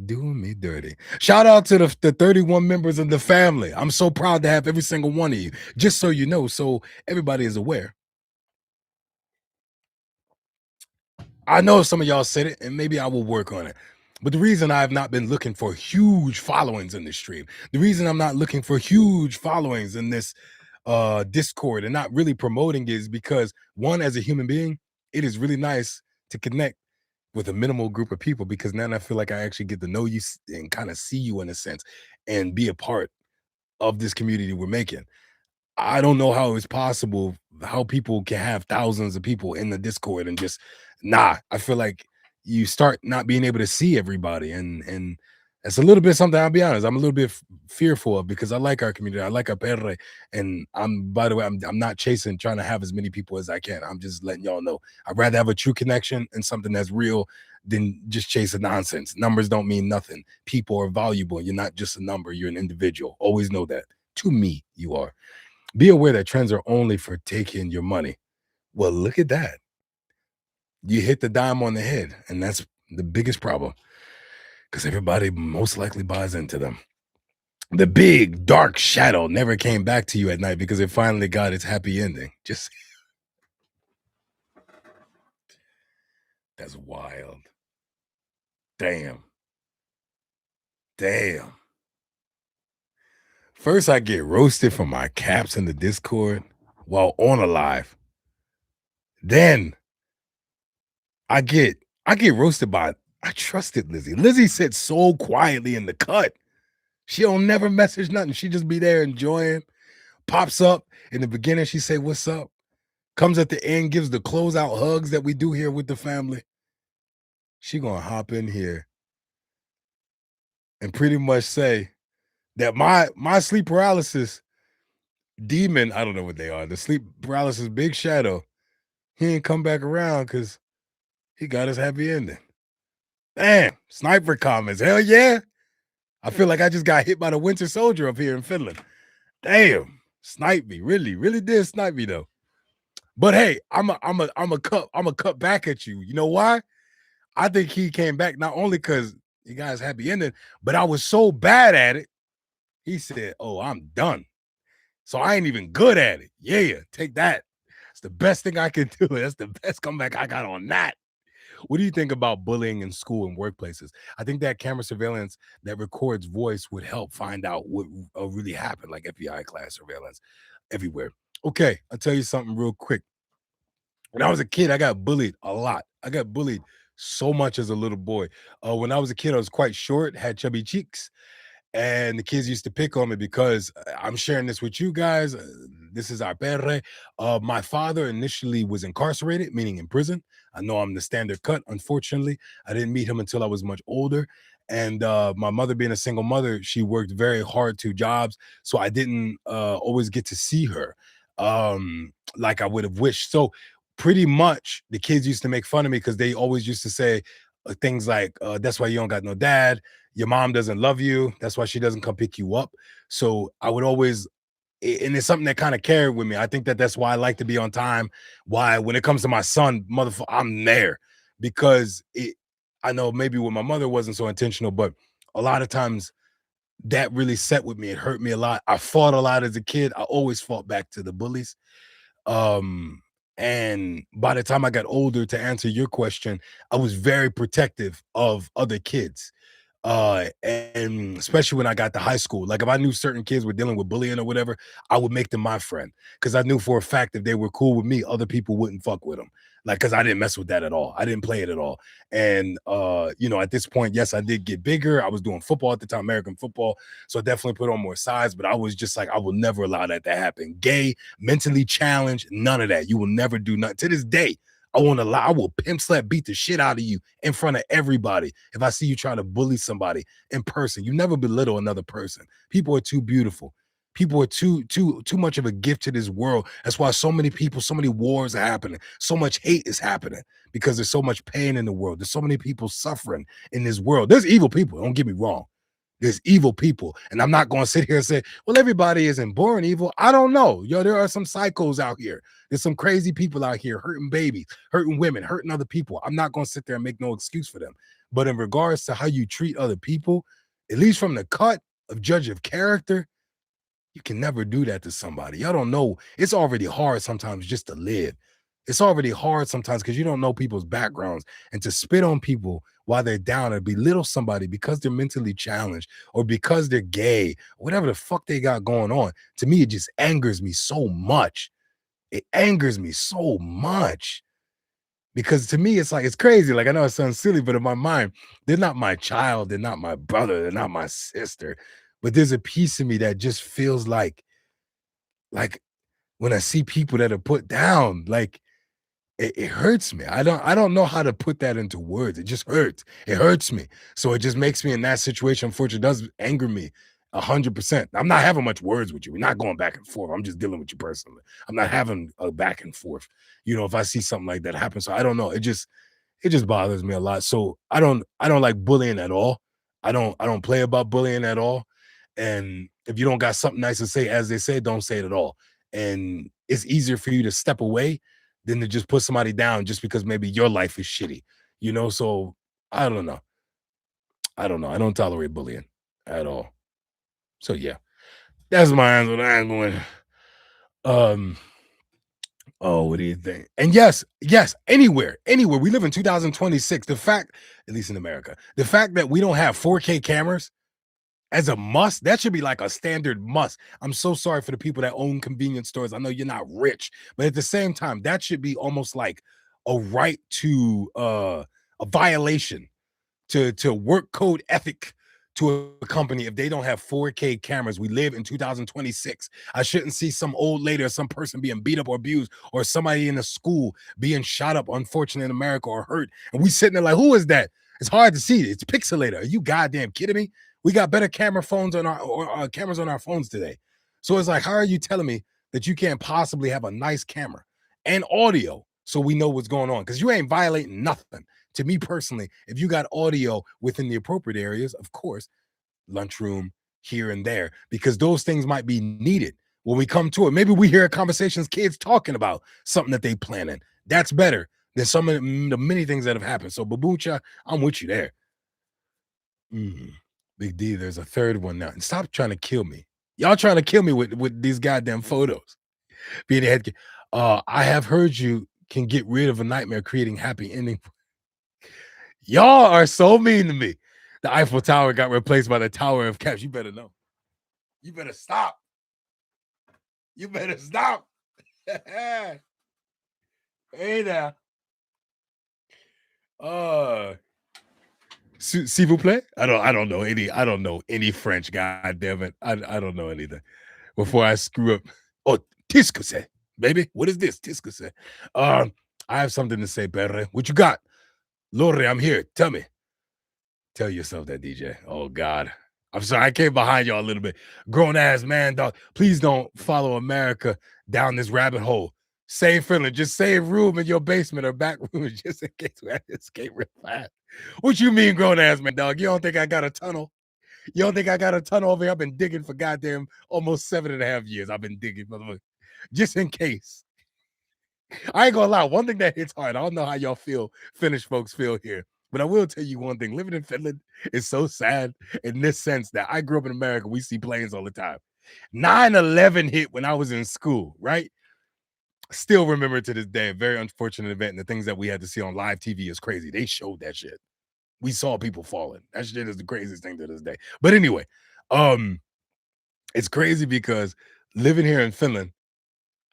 Doing me dirty. Shout out to the 31 members of the family. I'm so proud to have every single one of you. Just so you know, so everybody is aware. I know some of y'all said it, and maybe I will work on it. But the reason I have not been looking for huge followings in this stream, the reason I'm not looking for huge followings in this Discord and not really promoting it is because, one, as a human being, it is really nice to connect with a minimal group of people, because now I feel like I actually get to know you and kind of see you in a sense and be a part of this community we're making. I don't know how it's possible how people can have thousands of people in the Discord and just I feel like you start not being able to see everybody, and it's a little bit something. I'll be honest, I'm a little bit fearful of, because I like our community, I like our perre, and I'm, by the way, I'm not chasing trying to have as many people as I can. I'm just letting y'all know I'd rather have a true connection and something that's real than just chasing nonsense. Numbers don't mean nothing. People are valuable. You're not just a number. You're an individual. Always know that. To me, you are. Be aware that trends are only for taking your money. Well, look at that. You hit the dime on the head, and that's the biggest problem, because everybody most likely buys into them. The big dark shadow never came back to you at night because it finally got its happy ending. Just that's wild. Damn. Damn. First, I get roasted for my caps in the Discord while on a live. Then I get roasted by, I trusted Lizzie. Lizzie sits so quietly in the cut. She don't never message nothing. She just be there enjoying. Pops up in the beginning. She say, "What's up?" Comes at the end, gives the closeout hugs that we do here with the family. She gonna hop in here and pretty much say that my sleep paralysis demon, I don't know what they are. The sleep paralysis big shadow, he ain't come back around because he got his happy ending. Damn, sniper comments. Hell yeah. I feel like I just got hit by the Winter Soldier up here in Finland. Damn, snipe me. Really, really did snipe me though. But hey, I'm a cut back at you. You know why? I think he came back not only because you guys happy ending, but I was so bad at it. He said, "Oh, I'm done. So I ain't even good at it." Yeah, take that. It's the best thing I can do. That's the best comeback I got on that. What do you think about bullying in school and workplaces? I think that camera surveillance that records voice would help find out what really happened, like FBI class surveillance everywhere. Okay, I'll tell you something real quick. When I was a kid, I got bullied a lot. I got bullied so much as a little boy. When I was a kid, I was quite short, had chubby cheeks, and the kids used to pick on me because I'm sharing this with you guys. This is our perre. My father initially was incarcerated, meaning in prison. I know I'm the standard cut. Unfortunately, I didn't meet him until I was much older. And my mother being a single mother, she worked very hard, 2 jobs, so I didn't always get to see her like I would have wished. So pretty much the kids used to make fun of me because they always used to say things like, that's why you don't got no dad, your mom doesn't love you, that's why she doesn't come pick you up. So I would always, and it's something that kind of carried with me. I think that that's why I like to be on time. Why, when it comes to my son, motherfucker, I'm there because I know maybe with my mother wasn't so intentional, but a lot of times that really set with me. It hurt me a lot. I fought a lot as a kid. I always fought back to the bullies. Um, and by the time I got older, to answer your question, I was very protective of other kids. And especially when I got to high school, like if I knew certain kids were dealing with bullying or whatever, I would make them my friend because I knew for a fact if they were cool with me, other people wouldn't fuck with them. Like, because I didn't mess with that at all. I didn't play it at all. And at this point, yes, I did get bigger. I was doing football at the time, American football. So I definitely put on more size, but I was just like, I will never allow that to happen. Gay, mentally challenged, none of that. You will never do nothing. To this day, I won't allow, I will pimp slap beat the shit out of you in front of everybody. If I see you trying to bully somebody in person, you never belittle another person. People are too beautiful. People are too much of a gift to this world. That's why so many people, so many wars are happening. So much hate is happening because there's so much pain in the world. There's so many people suffering in this world. There's evil people. Don't get me wrong. There's evil people. And I'm not going to sit here and say, well, everybody isn't born evil. I don't know. Yo, there are some psychos out here. There's some crazy people out here hurting babies, hurting women, hurting other people. I'm not going to sit there and make no excuse for them. But in regards to how you treat other people, at least from the cut of judge of character, you can never do that to somebody. Y'all don't know. It's already hard sometimes just to live. It's already hard sometimes because you don't know people's backgrounds. And to spit on people while they're down and belittle somebody because they're mentally challenged or because they're gay, whatever the fuck they got going on, to me, it just angers me so much. It angers me so much because to me, it's like, it's crazy. Like, I know it sounds silly, but in my mind, they're not my child. They're not my brother. They're not my sister. But there's a piece of me that just feels like when I see people that are put down, like it hurts me. I don't know how to put that into words. It just hurts. It hurts me. So it just makes me in that situation, unfortunately, does anger me 100%. I'm not having much words with you. We're not going back and forth. I'm just dealing with you personally. I'm not having a back and forth. If I see something like that happen. So I don't know. It just bothers me a lot. So I don't like bullying at all. I don't play about bullying at all. And if you don't got something nice to say, as they say, don't say it at all. And it's easier for you to step away than to just put somebody down just because maybe your life is shitty. So I don't know. I don't know. I don't tolerate bullying at all. So yeah, that's my answer. I'm going. Um. Oh, what do you think? And yes, anywhere. We live in 2026. The fact, at least in America, the fact that we don't have 4K cameras as a must, that should be like a standard must. I'm so sorry for the people that own convenience stores. I know you're not rich, but at the same time, that should be almost like a right to a violation to work code ethic to a company if they don't have 4K cameras. We live in 2026. I shouldn't see some old lady or some person being beat up or abused or somebody in a school being shot up, unfortunately, in America or hurt. And we sitting there like, who is that? It's hard to see. It's pixelated. Are you goddamn kidding me? We got better camera phones on our cameras on our phones today. So it's like, how are you telling me that you can't possibly have a nice camera and audio so we know what's going on? Because you ain't violating nothing. To me personally, if you got audio within the appropriate areas, of course, lunchroom here and there, because those things might be needed when we come to it. Maybe we hear conversations, kids talking about something that they planning. That's better than some of the many things that have happened. So, Babucha, I'm with you there. Mm. Big D, there's a third one now. And stop trying to kill me. Y'all trying to kill me with these goddamn photos. Being a head. I have heard you can get rid of a nightmare creating happy ending. Y'all are so mean to me. The Eiffel Tower got replaced by the Tower of Caps. You better know. You better stop. You better stop. Hey now. S'il vous plaît? I don't know any French, god damn it. I don't know anything. Before I screw up. Oh, Tiscuse, baby. What is this? Tiscuse. I have something to say, Perre. What you got? Lore, I'm here. Tell me. Tell yourself that, DJ. Oh God. I'm sorry, I came behind y'all a little bit. Grown ass man, dog. Please don't follow America down this rabbit hole. Save Finland. Just save room in your basement or back room just in case we have to escape real fast. What you mean, grown ass man, dog? You don't think I got a tunnel? You don't think I got a tunnel over here? I've been digging for goddamn almost 7.5 years. I've been digging for the just in case. I ain't gonna lie. One thing that hits hard. I don't know how y'all feel, Finnish folks feel here, but I will tell you one thing. Living in Finland is so sad in this sense that I grew up in America. We see planes all the time. 9/11 hit when I was in school, right? Still remember to this day, a very unfortunate event. And the things that we had to see on live TV is crazy. They showed that shit. We saw people falling. That shit is the craziest thing to this day. But anyway, um, it's crazy because living here in Finland,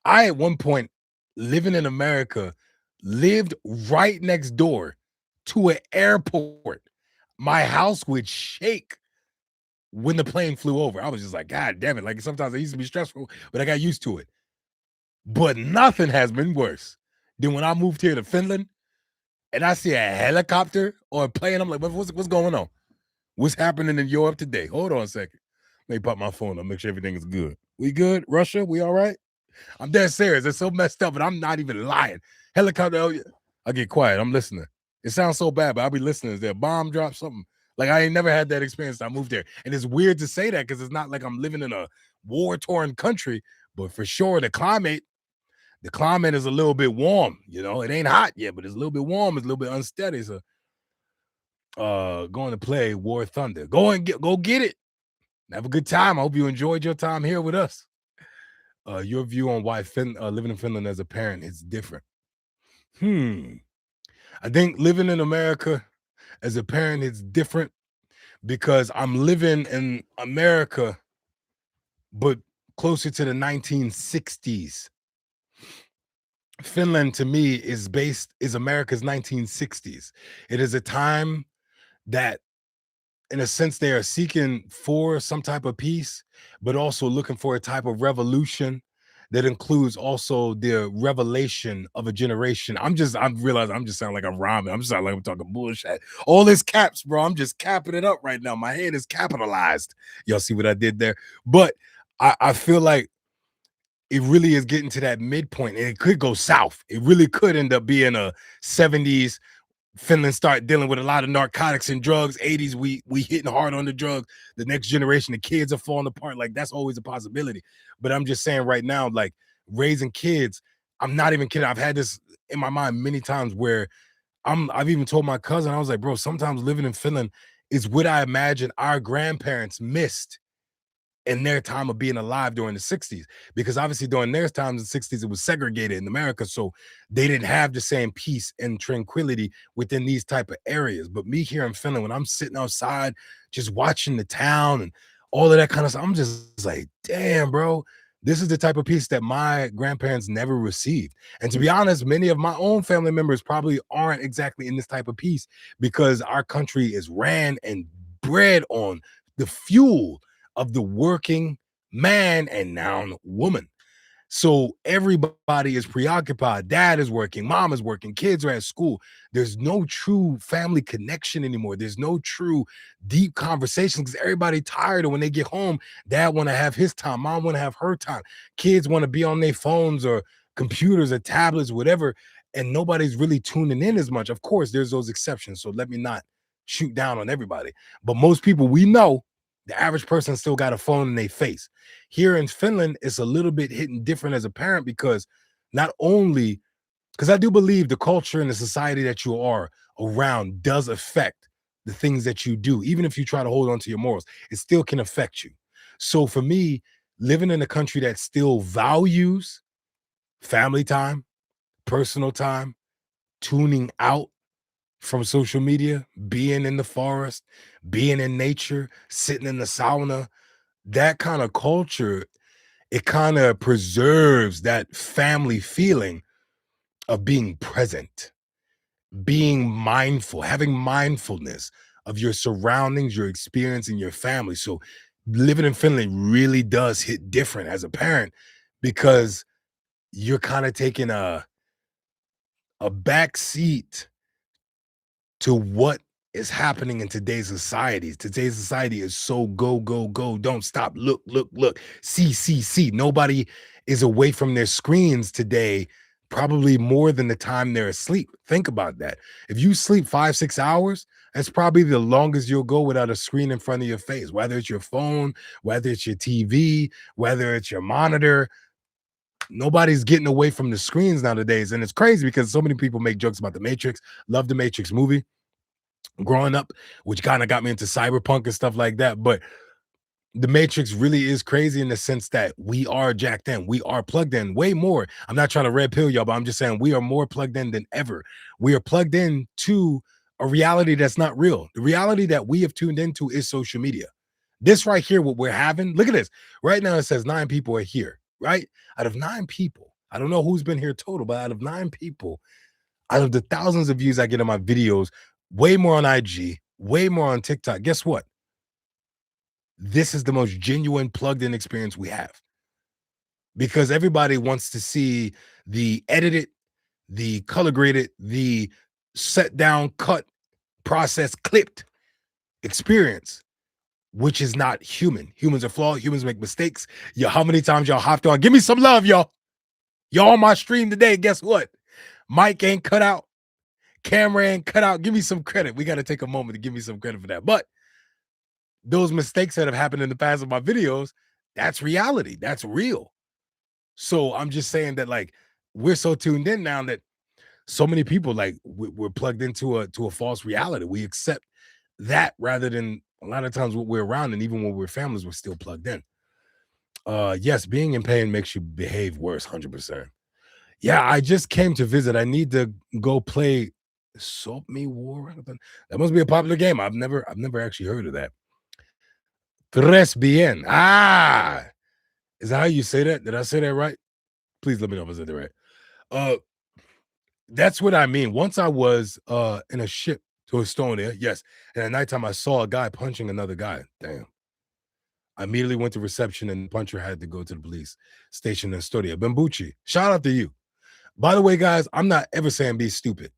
I at one point living in America lived right next door to an airport. My house would shake when the plane flew over. I was just like, God damn it. Like sometimes it used to be stressful, but I got used to it. But nothing has been worse than when I moved here to Finland and I see a helicopter or a plane. I'm like, what's going on? What's happening in Europe today? Hold on a second. Let me pop my phone up, make sure everything is good. We good? Russia, we all right? I'm dead serious. It's so messed up, and I'm not even lying. Helicopter, oh, yeah. I get quiet. I'm listening. It sounds so bad, but I'll be listening. Is there a bomb drop, something? Like I ain't never had that experience. I moved there. And it's weird to say that because it's not like I'm living in a war-torn country, but for sure the climate is a little bit warm. You know, it ain't hot yet, but it's a little bit warm. It's a little bit unsteady. So going to play War Thunder. Go get it. Have a good time. I hope you enjoyed your time here with us. Your view on why living in Finland as a parent is different. I think living in America as a parent is different because I'm living in America, but closer to the 1960s. Finland to me is America's 1960s. It is a time that in a sense they are seeking for some type of peace, but also looking for a type of revolution that includes also the revelation of a generation. I'm realizing I'm just sounding like I'm rhyming. I'm just sounding like I'm talking bullshit. All this caps, bro. I'm just capping it up right now. My head is capitalized. Y'all see what I did there? But I feel like it really is getting to that midpoint and it could go south. It really could end up being a 70s Finland start dealing with a lot of narcotics and drugs. 80s, we hitting hard on the drugs. The next generation, the kids are falling apart. Like that's always a possibility. But I'm just saying right now, like raising kids, I'm not even kidding. I've had this in my mind many times where I've even told my cousin, I was like, bro, sometimes living in Finland is what I imagine our grandparents missed in their time of being alive during the 60s, because obviously during their times in the 60s it was segregated in America, so they didn't have the same peace and tranquility within these type of areas. But me here in Finland, when I'm sitting outside just watching the town and all of that kind of stuff, I'm just like, damn, bro, this is the type of peace that my grandparents never received. And to be honest, many of my own family members probably aren't exactly in this type of peace because our country is ran and bred on the fuel of the working man and now woman. So everybody is preoccupied. Dad is working, mom is working, kids are at school. There's no true family connection anymore. There's no true deep conversation because everybody tired. And when they get home, dad want to have his time, mom want to have her time. Kids want to be on their phones or computers or tablets, whatever. And nobody's really tuning in as much. Of course, there's those exceptions. So let me not shoot down on everybody. But most people we know, the average person still got a phone in their face. Here in Finland, it's a little bit hitting different as a parent because not only, because I do believe the culture and the society that you are around does affect the things that you do. Even if you try to hold on to your morals, it still can affect you. So for me, living in a country that still values family time, personal time, tuning out from social media, being in the forest, being in nature, sitting in the sauna, that kind of culture, it kind of preserves that family feeling of being present, being mindful, having mindfulness of your surroundings, your experience, and your family. So living in Finland really does hit different as a parent because you're kind of taking a back seat to what is happening in today's society. Today's society is so go, go, go. Don't stop. Look, look, look. See, see, see. Nobody is away from their screens today, probably more than the time they're asleep. Think about that. If you sleep 5, 6 hours, that's probably the longest you'll go without a screen in front of your face, whether it's your phone, whether it's your TV, whether it's your monitor. Nobody's getting away from the screens nowadays. And it's crazy because so many people make jokes about the Matrix, love the Matrix movie growing up, which kind of got me into cyberpunk and stuff like that. But the Matrix really is crazy in the sense that we are jacked in. We are plugged in way more. I'm not trying to red pill y'all, but I'm just saying we are more plugged in than ever. We are plugged in to a reality that's not real. The reality that we have tuned into is social media. This right here, what we're having, look at this. Right now, it says 9 people are here, right? Out of 9 people, I don't know who's been here total, but out of 9 people, out of the thousands of views I get on my videos, way more on IG, way more on TikTok. Guess what? This is the most genuine plugged in experience we have because everybody wants to see the edited, the color graded, the set down, cut, process, clipped experience, which is not human. Humans are flawed. Humans make mistakes. Yo, how many times y'all hopped on? Give me some love, y'all. Y'all on my stream today. Guess what? Mic ain't cut out. Camera ain't cut out. Give me some credit. We got to take a moment to give me some credit for that. But those mistakes that have happened in the past of my videos, that's reality. That's real. So I'm just saying that like we're so tuned in now that so many people like we're plugged into a false reality. We accept that rather than a lot of times what we're around, and even when we're families, we're still plugged in. Yes, being in pain makes you behave worse, 100%. Yeah, I just came to visit. I need to go play Soap Me War. That must be a popular game. I've never actually heard of that. Tres bien. Ah, is that how you say that? Did I say that right? Please let me know if I said that right. Uh, that's what I mean. Once I was in a ship to Estonia, yes, and at nighttime I saw a guy punching another guy. Damn. I immediately went to reception and the puncher had to go to the police station in Estonia. Bambucci, shout out to you. By the way, guys, I'm not ever saying be stupid.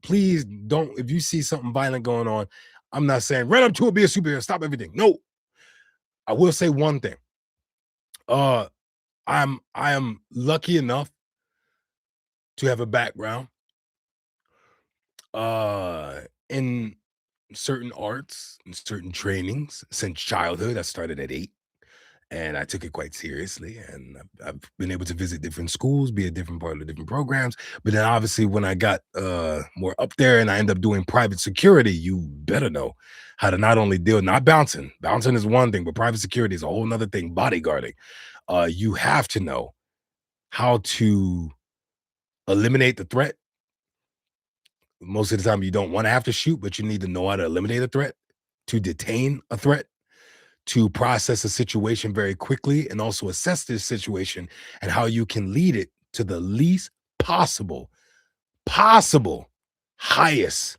Please don't, if you see something violent going on, I'm not saying run up to it, be a superhero, stop everything. No, I will say one thing. Uh, I am lucky enough to have a background in certain arts and certain trainings since childhood. I started at 8 and I took it quite seriously. And I've been able to visit different schools, be a different part of the different programs. But then obviously when I got more up there and I end up doing private security, you better know how to not only deal, not bouncing. Bouncing is one thing, but private security is a whole nother thing, bodyguarding. You have to know how to eliminate the threat. Most of the time, you don't want to have to shoot, but you need to know how to eliminate a threat, to detain a threat, to process a situation very quickly, and also assess this situation and how you can lead it to the least possible highest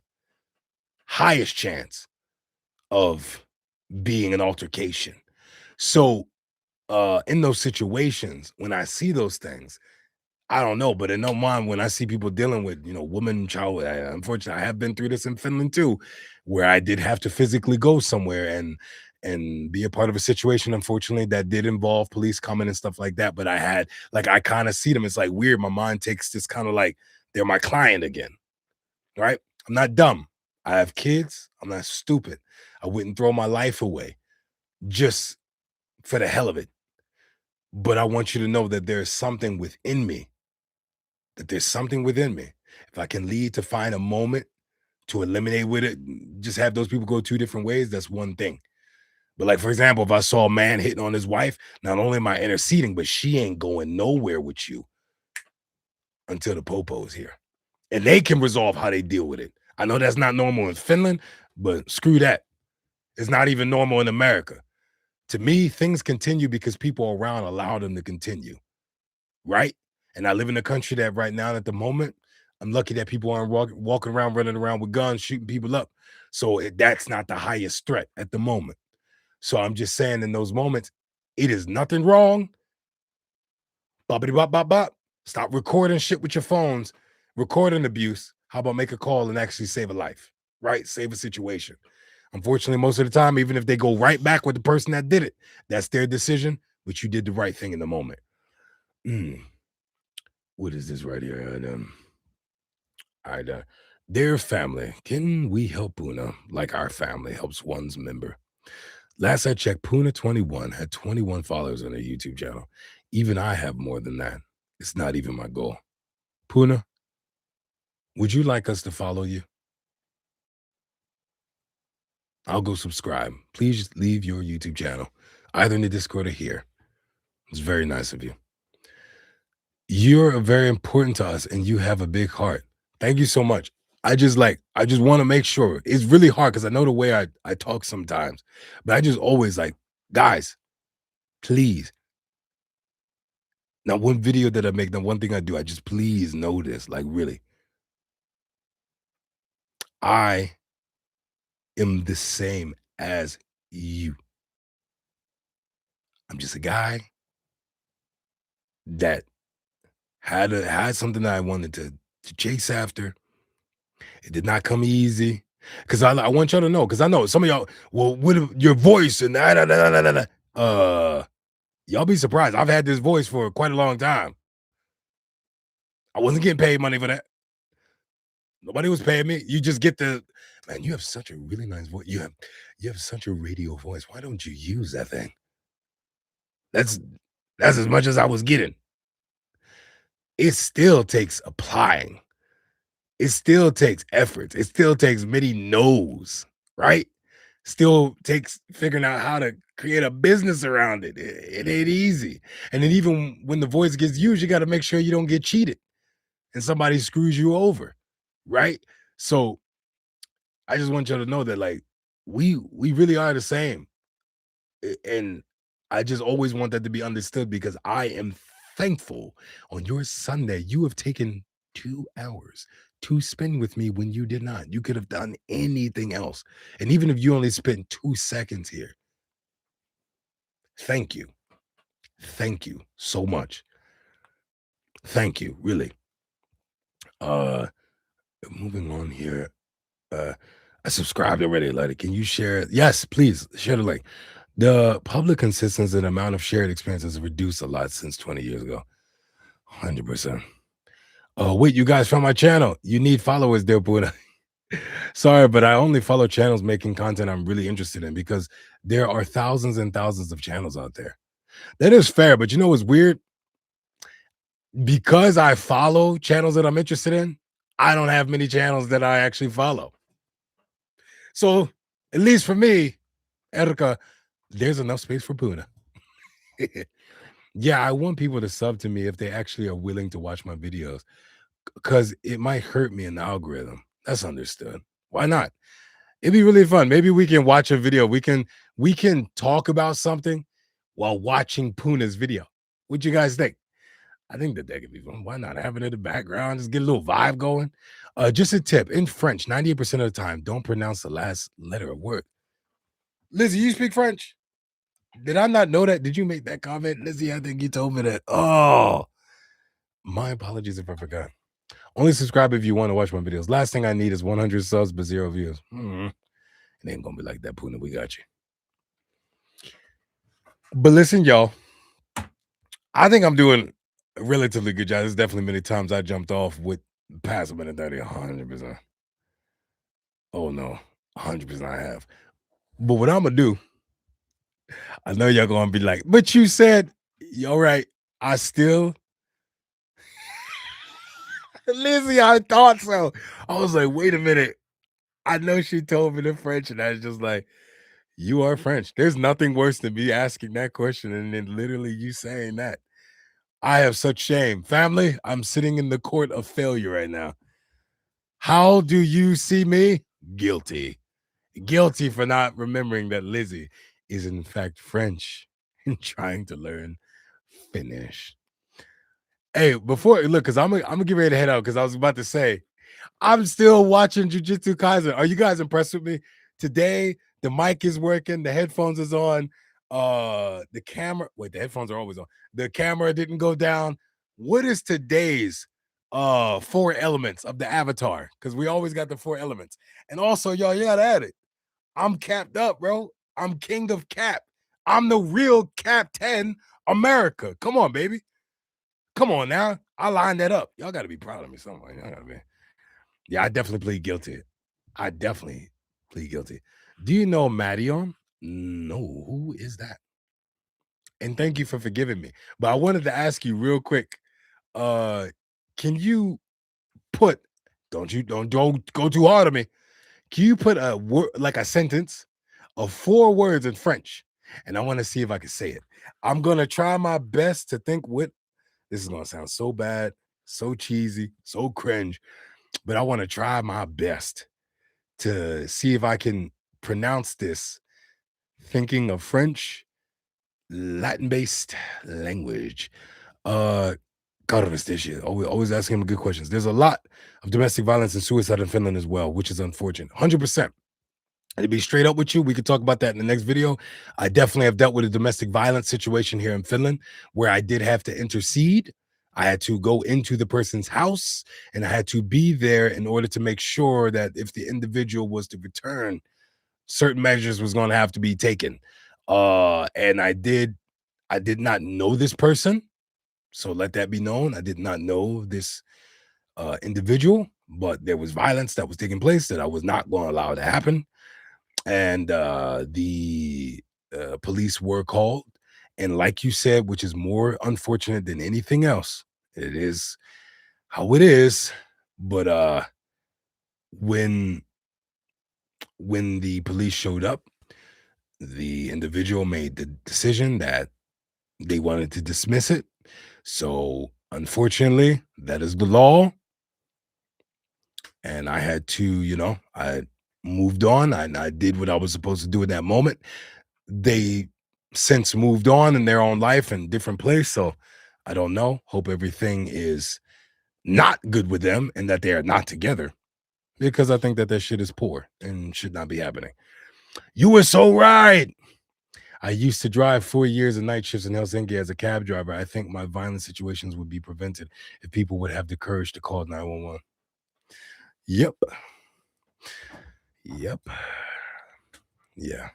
highest chance of being an altercation. So, in those situations, when I see those things, I don't know, but in no mind when I see people dealing with, woman, child. Unfortunately, I have been through this in Finland too, where I did have to physically go somewhere and be a part of a situation, unfortunately, that did involve police coming and stuff like that. But I had like I kind of see them. It's like weird. My mind takes this kind of like they're my client again, right? I'm not dumb. I have kids. I'm not stupid. I wouldn't throw my life away just for the hell of it. But I want you to know that there's something within me that there's something within me. If I can lead to find a moment to eliminate with it, just have those people go two different ways, that's one thing. But like, for example, if I saw a man hitting on his wife, not only am I interceding, but she ain't going nowhere with you until the popo is here. And they can resolve how they deal with it. I know that's not normal in Finland, but screw that. It's not even normal in America. To me, things continue because people around allow them to continue. Right? And I live in a country that right now at the moment, I'm lucky that people aren't walking around, running around with guns, shooting people up. So that's not the highest threat at the moment. So I'm just saying in those moments, it is nothing wrong. Boppity bop bop bop. Stop recording shit with your phones, recording abuse. How about make a call and actually save a life? right? Save a situation. Unfortunately, most of the time, even if they go right back with the person that did it, that's their decision, but you did the right thing in the moment. Mm, what is this right here? All right, dear family, can we help Puna like our family helps one's member? Last I checked, Puna 21 had 21 followers on their YouTube channel. Even I have more than that. It's not even my goal. Puna, would you like us to follow you? I'll go subscribe. Please just leave your YouTube channel, either in the Discord or here. It's very nice of you. You're very important to us and you have a big heart. Thank you so much. I just want to make sure. It's really hard because I know the way I talk sometimes, but I just always like, guys, please. Now, one video that I make, the one thing I do, I just please know this. Like, really, I am the same as you. I'm just a guy that had something that I wanted to chase after. It did not come easy. Cause I want y'all to know, because I know some of y'all, well, with your voice and y'all be surprised. I've had this voice for quite a long time. I wasn't getting paid money for that. Nobody was paying me. You just get the man, you have such a really nice voice. You have such a radio voice. Why don't you use that thing? That's that's as much as I was getting. It still takes applying. It still takes effort. It still takes many no's, right? Still takes figuring out how to create a business around it. It ain't easy. And then even when the voice gets used, you got to make sure you don't get cheated and somebody screws you over, right? So I just want you to know that like we really are the same. And I just always want that to be understood because I am thankful on your Sunday you have taken 2 hours to spend with me when you did not. You could have done anything else. And even if you only spent 2 seconds here, thank you. Thank you so much. Thank you, really. Uh moving on here. Uh I subscribed already. Like, can you share it? Yes, please share the link. The public consistency and amount of shared experiences has reduced a lot since 20 years ago. 100%. Oh, wait, you guys found my channel. You need followers there, Buddha. Sorry, but I only follow channels making content I'm really interested in because there are thousands and thousands of channels out there. That is fair, but you know what's weird? Because I follow channels that I'm interested in, I don't have many channels that I actually follow. So, at least for me, Erica, there's enough space for Puna. Yeah, I want people to sub to me if they actually are willing to watch my videos because it might hurt me in the algorithm. That's understood. Why not? It'd be really fun. Maybe we can watch a video. We can talk about something while watching Puna's video. What you guys think? I think that could be fun. Why not have it in the background? Just get a little vibe going. Just a tip in French, 98% of the time, don't pronounce the last letter of word. Lizzie, you speak French? Did I not know that? Did you make that comment? Lizzie, I think you told me that. Oh, my apologies if I forgot. Only subscribe if you want to watch my videos. Last thing I need is 100 subs but 0 views. It ain't gonna be like that, Puna. We got you. But listen, y'all, I think I'm doing a relatively good job. There's definitely many times I jumped off with past a minute 30, 100%. Oh no, 100% I have. But what I'm gonna do, I know y'all gonna be like, but you said, all right, I still Lizzie, I thought so. I was like, wait a minute. I know she told me the French, and I was just like, you are French. There's nothing worse than me asking that question and then literally you saying that. I have such shame. Family, I'm sitting in the court of failure right now. How do you see me? Guilty. Guilty for not remembering that Lizzie is in fact French and trying to learn Finnish. Hey, before look, because I'm gonna get ready to head out because I was about to say I'm still watching Jujutsu Kaisen. Are you guys impressed with me? Today, the mic is working, the headphones is on, the camera. Wait, the headphones are always on. The camera didn't go down. What is today's four elements of the avatar because we always got the four elements. And also, y'all, you gotta add it. I'm capped up, bro. I'm king of cap. I'm the real Captain America. Come on, baby. Come on now. I lined that up. Y'all gotta be proud of me somewhere. Y'all gotta be. Yeah, I definitely plead guilty. I definitely plead guilty. Do you know Marion? No, who is that? And thank you for forgiving me. But I wanted to ask you real quick. Uh, can you put don't go too hard on me. Can you put a word like a sentence of four words in French? And I want to see if I can say it. I'm gonna try my best to think what this is gonna sound so bad, so cheesy, so cringe, but I want to try my best to see if I can pronounce this thinking of French, Latin-based language. Uh God, this shit. Always asking him good questions. There's a lot of domestic violence and suicide in Finland as well, which is unfortunate. 100%. And to be straight up with you, we could talk about that in the next video. I definitely have dealt with a domestic violence situation here in Finland where I did have to intercede. I had to go into the person's house and I had to be there in order to make sure that if the individual was to return, certain measures was going to have to be taken. And I did not know this person. So let that be known. I did not know this individual, but there was violence that was taking place that I was not going to allow to happen. And the police were called. And like you said, which is more unfortunate than anything else, it is how it is. But when the police showed up, the individual made the decision that they wanted to dismiss it. So unfortunately, that is the law. And I had to, I moved on. I did what I was supposed to do in that moment. They since moved on in their own life and different place. So I don't know. Hope everything is not good with them and that they are not together because I think that shit is poor and should not be happening. You were so right. I used to drive 4 years of night shifts in Helsinki as a cab driver. I think my violent situations would be prevented if people would have the courage to call 911. Yep. Yep. Yeah.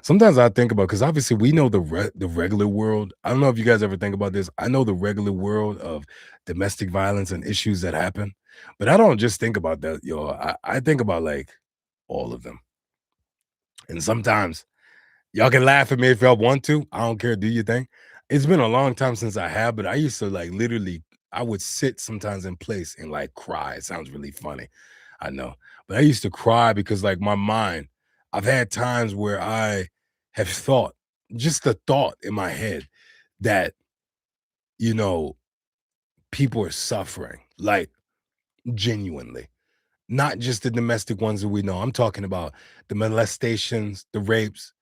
Sometimes I think about because obviously we know the regular world. I don't know if you guys ever think about this. I know the regular world of domestic violence and issues that happen, but I don't just think about that, yo. I think about like all of them. And sometimes y'all can laugh at me if y'all want to. I don't care. Do your thing. It's been a long time since I have, but I used to like literally, I would sit sometimes in place and like cry. It sounds really funny. I know. But I used to cry because like my mind, I've had times where I have thought, just the thought in my head that, you know, people are suffering, like genuinely, not just the domestic ones that we know. I'm talking about the molestations, the rapes,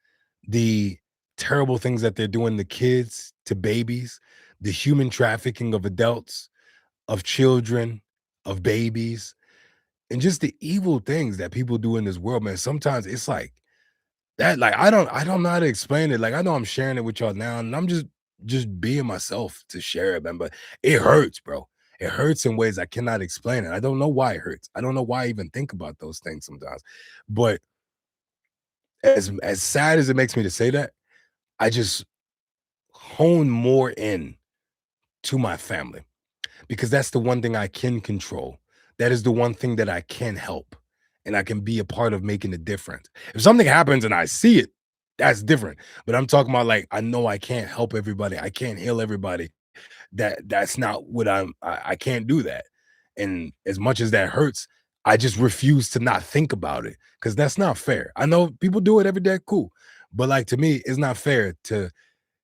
the terrible things that they're doing to kids, to babies, the human trafficking of adults, of children, of babies, and just the evil things that people do in this world, man. Sometimes it's like that, like I don't know how to explain it. Like I know I'm sharing it with y'all now, and I'm just being myself to share it, man. But it hurts, bro. It hurts in ways I cannot explain it. I don't know why it hurts. I don't know why I even think about those things sometimes. But as sad as it makes me to say that, I just hone more in to my family because that's the one thing I can control. That is the one thing that I can help and I can be a part of making a difference. If something happens and I see it, that's different. But I'm talking about like I know I can't help everybody. I can't heal everybody. That's not what I can't do that. And as much as that hurts, I just refuse to not think about it because that's not fair. I know people do it every day, cool. But like to me, it's not fair to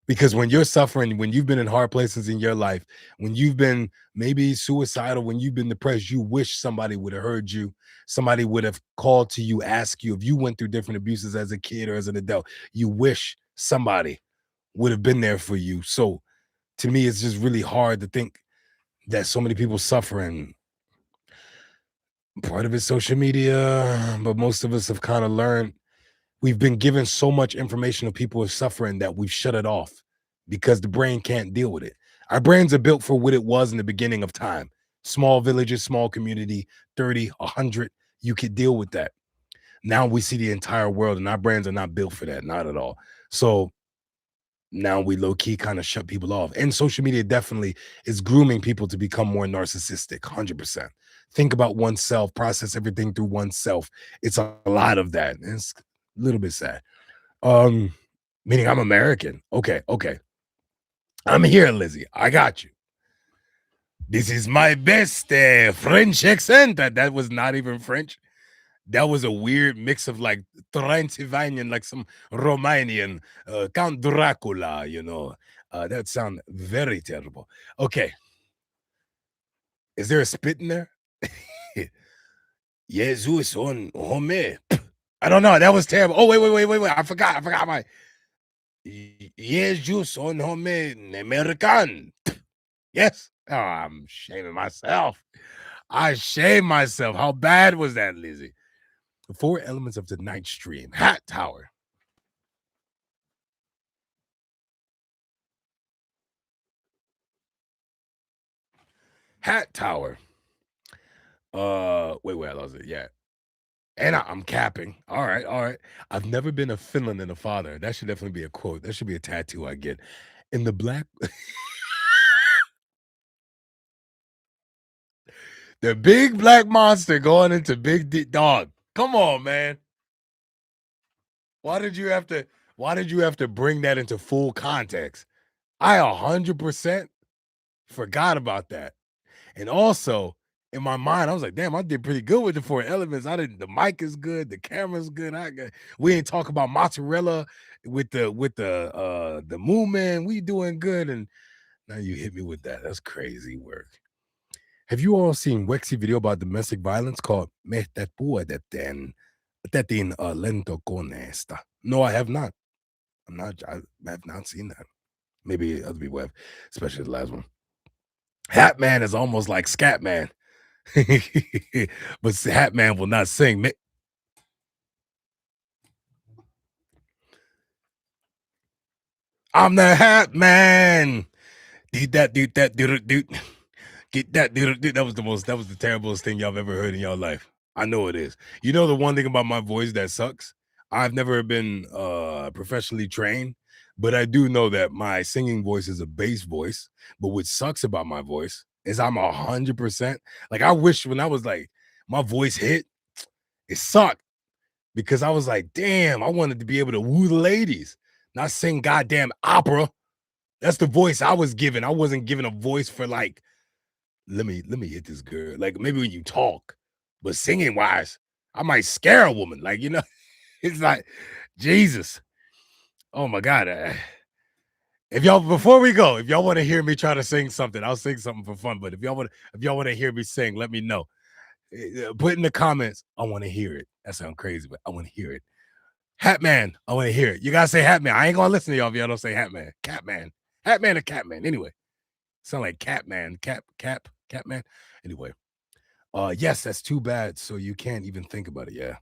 because when you're suffering, when you've been in hard places in your life, when you've been maybe suicidal, when you've been depressed, you wish somebody would have heard you. Somebody would have called to you, ask you if you went through different abuses as a kid or as an adult. You wish somebody would have been there for you. So to me, it's just really hard to think that so many people suffer. And part of it's social media, but most of us have kind of learned we've been given so much information of people who are suffering that we've shut it off because the brain can't deal with it. Our brains are built for what it was in the beginning of time. Small villages, small community, 30, 100, you could deal with that. Now we see the entire world, and our brands are not built for that, not at all. So now we low key kind of shut people off. And social media definitely is grooming people to become more narcissistic, 100%. Think about oneself, process everything through oneself. It's a lot of that. And it's a little bit sad. Um, Meaning I'm American. Okay, okay. I'm here, Lizzie. I got you. This is my best French accent. That was not even French. That was a weird mix of like Transylvanian, like some Romanian, Count Dracula, that sound very terrible. Okay, is there a spit in there? Jesus on home. I don't know. That was terrible. Oh, wait. I forgot my Jesus on home American. Yes. Oh, I'm shaming myself. I shame myself. How bad was that, Lizzie? The four elements of the night stream. Hat tower. Hat tower. Wait, I lost it. Yeah. And I'm capping. All right, all right. I've never been to Finland and a father. That should definitely be a quote. That should be a tattoo I get. In the black the big black monster going into dog. Come on, man. Why did you have to bring that into full context? I 100% forgot about that. And also, in my mind, I was like, "Damn, I did pretty good with the four elements. I didn't. The mic is good, the camera's good. We ain't talk about mozzarella with the movement. We doing good." And now you hit me with that. That's crazy work. Have you all seen Wexy video about domestic violence called "Mehtet puodetten tetin lentokoneesta"? No, I have not. I have not seen that. Maybe other people have, especially the last one. Hat Man is almost like Scat Man. But Hat Man will not sing. I'm the Hat Man. Did that, dude, that, dude, dude. Get that, dude, dude. That was the terriblest thing y'all have ever heard in your life. I know it is. You know the one thing about my voice that sucks? I've never been professionally trained, but I do know that my singing voice is a bass voice. But what sucks about my voice is I'm 100%. Like I wish when I was like my voice hit, it sucked because I was like, damn, I wanted to be able to woo the ladies, not sing goddamn opera. That's the voice I was given. I wasn't given a voice for like, let me hit this girl. Like maybe when you talk, but singing wise, I might scare a woman. Like, it's like Jesus. Oh my God. If y'all before we go, if y'all want to hear me try to sing something, I'll sing something for fun. But if y'all want to hear me sing, let me know. Put in the comments. I want to hear it. That sounds crazy, but I want to hear it. Hat Man, I want to hear it. You gotta say Hat Man. I ain't gonna listen to y'all if y'all don't say Hat Man. Cat Man. Hat Man or Cat Man. Anyway. Sound like Cat Man. Cat Man. Anyway. Yes, that's too bad. So you can't even think about it. Yeah.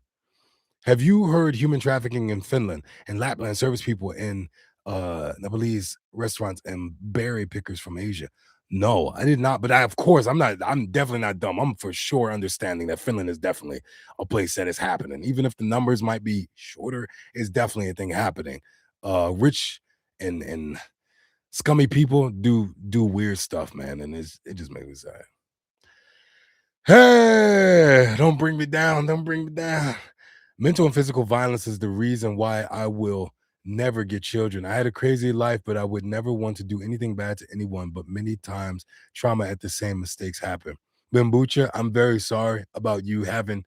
Have you heard human trafficking in Finland and Lapland service people in Nepalese restaurants and berry pickers from Asia? No, I did not. But of course, I'm definitely not dumb. I'm for sure understanding that Finland is definitely a place that is happening. Even if the numbers might be shorter, it's definitely a thing happening. Rich and scummy people do weird stuff, man. And it just makes me sad. Hey, don't bring me down. Don't bring me down. Mental and physical violence is the reason why I will never get children. I had a crazy life, but I would never want to do anything bad to anyone. But many times, trauma at the same mistakes happen. Bambucha, I'm very sorry about you having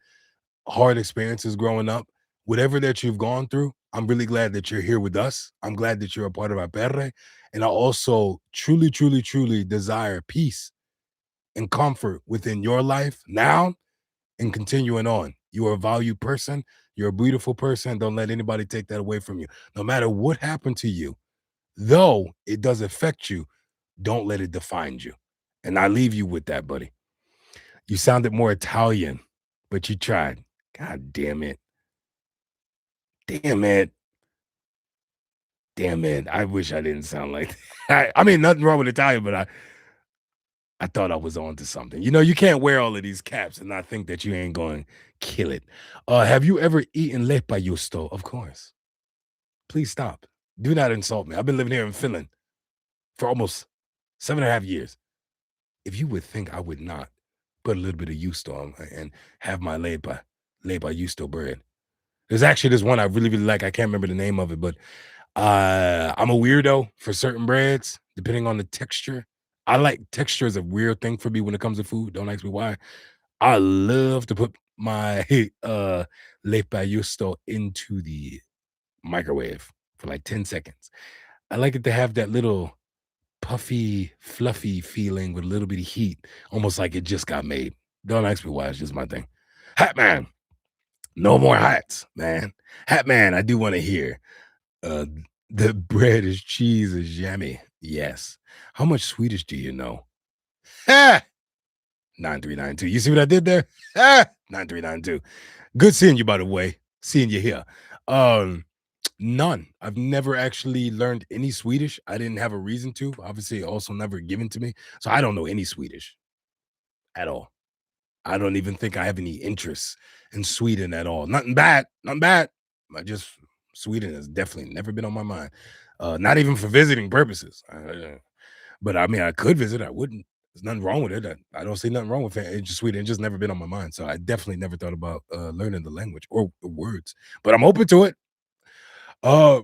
hard experiences growing up. Whatever that you've gone through, I'm really glad that you're here with us. I'm glad that you're a part of our perre. And I also truly, truly, truly desire peace and comfort within your life now and continuing on. You are a valued person. You're a beautiful person. Don't let anybody take that away from you. No matter what happened to you, though it does affect you, don't let it define you. And I leave you with that, buddy. You sounded more Italian, but you tried. God damn it. Damn it. Damn it. I wish I didn't sound like that. I mean, nothing wrong with Italian, but I thought I was on to something. You know, you can't wear all of these caps and not think that you ain't going to kill it. Have you ever eaten lepa justo? Of course. Please stop. Do not insult me. I've been living here in Finland for almost 7.5 years. If you would think I would not put a little bit of justo on and have my lepa justo bread. There's actually this one I really, really like. I can't remember the name of it, but I'm a weirdo for certain breads, depending on the texture. I like texture is a weird thing for me when it comes to food. Don't ask me why. I love to put my lepa justo into the microwave for like 10 seconds. I like it to have that little puffy, fluffy feeling with a little bit of heat, almost like it just got made. Don't ask me why. It's just my thing. Hat man, no more hats, man. Hat man, I do want to hear. Uh, the bread is cheese is yummy. Yes. How much Swedish do you know? Ah, 9392. You see what I did there? Ah, 9392. Good seeing you, by the way. Seeing you here. Um, None. I've never actually learned any Swedish. I didn't have a reason to. Obviously, also never given to me. So I don't know any Swedish at all. I don't even think I have any interest in Sweden at all. Nothing bad. Nothing bad. I just Sweden has definitely never been on my mind. Not even for visiting purposes. But I mean, I could visit. I wouldn't. There's nothing wrong with it. I don't see nothing wrong with it. It's just Sweden. It's just never been on my mind. So I definitely never thought about learning the language or the words. But I'm open to it. Uh,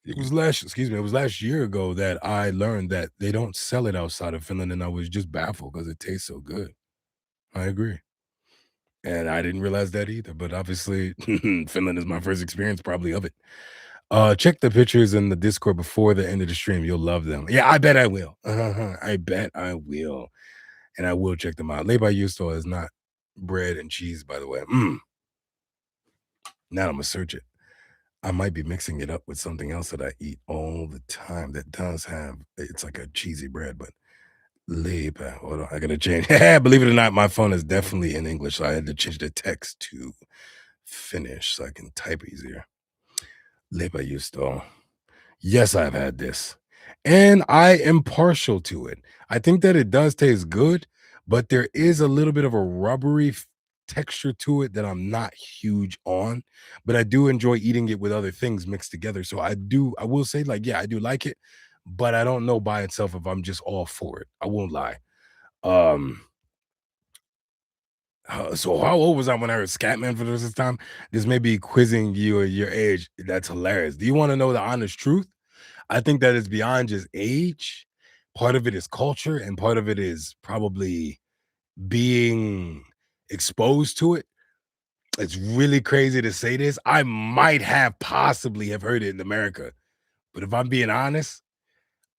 it was last excuse me, it was last year ago that I learned that they don't sell it outside of Finland, and I was just baffled because it tastes so good. I agree. And I didn't realize that either, but obviously Finland is my first experience probably of it. Check the pictures in the Discord before the end of the stream. You'll love them. Yeah, I bet I will. I bet I will. And I will check them out. Lay by you store is not bread and cheese, by the way. Now I'm gonna search it. I might be mixing it up with something else that I eat all the time that does have it's like a cheesy bread, but Lepa. Hold on, I gotta change. Believe it or not, my phone is definitely in English, so I had to change the text to Finnish so I can type easier. Lepa juusto. Yes, I've had this, and I am partial to it. I think that it does taste good, but there is a little bit of a rubbery texture to it that I'm not huge on, but I do enjoy eating it with other things mixed together. So I will say, like, yeah, I do like it, but I don't know by itself if I'm just all for it. I won't lie. Um, so how old was I when I heard Scatman for the first time? This may be quizzing you or your age. That's hilarious. Do you want to know the honest truth? I think that is beyond just age. Part of it is culture, and part of it is probably being exposed to it. It's really crazy to say this. I might have possibly have heard it in America, but if I'm being honest,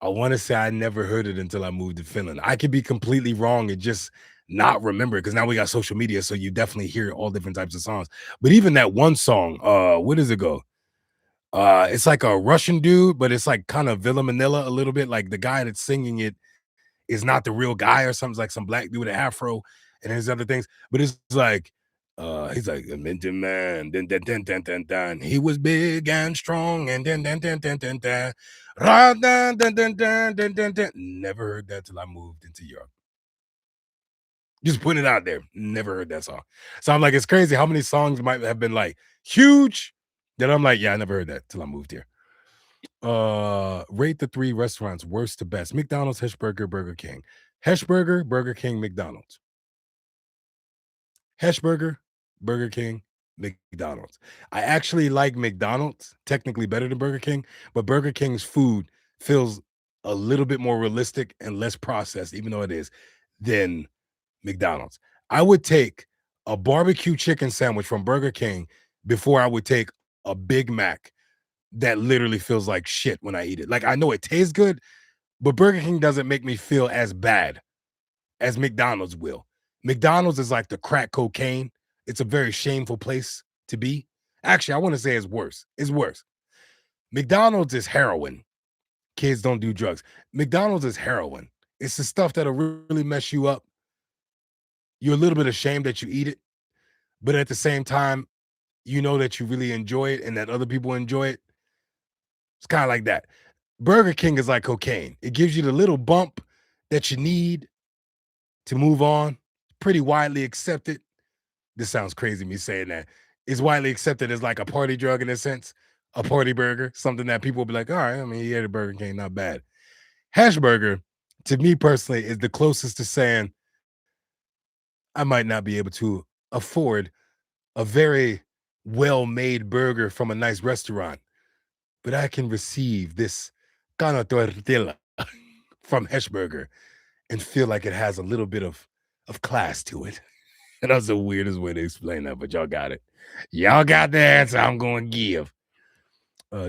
I want to say I never heard it until I moved to Finland. I could be completely wrong and just not remember it because now we got social media, so you definitely hear all different types of songs. But even that one song, where does it go? It's like a Russian dude, but it's like kind of Villa Manila a little bit. Like the guy that's singing it is not the real guy or something. It's like some black dude with an afro and his other things. But it's like he's like a minted man. Then. He was big and strong and then. Never heard that till I moved into Europe. Just putting it out there. Never heard that song. So I'm like, it's crazy how many songs might have been like huge that I'm like, yeah, I never heard that till I moved here. Rate the three restaurants worst to best. McDonald's, Heshburger, Burger King. Heshburger, Burger King, McDonald's. Heshburger, Burger King, McDonald's. I actually like McDonald's technically better than Burger King, but Burger King's food feels a little bit more realistic and less processed, even though it is, than McDonald's. I would take a barbecue chicken sandwich from Burger King before I would take a Big Mac that literally feels like shit when I eat it. Like I know it tastes good, but Burger King doesn't make me feel as bad as McDonald's will. McDonald's is like the crack cocaine. It's a very shameful place to be. Actually, I want to say it's worse. It's worse. McDonald's is heroin. Kids don't do drugs. McDonald's is heroin. It's the stuff that'll really mess you up. You're a little bit ashamed that you eat it, but at the same time, you know that you really enjoy it and that other people enjoy it. It's kind of like that. Burger King is like cocaine. It gives you the little bump that you need, to move on. Pretty widely accepted. This sounds crazy me saying that. It's widely accepted as like a party drug in a sense, a party burger, something that people will be like, all right, I mean, he ate a Burger King, not bad. Hash burger, to me personally, is the closest to saying I might not be able to afford a very well-made burger from a nice restaurant, but I can receive this cana tortilla from Heshburger and feel like it has a little bit of class to it. And that's the weirdest way to explain that, but y'all got it. Y'all got the answer I'm going to give.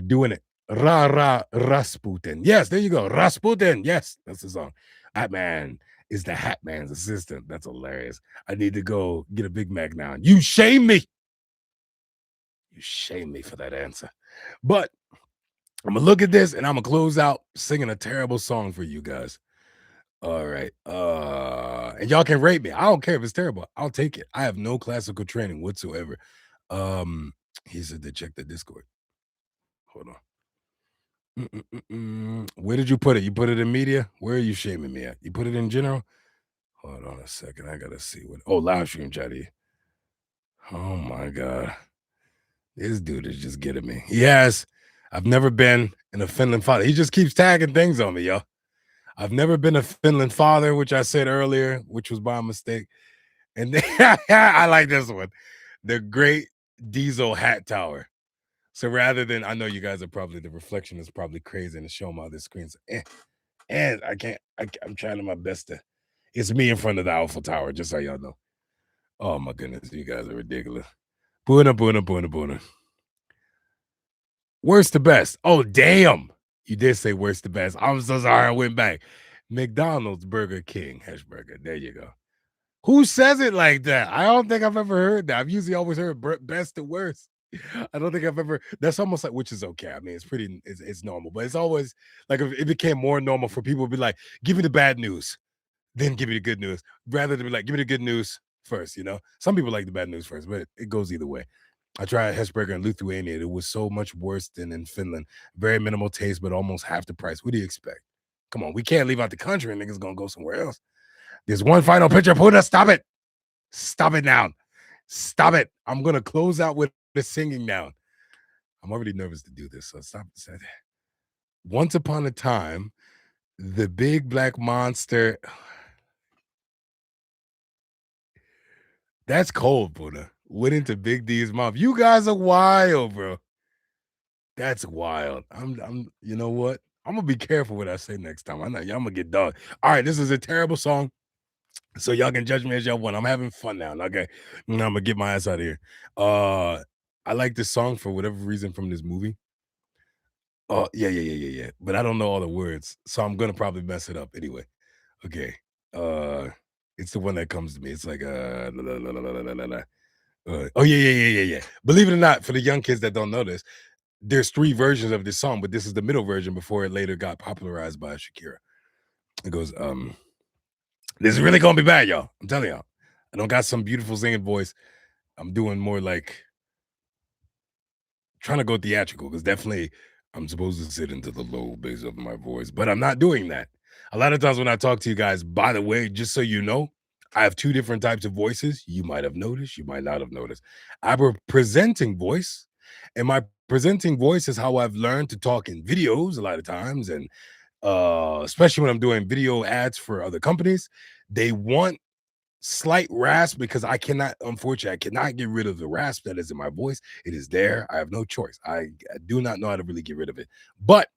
Doing it. Ra Ra Rasputin. Yes, there you go. Rasputin. Yes, that's the song. Hat Man is the Hat Man's assistant. That's hilarious. I need to go get a Big Mac now. You shame me. You shame me for that answer. But I'm gonna look at this and I'm gonna close out singing a terrible song for you guys. All right. And y'all can rate me. I don't care if it's terrible. I'll take it. I have no classical training whatsoever. He said to check the Discord. Hold on. Where did you put it? You put it in media? Where are you shaming me at? You put it in general? Hold on a second. I gotta see what. Oh, live stream chat here. Oh my god, this dude is just getting me. Yes, I've never been in a Finland father. He just keeps tagging things on me, yo. I've never been a Finland father, which I said earlier, which was by mistake. And then, I like this one, the Great Diesel Hat Tower. So rather than, I know you guys are probably, the reflection is probably crazy and to show them all this screen. So, and I can't, I'm trying my best to, it's me in front of the Eiffel Tower, just so y'all know. Oh my goodness, you guys are ridiculous. Buna, buna, buna, buna. Worst to best. Oh, damn. You did say worst to best. I'm so sorry I went back. McDonald's, Burger King, Heshburger. There you go. Who says it like that? I don't think I've ever heard that. I've usually always heard best to worst. I don't think I've ever. That's almost like, which is okay. I mean, it's pretty. It's normal, but it's always like if it became more normal for people to be like, "Give me the bad news, then give me the good news," rather than be like, "Give me the good news first." You know, some people like the bad news first, but it goes either way. I tried Hesburger in Lithuania. It was so much worse than in Finland. Very minimal taste, but almost half the price. What do you expect? Come on, we can't leave out the country and niggas gonna go somewhere else. There's one final picture. Puda, stop it. Stop it now. Stop it. I'm gonna close out with the singing now. I'm already nervous to do this, so stop. Once upon a time, the big black monster. That's cold, Buddha. Went into Big D's mouth. You guys are wild, bro. That's wild. You know what? I'm gonna be careful what I say next time. I know y'all gonna get dog. All right, this is a terrible song. So y'all can judge me as y'all want. I'm having fun now. Okay. I'm gonna get my ass out of here. I like this song for whatever reason from this movie. Oh, yeah. But I don't know all the words, so I'm gonna probably mess it up anyway. Okay. Uh it's the one that comes to me. It's like la, la, la, la, la, la, la, la. Oh yeah. Believe it or not, for the young kids that don't know this, there's 3 versions of this song, but this is the middle version before it later got popularized by Shakira. It goes, this is really gonna be bad, y'all. I'm telling y'all. I don't got some beautiful singing voice. I'm doing more like trying to go theatrical because definitely I'm supposed to sit into the low bass of my voice, but I'm not doing that. A lot of times when I talk to you guys, by the way, just so you know, I have 2 different types of voices. You might have noticed, you might not have noticed. I have a presenting voice, and my presenting voice is how I've learned to talk in videos a lot of times, and especially when I'm doing video ads for other companies. They want slight rasp because I cannot, unfortunately, I cannot get rid of the rasp that is in my voice. It is there. I have no choice. I do not know how to really get rid of it, but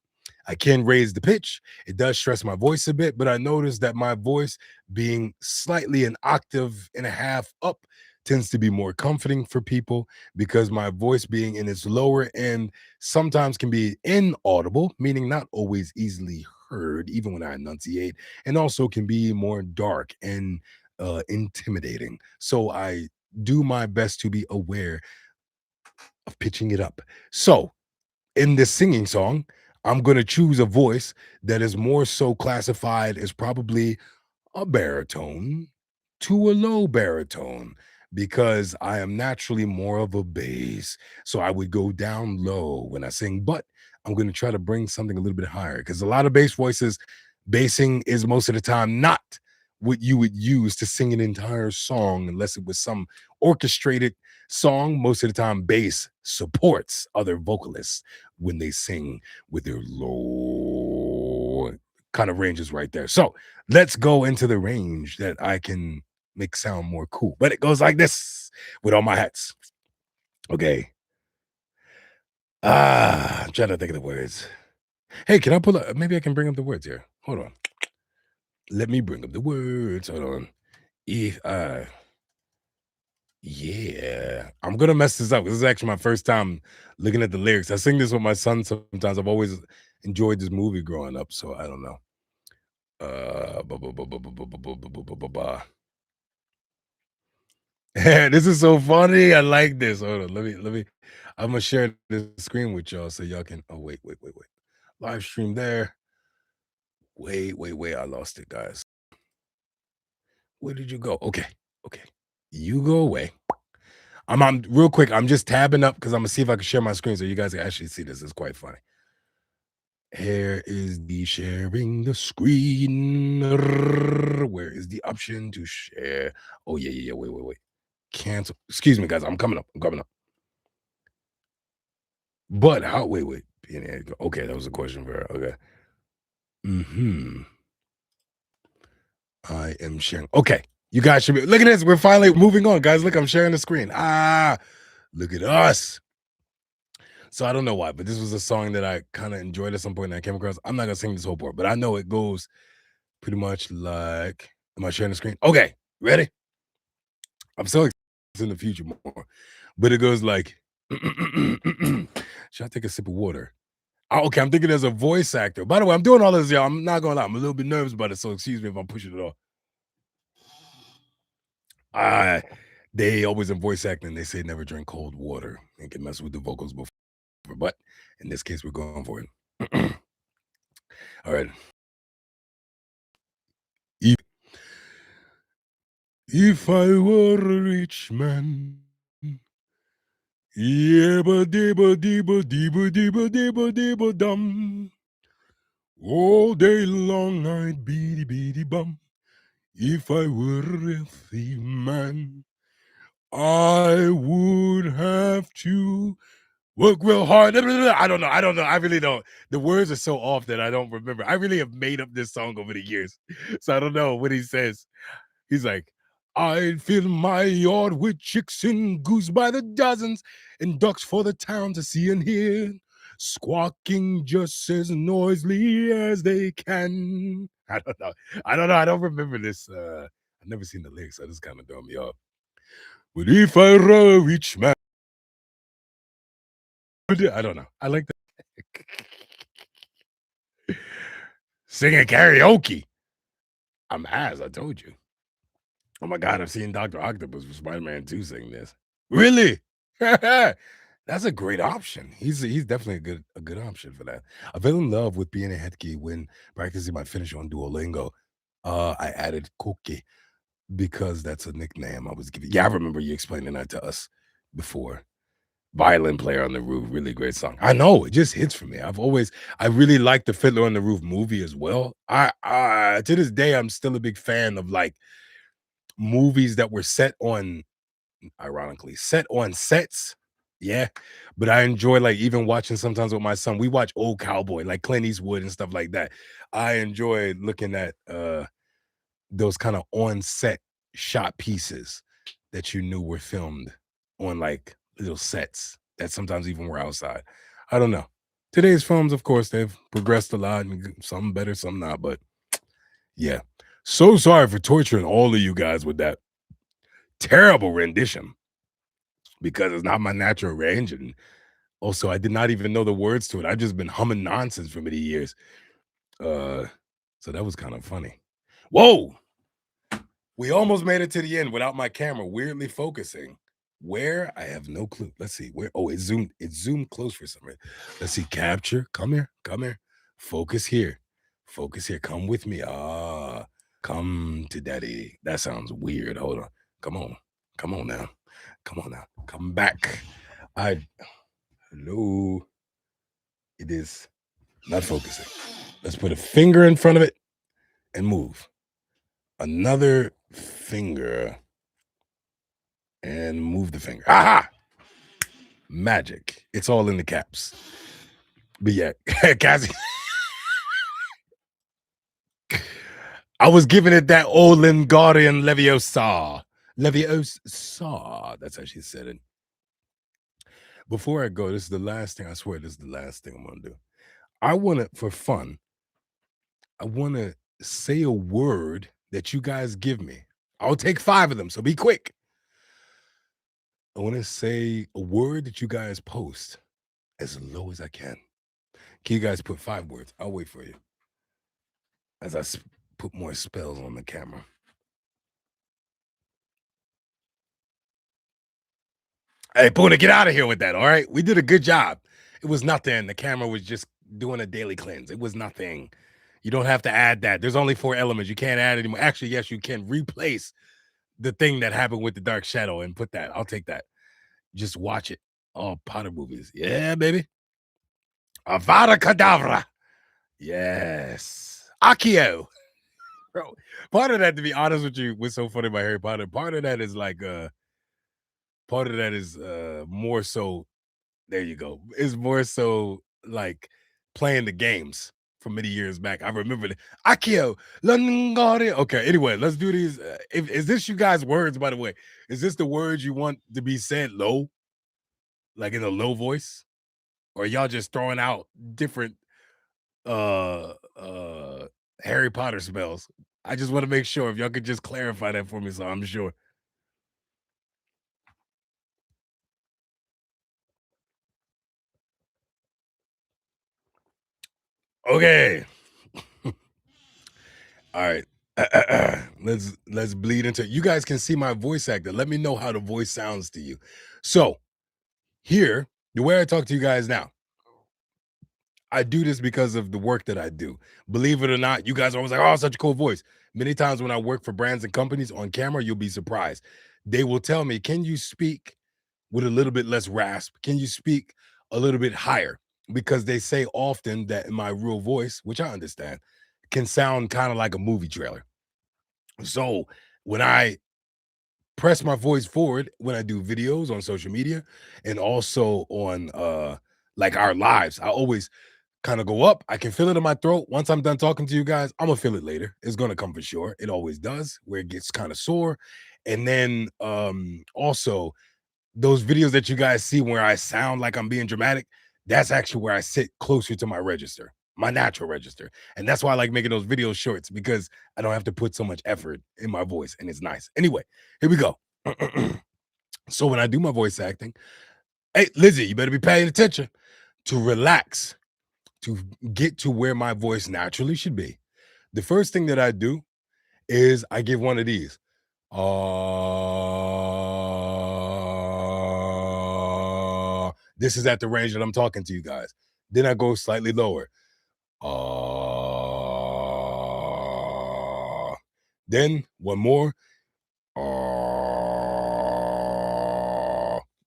I can raise the pitch. It does stress my voice a bit, but I noticed that my voice being slightly an octave and a half up tends to be more comforting for people because my voice being in its lower end sometimes can be inaudible, meaning not always easily heard, even when I enunciate, and also can be more dark and intimidating. So I do my best to be aware of pitching it up. So in this singing song, I'm going to choose a voice that is more so classified as probably a baritone to a low baritone because I am naturally more of a bass. So I would go down low when I sing, but I'm going to try to bring something a little bit higher because a lot of bass voices, bassing is most of the time not what you would use to sing an entire song unless it was some orchestrated song. Most of the time, bass supports other vocalists when they sing with their low kind of ranges right there. So let's go into the range that I can make sound more cool. But it goes like this with all my hats. Okay. I'm trying to think of the words. Hey, can I pull up? Maybe I can bring up the words here. Hold on. Let me bring up the words. Hold on. If I Yeah, I'm gonna mess this up. This is actually my first time looking at the lyrics. I sing this with my son sometimes. I've always enjoyed this movie growing up, so I don't know. This is so funny. I like this. Hold on. Let me. I'm gonna share the screen with y'all so y'all can. Oh wait. Live stream there. Wait. I lost it, guys. Where did you go? Okay. You go away. I'm real quick. I'm just tabbing up because I'm gonna see if I can share my screen so you guys can actually see this. It's quite funny. Here is the sharing the screen. Where is the option to share? Oh yeah. Wait. Cancel. Excuse me, guys. I'm coming up. But how? Wait. Okay, that was a question for her. Okay. Hmm. I am sharing. Okay, you guys should be. Look at this. We're finally moving on, guys. Look, I'm sharing the screen. Look at us. So I don't know why, but this was a song that I kind of enjoyed at some point and I came across. I'm not gonna sing this whole part, but I know it goes pretty much like. Am I sharing the screen? Okay, ready? I'm so excited in the future more, but it goes like. Should I take a sip of water? Okay, I'm thinking there's a voice actor. By the way, I'm doing all this, y'all. I'm not gonna lie, I'm a little bit nervous about it, so excuse me if I'm pushing it off. I They always in voice acting, they say never drink cold water and can mess with the vocals before. But in this case, we're going for it. All right. If, if I were a rich man, yebba dibba dibba dibba dibba dibba dibba dum. All day long I'd beady bum. If I were a wealthy man, I would have to work real hard. I don't know. I really don't. The words are so off that I don't remember. I really have made up this song over the years. So I don't know what he says. He's like, I'd fill my yard with chicks and goose by the dozens and ducks for the town to see and hear, squawking just as noisily as they can. I don't know. I don't remember this. I've never seen the lyrics, so this kind of throw me off. But if I were a rich man, I don't know. I like that. Singing karaoke. I'm as I told you. Oh my god, I've seen Dr. Octopus for Spider-Man 2 sing this. Really? That's a great option. He's definitely a good option for that. I fell in love with being a headkey when practicing my Finnish on Duolingo. I added Koki because that's a nickname I was giving. Yeah, I remember you explaining that to us before. Violin Player on the Roof, really great song. I know, it just hits for me. I really like the Fiddler on the Roof movie as well. I to this day, I'm still a big fan of like movies that were set on ironically set on sets. Yeah, but I enjoy like even watching sometimes with my son. We watch old cowboy like Clint Eastwood and stuff like that. I enjoy looking at those kind of on set shot pieces that you knew were filmed on like little sets that sometimes even were outside. I don't know. Today's films, of course, they've progressed a lot and some better, some not, but yeah. So sorry for torturing all of you guys with that terrible rendition because it's not my natural range. And also, I did not even know the words to it. I've just been humming nonsense for many years. Uh, so that was kind of funny. Whoa, we almost made it to the end without my camera weirdly focusing. Where I have no clue. Let's see where. Oh, it zoomed close for some reason. Let's see. Capture. Come here. Focus here. Come with me. Come to daddy. That sounds weird. Hold on. Come on now. Come back. Hello. It is not focusing. Let's put a finger in front of it and move. Another finger and move the finger. Aha! Magic. It's all in the caps. But yeah, Cassie, I was giving it that old Lingarian Leviosa. Leviosa. That's how she said it. Before I go, this is the last thing. I swear this is the last thing I'm going to do. I want to, for fun, I want to say a word that you guys give me. I'll take 5 of them, so be quick. I want to say a word that you guys post as low as I can. Can you guys put 5 words? I'll wait for you as I put more spells on the camera. Hey, Puna, get out of here with that, all right? We did a good job. It was nothing. The camera was just doing a daily cleanse. It was nothing. You don't have to add that. There's only 4 elements. You can't add anymore. Actually, yes, you can replace the thing that happened with the dark shadow and put that. I'll take that. Just watch it. All Potter movies. Yeah, baby. Avada Kedavra. Yes. Akio. Bro, part of that, to be honest with you, what's so funny about Harry Potter, part of that is like part of that is more so, there you go. It's more so like playing the games from many years back. I remember the Akio Lungari. Okay, anyway, let's do these. Is this you guys' words, by the way? Is this the words you want to be said low? Like in a low voice? Or y'all just throwing out different uh Harry Potter spells? I just want to make sure if y'all could just clarify that for me so I'm sure. Okay. All right. Let's bleed into, you guys can see my voice actor. Let me know how the voice sounds to you. So here, the way I talk to you guys now, I do this because of the work that I do. Believe it or not, you guys are always like, oh, such a cool voice. Many times when I work for brands and companies on camera, you'll be surprised. They will tell me, can you speak with a little bit less rasp? Can you speak a little bit higher? Because they say often that my real voice, which I understand, can sound kind of like a movie trailer. So when I press my voice forward, when I do videos on social media and also on like our lives, I always kind of go up. I can feel it in my throat. Once I'm done talking to you guys, I'm gonna feel it later. It's gonna come for sure. It always does, where it gets kind of sore. And then also those videos that you guys see where I sound like I'm being dramatic, that's actually where I sit closer to my register, my natural register. And that's why I like making those video shorts, because I don't have to put so much effort in my voice and it's nice. Anyway, here we go. So when I do my voice acting, hey, Lizzie, you better be paying attention to relax, to get to where my voice naturally should be. The first thing that I do is I give one of these. This is at the range that I'm talking to you guys. Then I go slightly lower. Then one more.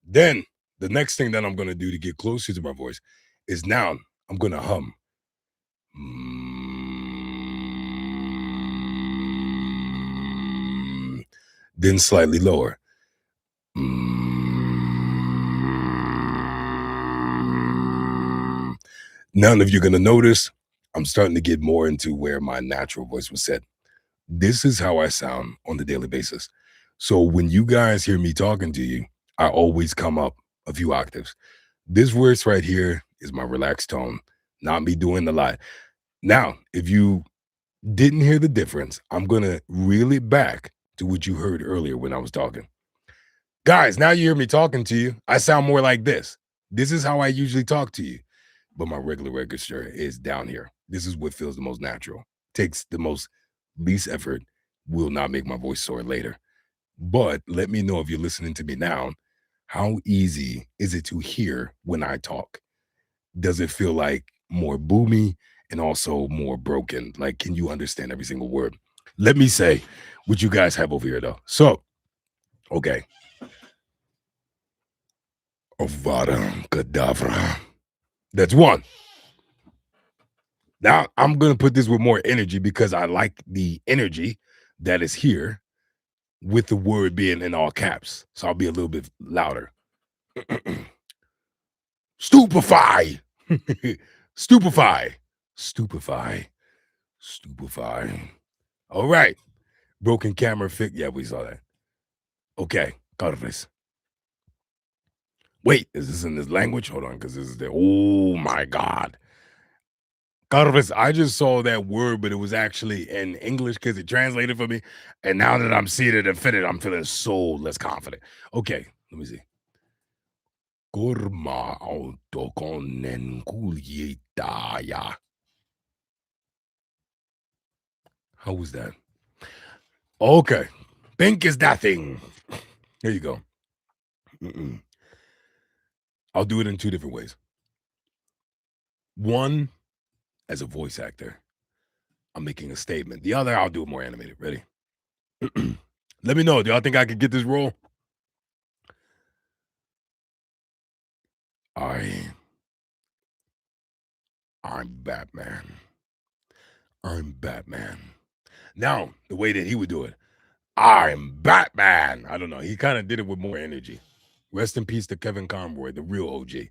Then the next thing that I'm going to do to get closer to my voice is now I'm going to hum. Then slightly lower. Now, if you're going to notice, I'm starting to get more into where my natural voice was set. This is how I sound on the daily basis. So when you guys hear me talking to you, I always come up a few octaves. This voice right here is my relaxed tone, not me doing a lot. Now, if you didn't hear the difference, I'm going to reel it back to what you heard earlier when I was talking. Guys, now you hear me talking to you. I sound more like this. This is how I usually talk to you. But my regular register is down here. This is what feels the most natural. Takes the most least effort, will not make my voice sore later. But let me know if you're listening to me now. How easy is it to hear when I talk? Does it feel like more boomy and also more broken? Like, can you understand every single word? Let me say what you guys have over here, though. So, okay. Avada Kedavra. That's one. Now I'm gonna put this with more energy because I like the energy that is here with the word being in all caps. So I'll be a little bit louder. Stupefy. Stupefy. Stupefy. Stupefy. All right. Broken camera fix. Yeah, we saw that. Okay. Carves. Wait, is this in this language? Hold on, because this is the. Oh my God. Carves. I just saw that word, but it was actually in English because it translated for me. And now that I'm seeing it and fitted, I'm feeling so less confident. Okay. Let me see. Kurma autokonen kuljettaja. How was that? Okay. Think is that thing. There you go. Mm-mm. I'll do it in two different ways. One, as a voice actor, I'm making a statement. The other, I'll do it more animated. Ready? Let me know. Do y'all think I could get this role? I, I'm Batman. I'm Batman. Now, the way that he would do it, I'm Batman. I don't know. He kind of did it with more energy. Rest in peace to Kevin Conroy, the real OG.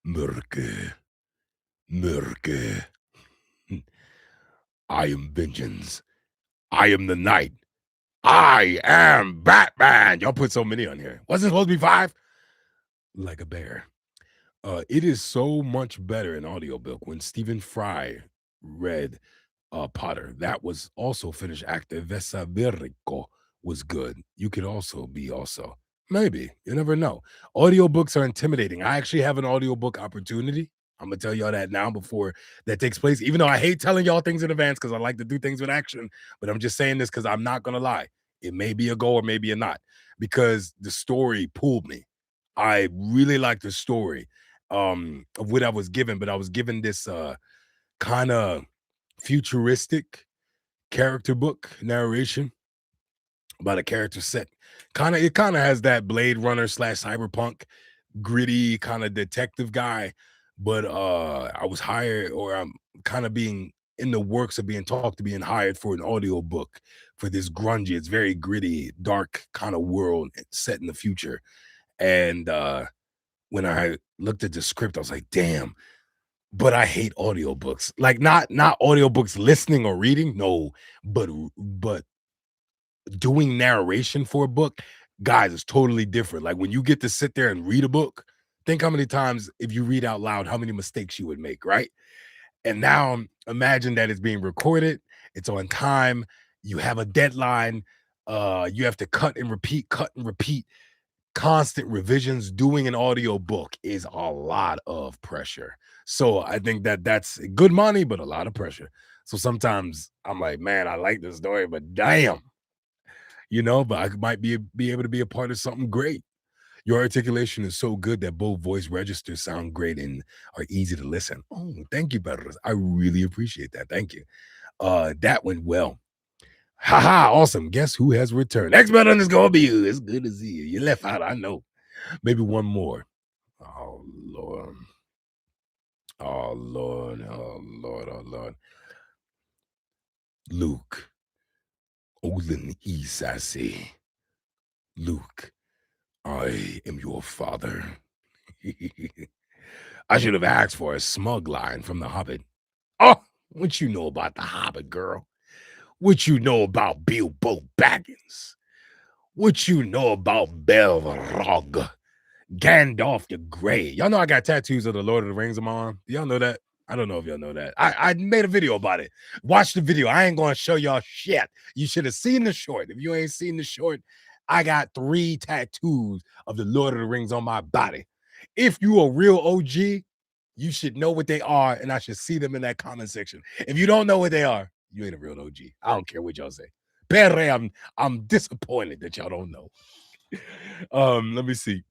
Murke, Murke. I am vengeance. I am the night. I am Batman. Y'all put so many on here. Wasn't supposed to be 5? Like a bear. It is so much better in audiobook when Stephen Fry read Potter. That was also finished actor. Vesaverico was good. You could also be also. Maybe. You never know. Audiobooks are intimidating. I actually have an audiobook opportunity. I'm gonna tell y'all that now before that takes place. Even though I hate telling y'all things in advance because I like to do things with action, but I'm just saying this because I'm not gonna lie. It may be a go or maybe a not because the story pulled me. I really like the story of what I was given, but I was given this kind of futuristic character book narration about a character set. It kind of has that Blade Runner slash cyberpunk gritty kind of detective guy, but I was hired or I'm kind of being in the works of being talked to being hired for an audio book for this grungy, it's very gritty, dark kind of world set in the future. And when I looked at the script, I was like, damn, but I hate audiobooks. Like not audiobooks listening or reading, no, but doing narration for a book, guys, is totally different. Like when you get to sit there and read a book, think how many times if you read out loud, how many mistakes you would make, right? And now imagine that it's being recorded, it's on time, you have a deadline, you have to cut and repeat, constant revisions. Doing an audio book is a lot of pressure. So I think that that's good money, but a lot of pressure. So sometimes I'm like, man, I like this story, but damn, but I might be able to be a part of something great. Your articulation is so good that both voice registers sound great and are easy to listen. Oh, thank you, Pedros. I really appreciate that. Thank you. That went well. Haha, awesome. Guess who has returned? Next button is gonna be you. It's good to see you. You left out, I know. Maybe one more. Oh Lord. Oh Lord. Oh Lord. Oh Lord. Luke. Olin Isase. Luke. I am your father. I should have asked for a smug line from the Hobbit. Oh, what you know about the Hobbit, girl? What you know about Bilbo Baggins? What you know about Belrog? Gandalf the Grey. Y'all know I got tattoos of the Lord of the Rings on my arm. Do y'all know that? I don't know if y'all know that. I made a video about it. Watch the video. I ain't gonna show y'all shit. You should have seen the short. If you ain't seen the short, I got 3 tattoos of the Lord of the Rings on my body. If you a real OG, you should know what they are, and I should see them in that comment section. If you don't know what they are, you ain't a real OG. I don't care what y'all say. Perre, I'm disappointed that y'all don't know. Let me see.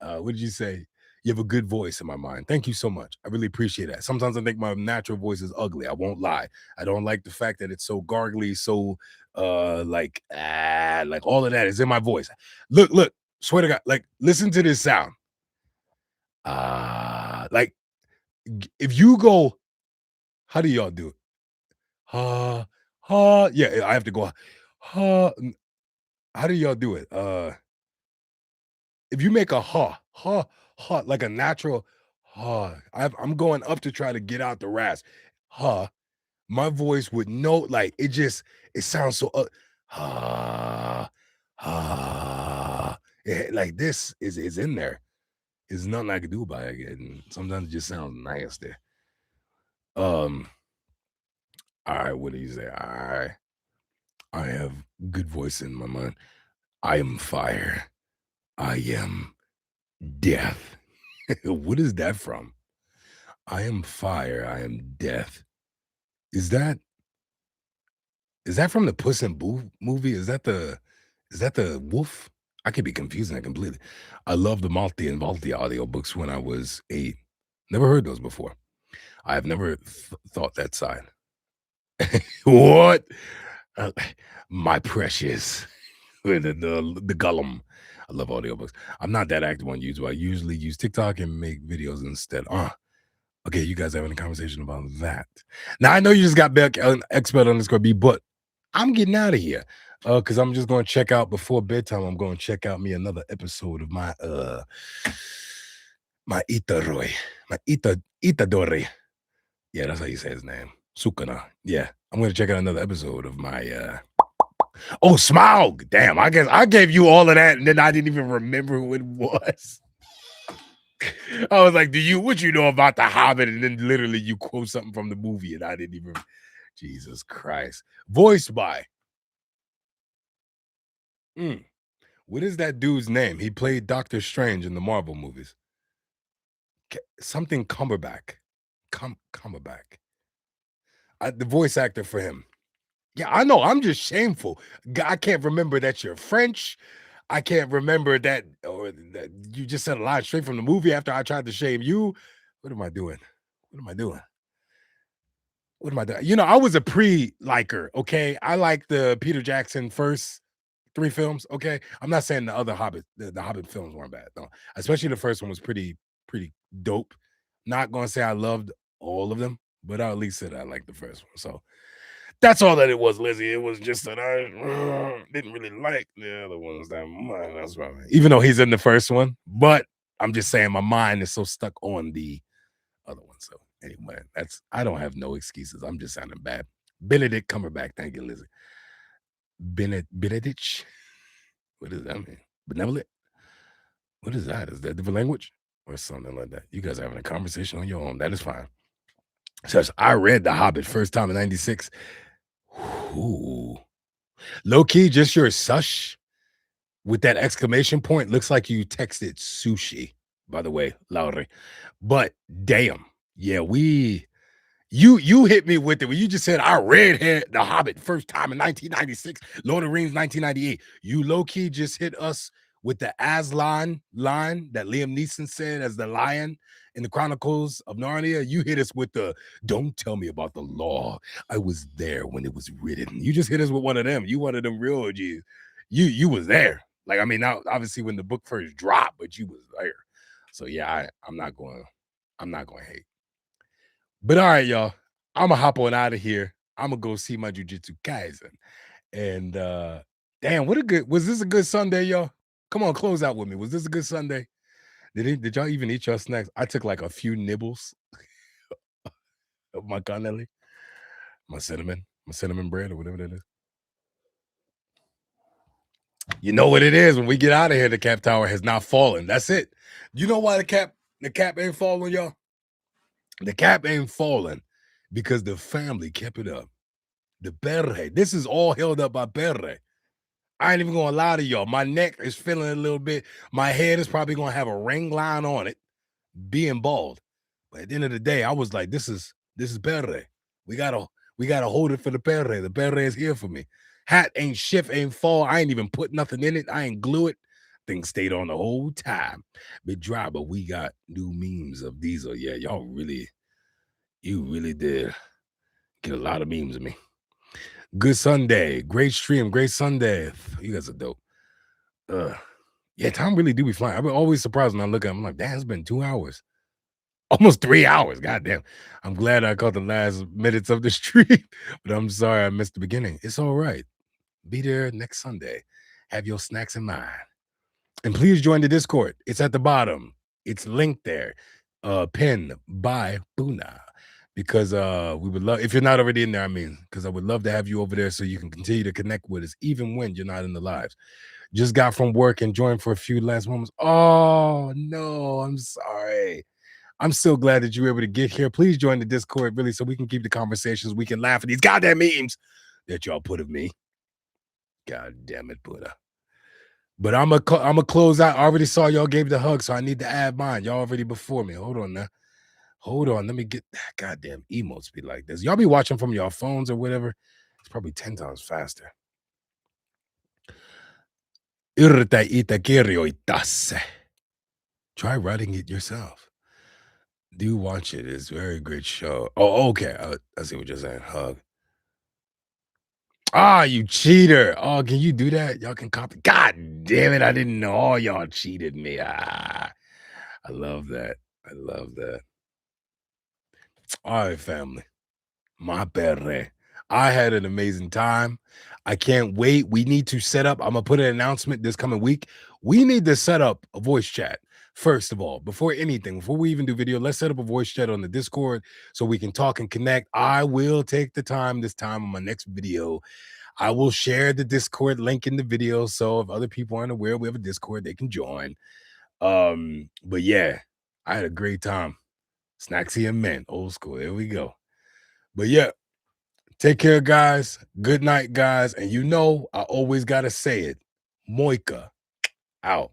What did you say? You have a good voice in my mind. Thank you so much. I really appreciate that. Sometimes I think my natural voice is ugly. I won't lie. I don't like the fact that it's so gargly, so like all of that is in my voice. Look, swear to God, like listen to this sound. Like if you go, how do y'all do it? Yeah, I have to go. How do y'all do it? If you make a like a natural I'm going up to try to get out the rasp. Huh. My voice would know, like it sounds so ha ha. Like this is in there. There's nothing I can do about it. And sometimes it just sounds nice there. Um, all right, what do you say? I have good voice in my mind. I am fire. I am death. What is that from? I am fire. I am death. Is that from the Puss in Boo movie? Is that the wolf? I could be confusing that completely. I love the Malti and Valti audiobooks when I was 8. Never heard those before. I have never thought that side. What? Uh, my precious. The Gollum. I love audiobooks. I'm not that active on YouTube. I usually use TikTok and make videos instead. Okay, you guys having a conversation about that. Now I know you just got back on expert underscore B, but I'm getting out of here. Because I'm just gonna check out before bedtime. I'm gonna check out me another episode of my Itaroy. My Itadori. Yeah, that's how you say his name. Sukana. Yeah. I'm gonna check out another episode of my oh, Smaug. Damn, I guess I gave you all of that, and then I didn't even remember who it was. I was like, what you know about the Hobbit? And then literally you quote something from the movie, and I didn't even Jesus Christ. Voiced by what is that dude's name? He played Doctor Strange in the Marvel movies. Something Cumberbatch. Cumberbatch. The voice actor for him. Yeah, I know. I'm just shameful. I can't remember that you're French. I can't remember that, or that you just said a line straight from the movie after I tried to shame you. What am I doing? What am I doing? What am I doing? I was a pre-liker, okay? I like the Peter Jackson first 3 films, okay? I'm not saying the other Hobbit, the Hobbit films weren't bad, no. Especially the first one was pretty dope. Not gonna say I loved all of them, but I at least said I liked the first one. So that's all that it was, Lizzie. It was just that I didn't really like the other ones that much. That's right. Even though he's in the first one, but I'm just saying my mind is so stuck on the other one. So anyway, I don't have no excuses. I'm just sounding bad. Benedict Cumberbatch. Thank you, Lizzie. Benedict. What does that mean? Benevolent? What is that? Is that different language? Or something like that? You guys are having a conversation on your own. That is fine. Says I read The Hobbit first time in 96. Ooh. Low key, just your sush with that exclamation point. Looks like you texted sushi, by the way, Lauri. But damn, yeah, you hit me with it when you just said I read The Hobbit first time in 1996, Lord of the Rings 1998. You low key just hit us with the Aslan line that Liam Neeson said as the lion in the Chronicles of Narnia. You hit us with the "Don't tell me about the law. I was there when it was written." You just hit us with one of them. You one of them real OGs. You was there. Like I mean, now obviously when the book first dropped, but you was there. So yeah, I'm not going to hate. But all right, y'all. I'ma hop on out of here. I'ma go see my Jujutsu Kaisen. And damn, was this a good Sunday, y'all? Come on, close out with me. Was this a good Sunday? Did y'all even eat your snacks? I took like a few nibbles of my cannelli, my cinnamon bread, or whatever that is. You know what it is when we get out of here, the cap tower has not fallen. That's it. You know why the cap ain't falling, y'all? The cap ain't falling because the family kept it up. The perre. This is all held up by perre. I ain't even gonna lie to y'all. My neck is feeling a little bit. My head is probably gonna have a ring line on it, being bald. But at the end of the day, I was like, this is perre. We gotta hold it for the perre. The perre is here for me. Hat ain't shift, ain't fall. I ain't even put nothing in it. I ain't glue it. Things stayed on the whole time. Bit dry, but we got new memes of Diesel. Yeah, you really did get a lot of memes of me. Good Sunday. Great stream. Great Sunday. You guys are dope. Yeah, time really do be flying. I've been always surprised when I look at him. I'm like, damn, it's been 2 hours. Almost 3 hours. Goddamn. I'm glad I caught the last minutes of the stream, but I'm sorry I missed the beginning. It's all right. Be there next Sunday. Have your snacks in mind. And please join the Discord. It's at the bottom. It's linked there. Pinned by Buna. Because we would love, if you're not already in there, I mean, because I would love to have you over there so you can continue to connect with us, even when you're not in the lives. Just got from work and joined for a few last moments. Oh no, I'm sorry. I'm so glad that you were able to get here. Please join the Discord, really, so we can keep the conversations. We can laugh at these goddamn memes that y'all put of me. God damn it, Buddha. But I'm a close out. I already saw y'all gave the hug, so I need to add mine. Y'all already before me. Hold on now. Hold on. Let me get that goddamn emotes be like this. Y'all be watching from your phones or whatever. It's probably 10 times faster. Try writing it yourself. Do watch it. It's a very great show. Oh, okay. I see what you're saying. Hug. Ah, you cheater. Oh, can you do that? Y'all can copy. God damn it. I didn't know. All y'all cheated me. I love that. I love that. All right, family. My perre. I had an amazing time. I can't wait. We need to set up. I'm gonna put an announcement this coming week. We need to set up a voice chat. First of all, before anything, before we even do video, let's set up a voice chat on the Discord so we can talk and connect. I will take the time this time on my next video. I will share the Discord link in the video. So if other people aren't aware, we have a Discord, they can join. But yeah, I had a great time. Snacksy and men, old school. There we go. But yeah, take care, guys. Good night, guys. And you know, I always got to say it. Moika out.